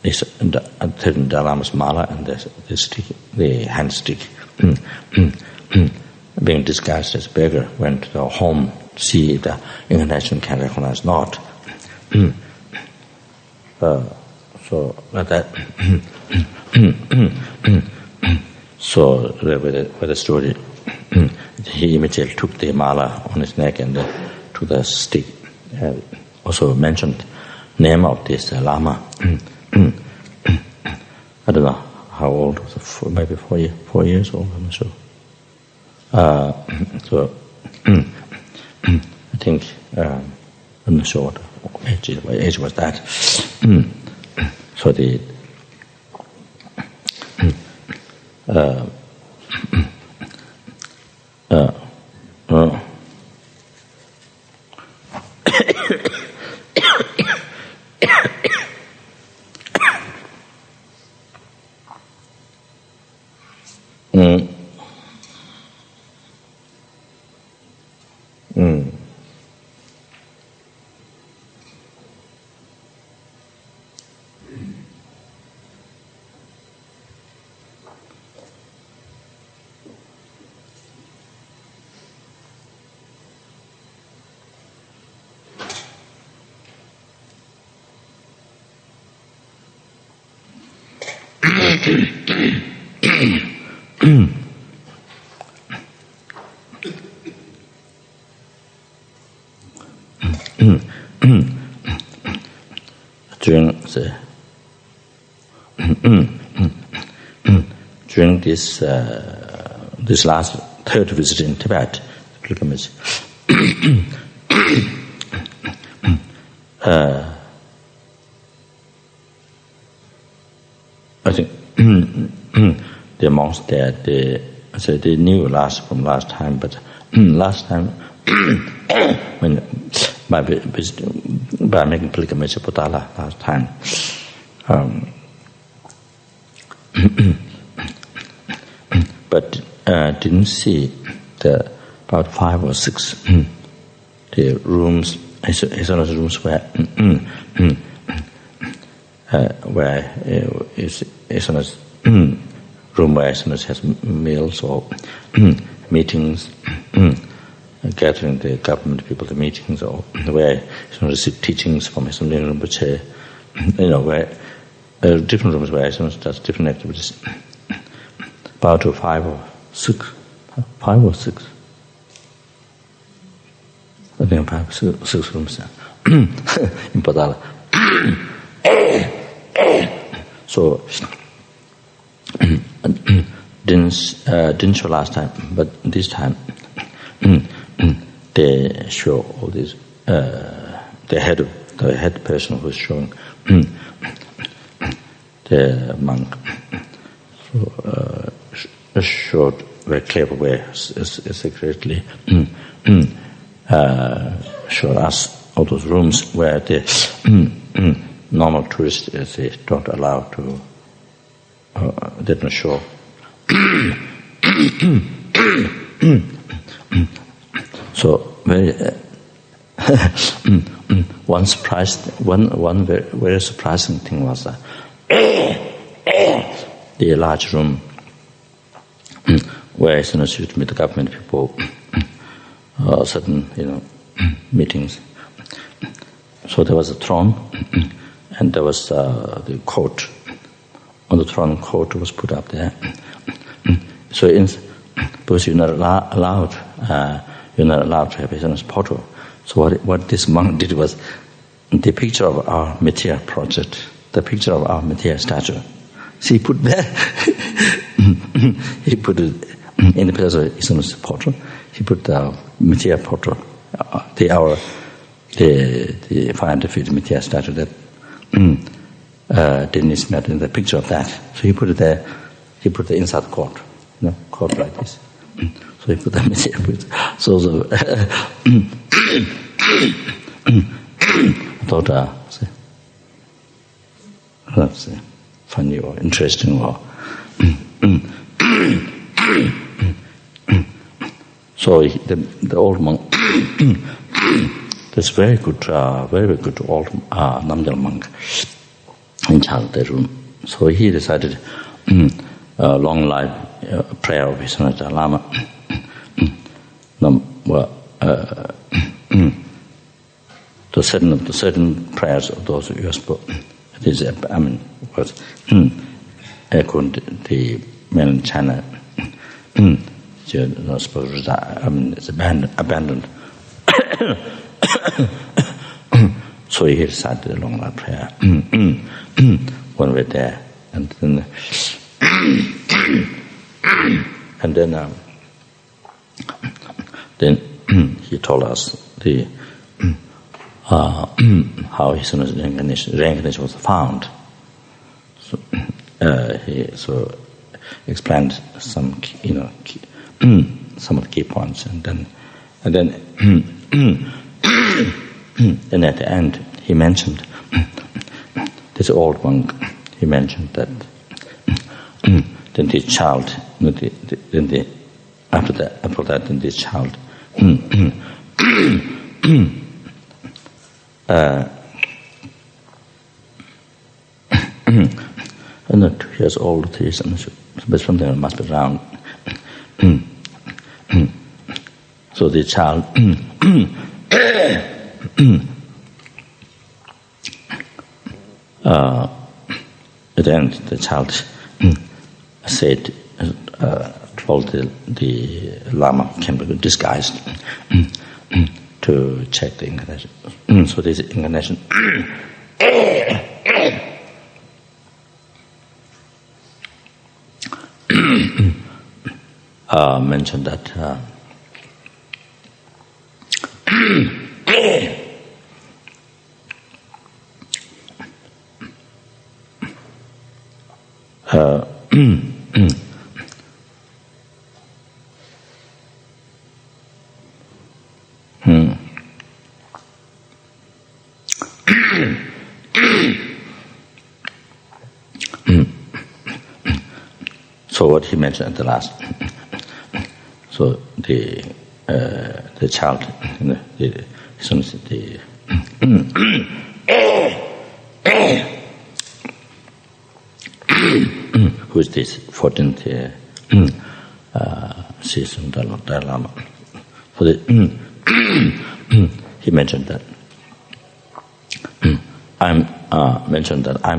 the Dalai Lama's mala and the stick, the hand stick. Being disguised as a beggar, went to the home to see if the incarnation can recognize not. So like that. So with the story, he immediately took the mala on his neck and took the stick. Also mentioned name of this Lama. I don't know how old was it, maybe 4 years old, I'm not sure. So I think I'm not sure what age was that. So the during this last third visit in Tibet pilgrimage, I think the monks there, they knew Lhasa from last time, but last time when by making pilgrimage to Potala last time, but didn't see about 5 or 6 the rooms, his rooms where his room where his has meals or meetings, gathering the government people to meetings, or where he receive teachings from his Rinpoche, where different rooms where he does different activities. About 5 or 6. I think 5 or 6 rooms in Potala. So didn't show last time, but this time they show all these. The head person who's showing the monk. So showed very clever way, secretly showed us all those rooms where the normal tourists they don't allow to. They don't show. So very one very surprising thing was the large room where you should meet the government people, certain meetings. So there was a throne, and there was the court. On the throne, court was put up there. So because you're not allowed to have his photo. So what this monk did was the picture of our Mithya project, the picture of our Mithya statue. So he put there. He put it in the place of his portrait. He put the Mithya portrait, the 500 feet Mithya statue that Dennis met in the picture of that. So he put it there. He put it inside the court, court like this. So he put the Mithya. So I thought that's funny or interesting or. So the old monk, this very good old Namgyal monk in charge of the room. So he decided long life prayer of his Lama. To certain prayers of those who spoke. It is was echoed the men in China. It's abandoned. So he recited the long life prayer when we're there, and then he told us how his reincarnation was found. So he explained some some of the key points, and then and at the end he mentioned this old monk. He mentioned that then the child, after that, then this child. And 2 years old, 3 years, but something must be around. So the child, at the end, the child said, told the Lama can be disguised to check the incarnation. So this incarnation mentioned that so what he mentioned at the last, so the child, who is this 14th season Dalai Lama. So he mentioned that I'm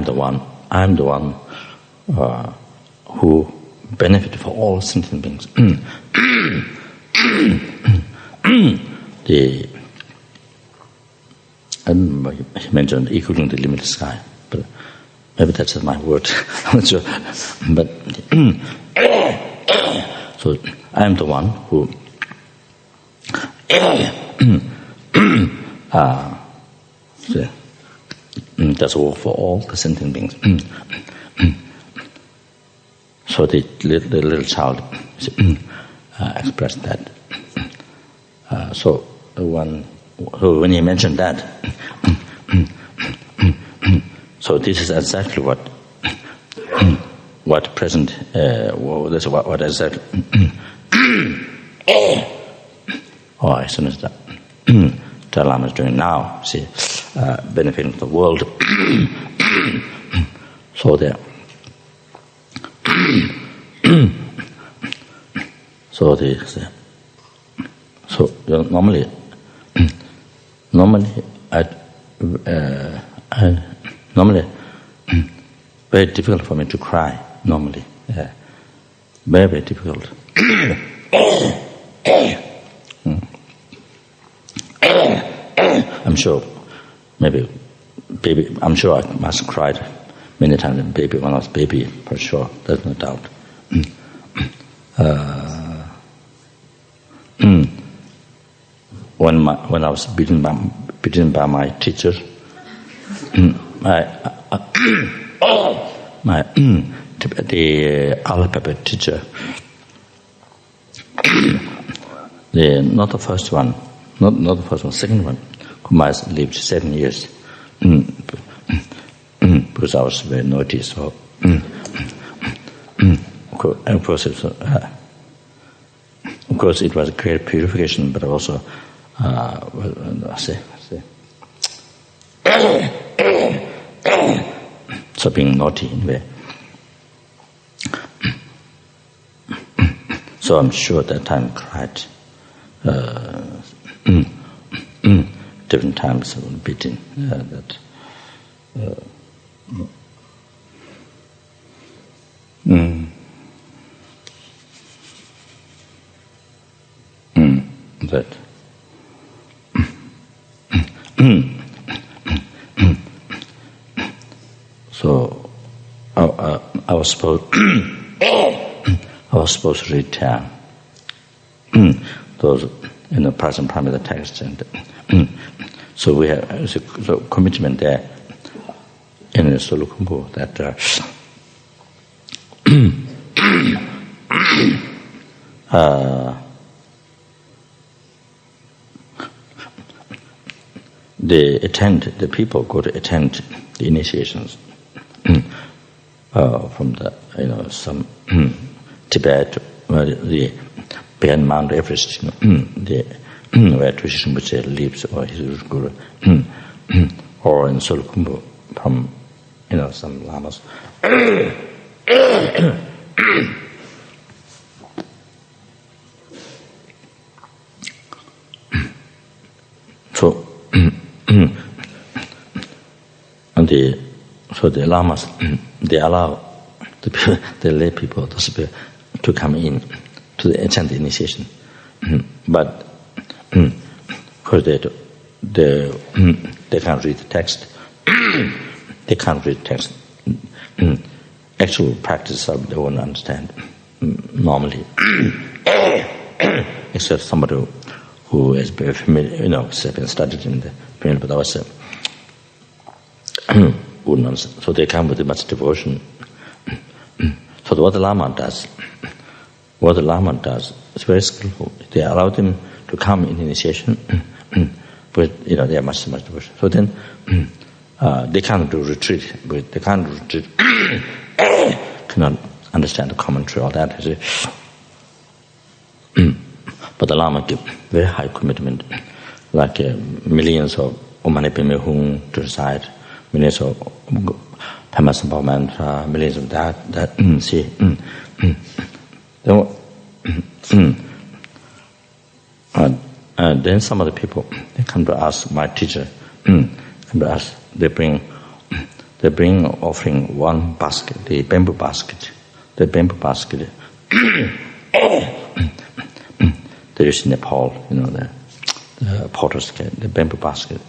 the one who benefit for all sentient beings. He mentioned equaling the limited sky, but maybe that's not my word. I'm not sure. But so I am the one who does work for all the sentient beings. So the little child expressed that. So when he mentioned that, so this is exactly what present. That's what exactly. As soon as that Dalai Lama is doing now, see, benefiting the world. So there. So normally very difficult for me to cry. Normally, very, very difficult. I'm sure, maybe baby. I'm sure I must have cried many times as baby when I was baby, for sure. There's no doubt. When I was beaten by my teacher, the alphabet teacher, not the first one, not the first one, second one, whom I lived 7 years, because I was very naughty. So, of course, it was a great purification, but also, so being naughty in a way. So I'm sure at that time I cried different times beating that. That so I was supposed to return those in the present primary text, and so we have a commitment there in the Solukumbu that the people go to attend the initiations from the some Tibet, the beyond Mount Everest, where Geshe Rinpoche lives, or his guru, or in Solukumbu from some lamas. So the lamas, they allow the lay people, those people, to come in to the attend the initiation. But because they can't read the text, they can't read the text. Actual practice they won't understand normally, except somebody who is very familiar, has been studied in the field, but also wouldn't understand. So they come with much devotion. So what the Lama does is very skillful. They allow them to come in initiation, but they have much devotion. So then they can't do retreat, but they can't retreat. Cannot understand the commentary, all that. But the Lama give very high commitment, like millions of Omanipime Hung to recite, millions of Pamasambha mantra, millions of that. See. And then some of the people, they come to ask my teacher, they bring offering one basket, the bamboo basket. There is in Nepal, the potter's get the bamboo basket.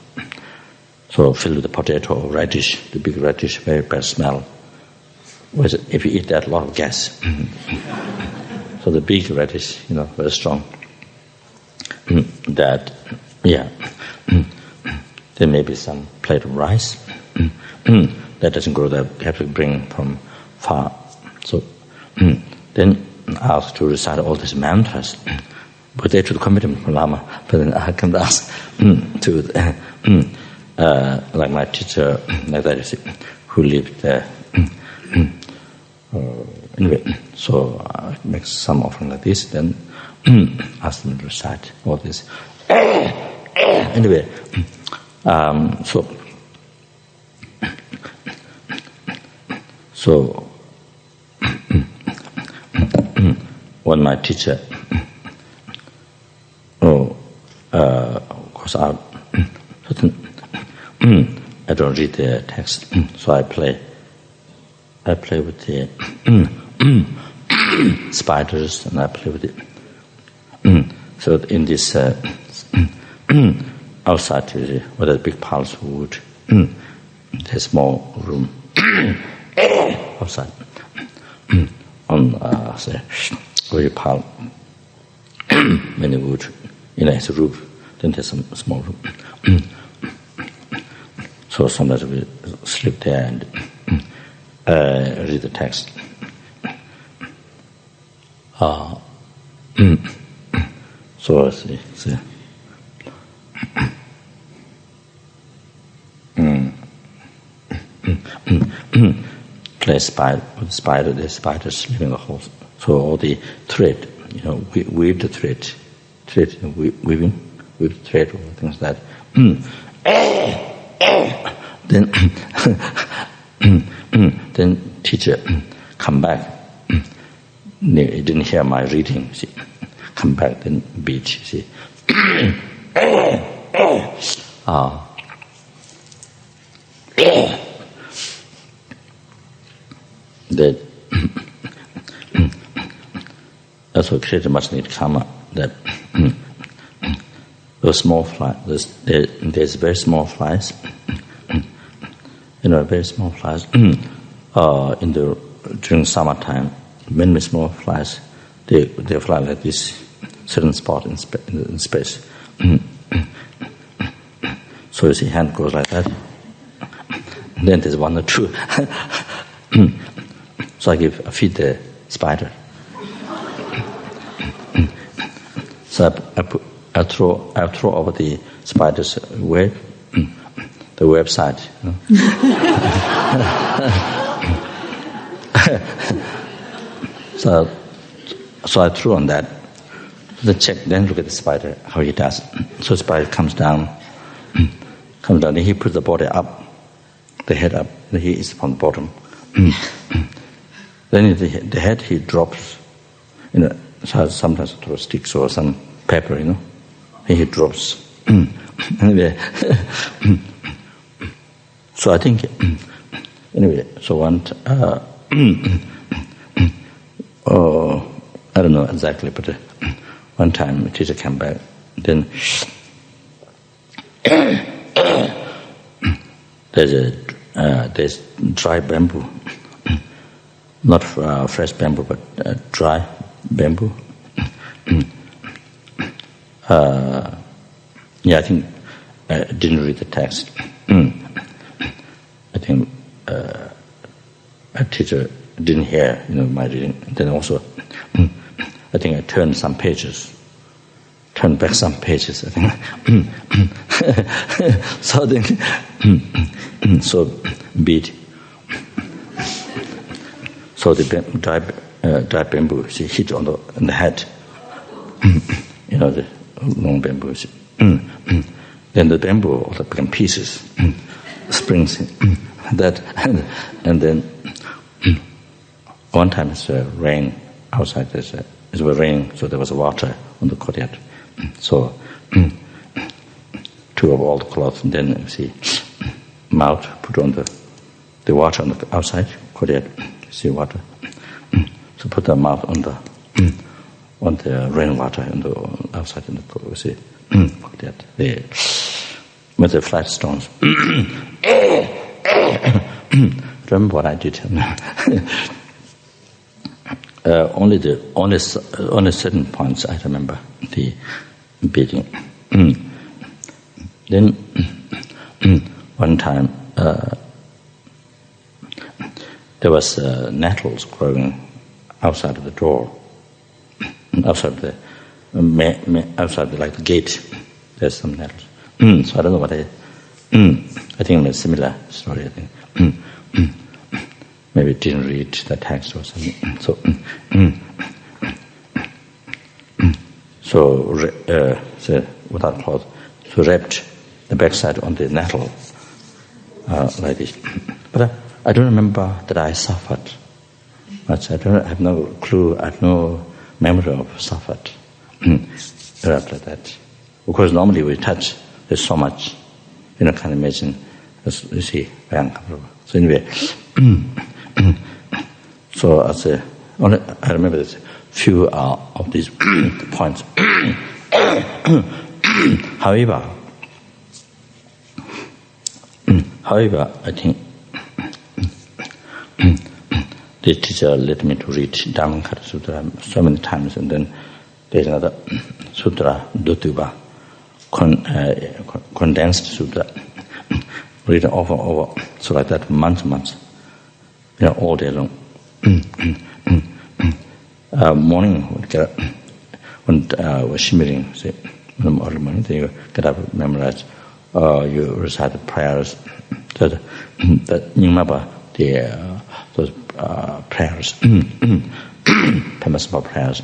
So filled with the potato, radish, the big radish, very bad smell. If you eat that, a lot of gas. So the big radish, very strong. There may be some plate of rice. That doesn't grow there. You have to bring from far. So then asked to recite all these mantras. But they to the commitment from Lama. But then I come to ask to like my teacher, like that, who lived there. Anyway, so I make some offering like this, then ask them to recite all this. Anyway, so when my teacher, of course I don't read the text, so I play with the spiders, and I play with it. So in this outside, with a big piles of wood, there's a small room outside on where you pile many wood. It's a roof. Then there's some small room. So sometimes we sleep there and read the text. So see. Play spider with spider. The spiders living in the house. So all the thread, weave the thread, weave the thread or things like that. Then teacher come back. He didn't hear my reading. See, come back then beat. See, that also created much need karma. That those small flies, there's very small flies. Very small flies. During summertime, many small flies, they fly like this, certain spot in space. So you see, hand goes like that. And then there's one or two. So I feed the spider. So I throw over the spider's web, the website. So I threw on that. Then look at the spider, how he does. So the spider comes down, and he puts the body up, the head up, and he is on the bottom. Then the head he drops, so sometimes throw sticks or some pepper, and he drops. Anyway, so I think, so one, I don't know exactly, but one time a teacher came back, then there's dry bamboo, not fresh bamboo, but dry bamboo. I think I didn't read the text. I think a teacher didn't hear, my reading. Then also, I think I turned back some pages. I think. So then, so beat. So the dry bamboo hit on the head. The long bamboo. Then the bamboo also became pieces, springs. That and then one time it's rain outside. It was raining, so there was water on the courtyard. So two of all the cloths, and then you see mouth put on the water on the outside courtyard. You see water. So put the mouth on the rainwater on the outside in the courtyard. With the flat stones. Remember what I did? Only certain points I remember the beating. Then one time there was nettles growing outside of the door, outside the gate. There's some nettles. So I don't know what I think it's a similar story. I think maybe didn't read the text or something. So without cloth, so wrapped the backside on the nettle like this. But I don't remember that I suffered much. I have no clue. I have no memory of suffered wrapped like that. Of course, normally we touch. There's so much, can't imagine. You see, very uncomfortable. So anyway, so I remember there's few of these points. However, I think the teacher let me to read Dharma Sutra so many times, and then there's another Sutra, Duttuva, condensed Sutra, read over and over, so like that, months, all day long. Morning, would get up, when was shimmering, say, early morning, then you get up, memorize, you recite the prayers, that Nyingmapa, those prayers, permissible prayers,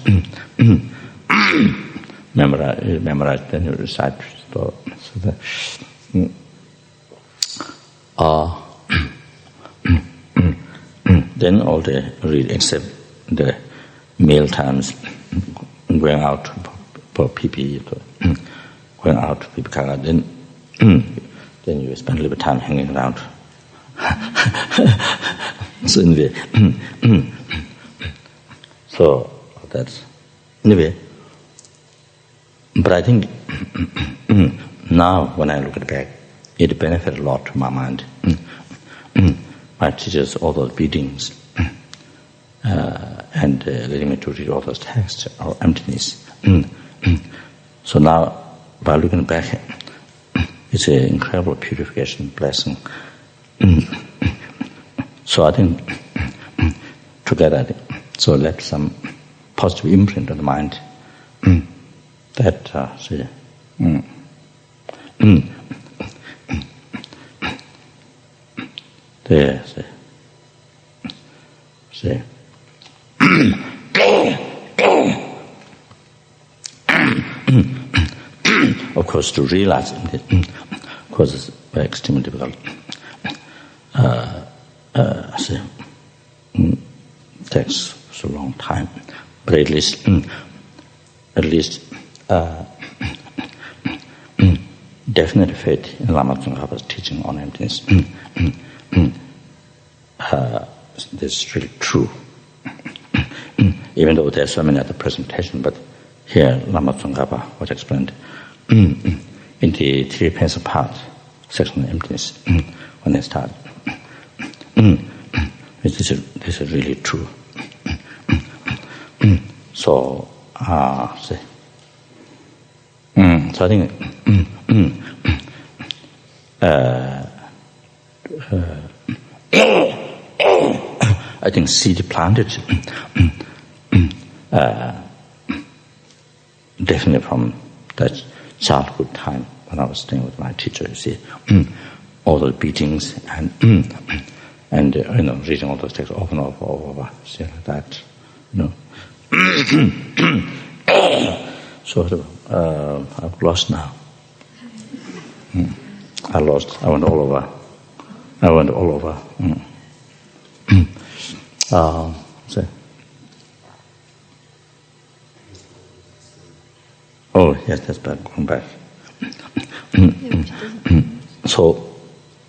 memorize, then you recite. Then all day read, except the meal times, going out for PP, going out for Pipikara, then you spend a little time hanging around. So anyway, so that's anyway. But I think now when I look back, it benefited a lot to my mind. My teachers, all those beatings, and letting me to read all those texts or emptiness. So now, by looking back, it's an incredible purification blessing. So I think together, so left some positive imprint on the mind. That of course, to realize it, of course, it's very extremely difficult. Takes so long time, but at least, definite faith in Lama Zopa Rinpoche's teaching on emptiness. This is really true. even though there's so many other presentations, but here Lama Tsongkhapa was explained in the three pencil part, section of emptiness, when they start. This is really true. So I think I think seed planted definitely from that childhood time when I was staying with my teacher. You see, all the beatings and reading all those texts over and over, see like that, So I've lost now. I lost. I went all over. So. Oh yes, that's back. Going back. So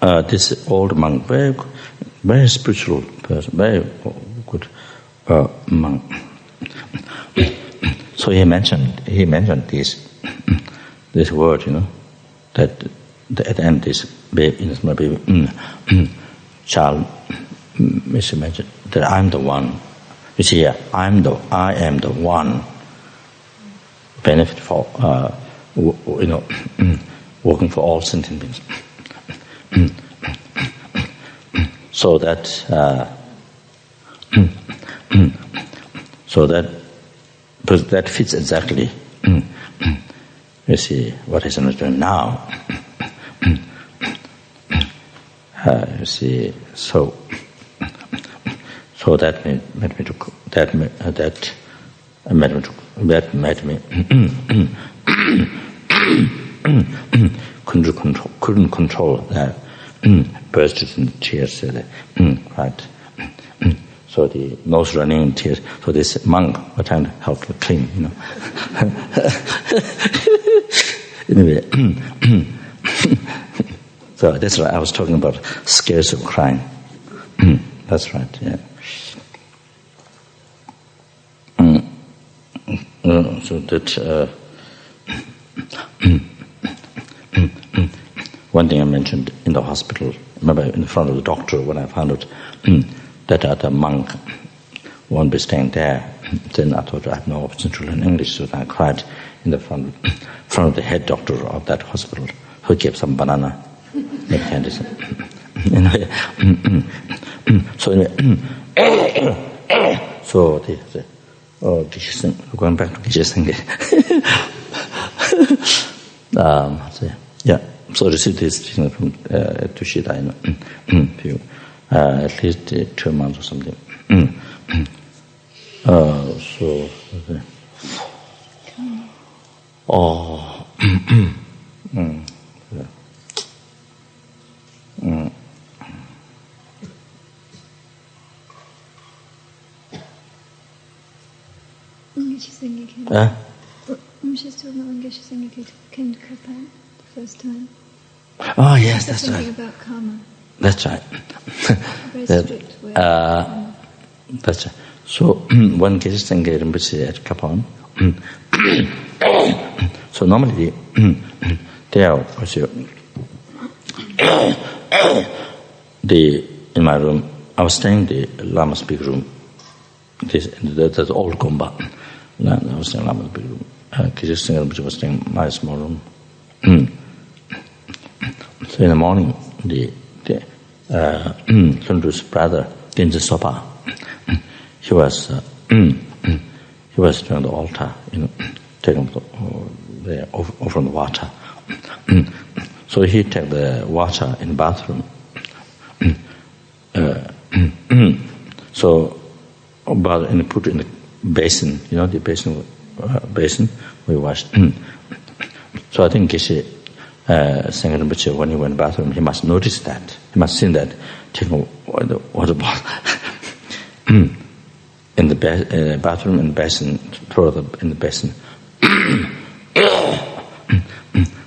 this old monk, very spiritual person, very good monk. So he mentioned this word, that at the end this baby, child, mentioned that I'm the one. You see, I am the one. Benefit for working for all sentient beings. So that that fits exactly. You see what is doing now. You see, so that made me couldn't control that, burst into tears, right. So the nose running in tears. So this monk was trying to help to clean, Anyway, so that's right. I was talking about scares of crying. That's right. Yeah. So that one thing I mentioned in the hospital. Remember, in front of the doctor, when I found out that other monk won't be staying there, then I thought I have no option to learn English, so I cried in the front of the head doctor of that hospital, who gave some banana, like candies. Anyway, so going back to Geshe so received this teaching from Tushita, at least 2 months or something. She's talking about when Geshe came to Kapan the first time. Oh yes, that's right. About karma. That's right. Very strict way. That's right. So when Geshe Rinpoche at Kapan, so normally there was in my room. I was staying in the Lama's big room. That's old Gomba. I was staying in Lama's big room. Geshe Rinpoche was staying in my small room. So in the morning, Sundu's brother, Genji Sopa, he was doing the altar, taking the offering the water. So he took the water in the bathroom. So, put in the basin, the basin we washed. So I think Geshe Rinpoche, when he went to the bathroom, he must notice that. He must see that, taking the water bottle in the bathroom and basin, throw it in the basin.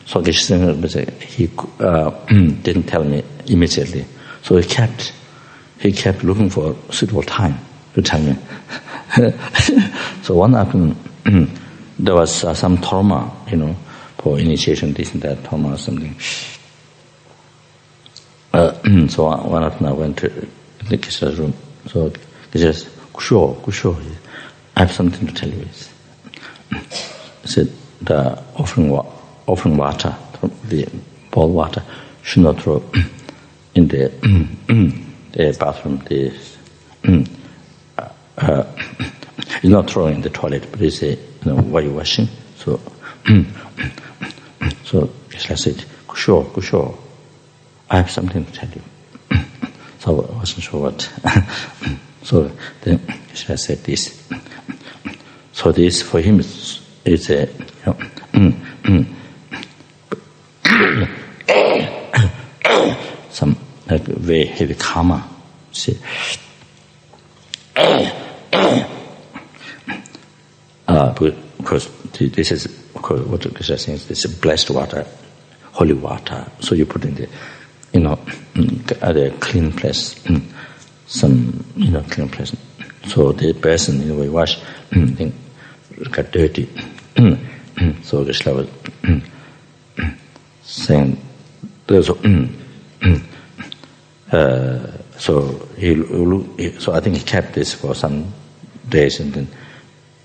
So Geshe Rinpoche, he didn't tell me immediately. So he kept looking for a suitable time to tell me. So one afternoon, there was some Dharma, for initiation, this and that Dharma or something. So one afternoon I went to the Geshe's room. So Geshe said, Kusho, I have something to tell you. He said, the offering water, the bowl water, should not throw in the bathroom. It's not throwing in the toilet, but it's while you're washing. So, Geshe said, Kusho, I have something to tell you. So I wasn't sure what. So then Geshe said this. So this for him is a some like very heavy karma. See. Because this is what Geshe says. This is blessed water, holy water. So you put in the at a clean place, some clean place. So the person we wash got dirty. So Geshe was saying there's so I think he kept this for some days, and then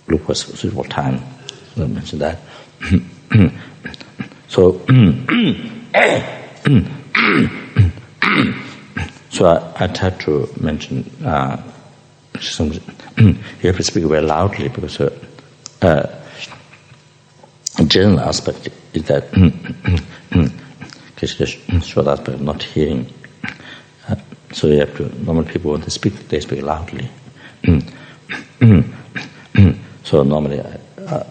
look was suitable time. So I mentioned that. So I tried to mention you have to speak very loudly, because general aspect is that short aspect of not hearing. So you have to, normal people when they speak loudly. So normally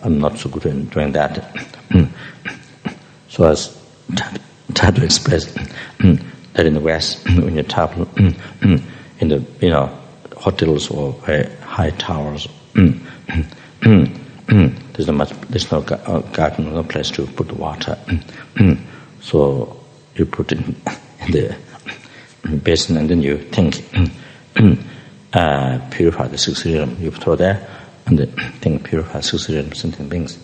I'm not so good in doing that. So I was trying to express that in the West, when you travel in the hotels or very high towers, there's no garden, no place to put the water. So you put it in the basin, and then you think purify the six realm. You throw there, and then think purify six realm sentient beings.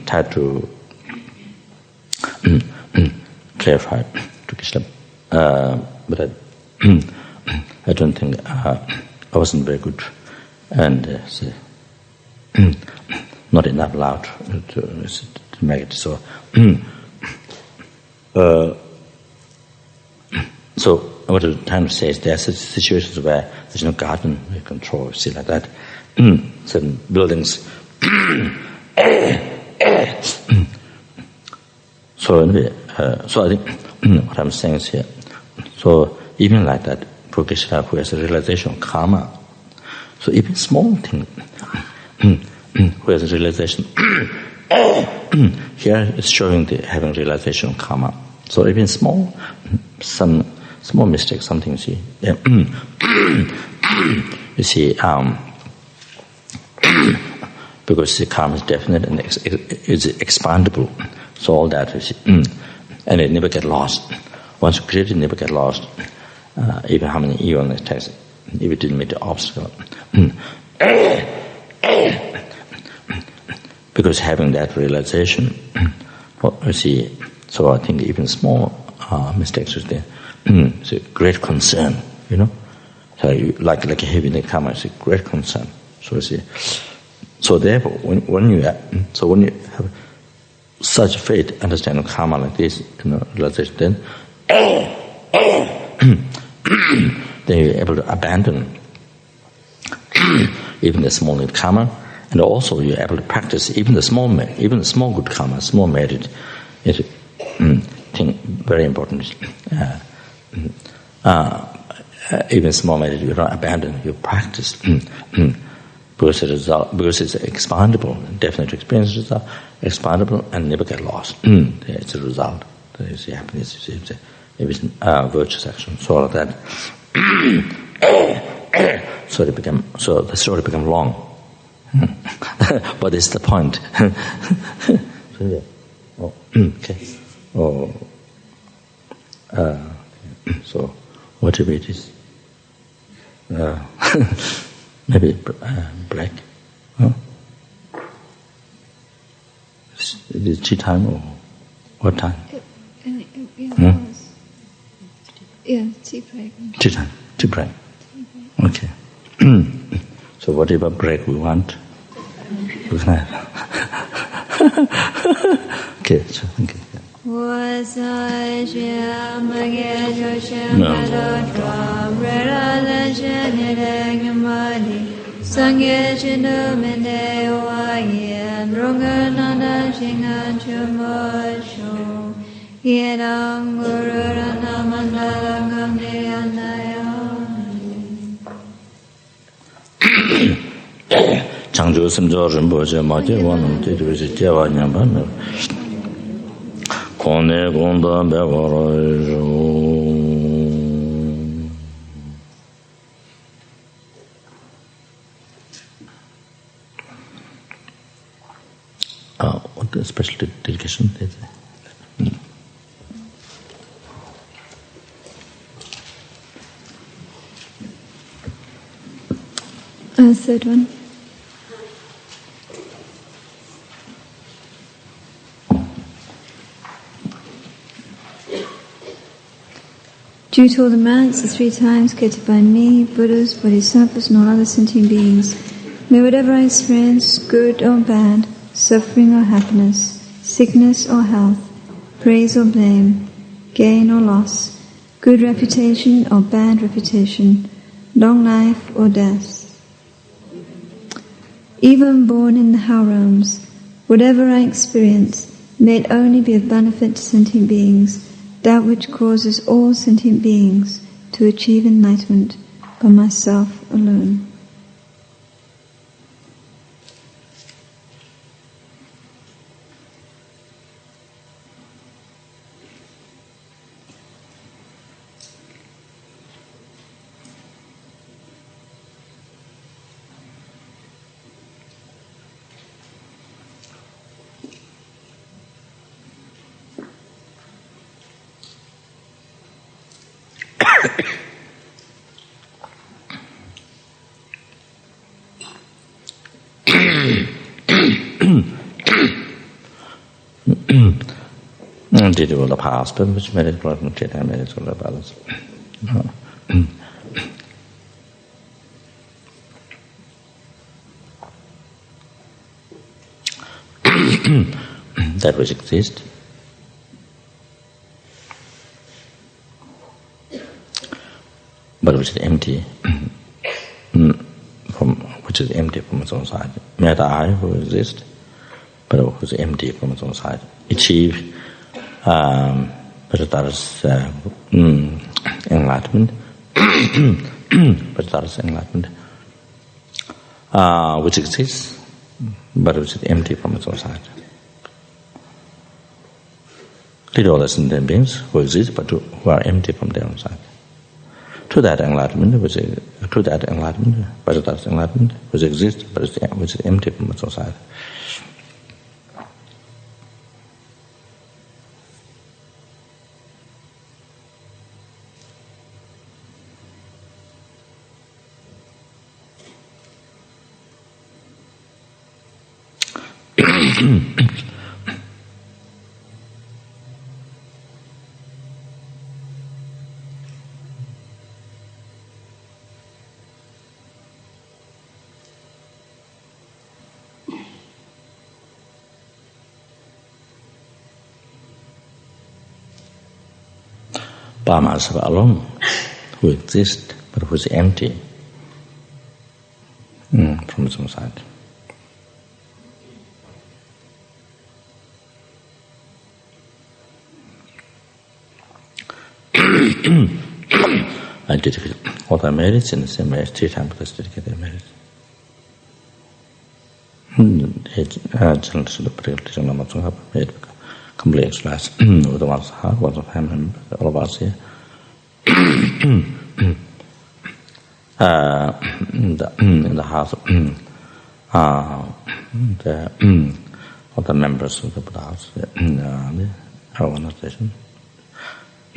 Try to clarify to Geshe, but I don't think I wasn't very good, and not enough loud to make it so. So what I'm trying to say is there are situations where there's no garden control, see like that. Certain buildings. So anyway, so I think what I'm saying is here. So even like that, for Geshe who has a realization of karma, so even small thing, who has a realization, here it's showing the having realization of karma. So even some small mistakes, something you see. You see, because the karma is definite and it's expandable, so all that is, and it never get lost. Once you create it, never get lost. Even how many eons it takes, if it didn't meet the obstacle. Because having that realization, you see, so I think even small mistakes is there. It's a great concern, So you, like having the karma is a great concern. So you see, so therefore, when you have such faith, understanding of karma like this, realization, then you're able to abandon even the small karma, and also you're able to practice even the small good karma, small merit. It's thing very important. Even small merit, you don't abandon. You practice because it's expandable, definite experience result, expandable, and never get lost. It's a result. There is the happiness. It's a virtuous action. So all of that. So the story became long. But it's the point. So, yeah. Okay. So whatever it is, maybe black. Huh? It is tea time or what time? Tea break. Tea time. Tea break. Okay. So whatever break we want, we can have. Okay, so thank you. 장주 심조 rinpoche 마제 원은 되듯이 제와 냠바는 고뇌 공도 배워로 what the special dedication is it? Third one. Due to all the merits, the 3 times created by me, Buddhas, Bodhisattvas, and all other sentient beings, may whatever I experience, good or bad, suffering or happiness, sickness or health, praise or blame, gain or loss, good reputation or bad reputation, long life or death, even born in the hell realms, whatever I experience, may it only be of benefit to sentient beings, that which causes all sentient beings to achieve enlightenment by myself alone. Did you the past, but which made it problem to them, made it all about us. That which exists, but which is empty, which is empty from its own side. May the I who exists, but who is empty from its own side, achieve but that is enlightenment, but that is enlightenment, which exists, but which is empty from its own side. Lead all the sentient beings who exist, but who are empty from their own side. To that enlightenment, but that is enlightenment, which exists, but which is empty from its own side. Lama Zopa alone, who exists but who is empty from its own side. I dedicate all my merits in the same way as 3 times plus dedicated merits. Lama Zopa made complete exercise with the one's heart, one's family, all of us here. In the house, all the members of the Buddha house, our organization.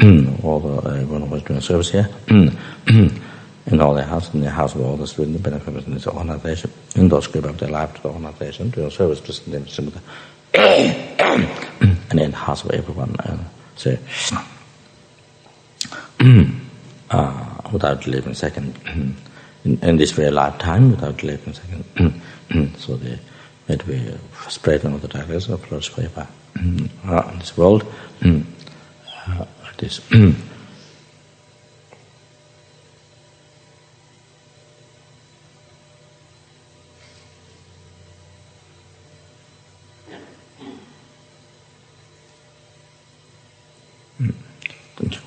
everyone who was doing service here, in all their house, in the house of all the students, the benefactors in this organization, in those give up their life to the organization, doing service just in the and in the house of everyone. So, without living second, in this very lifetime, without living second, so they had to be spreading of the darkness of flourish forever in this world. Like this. Thank you.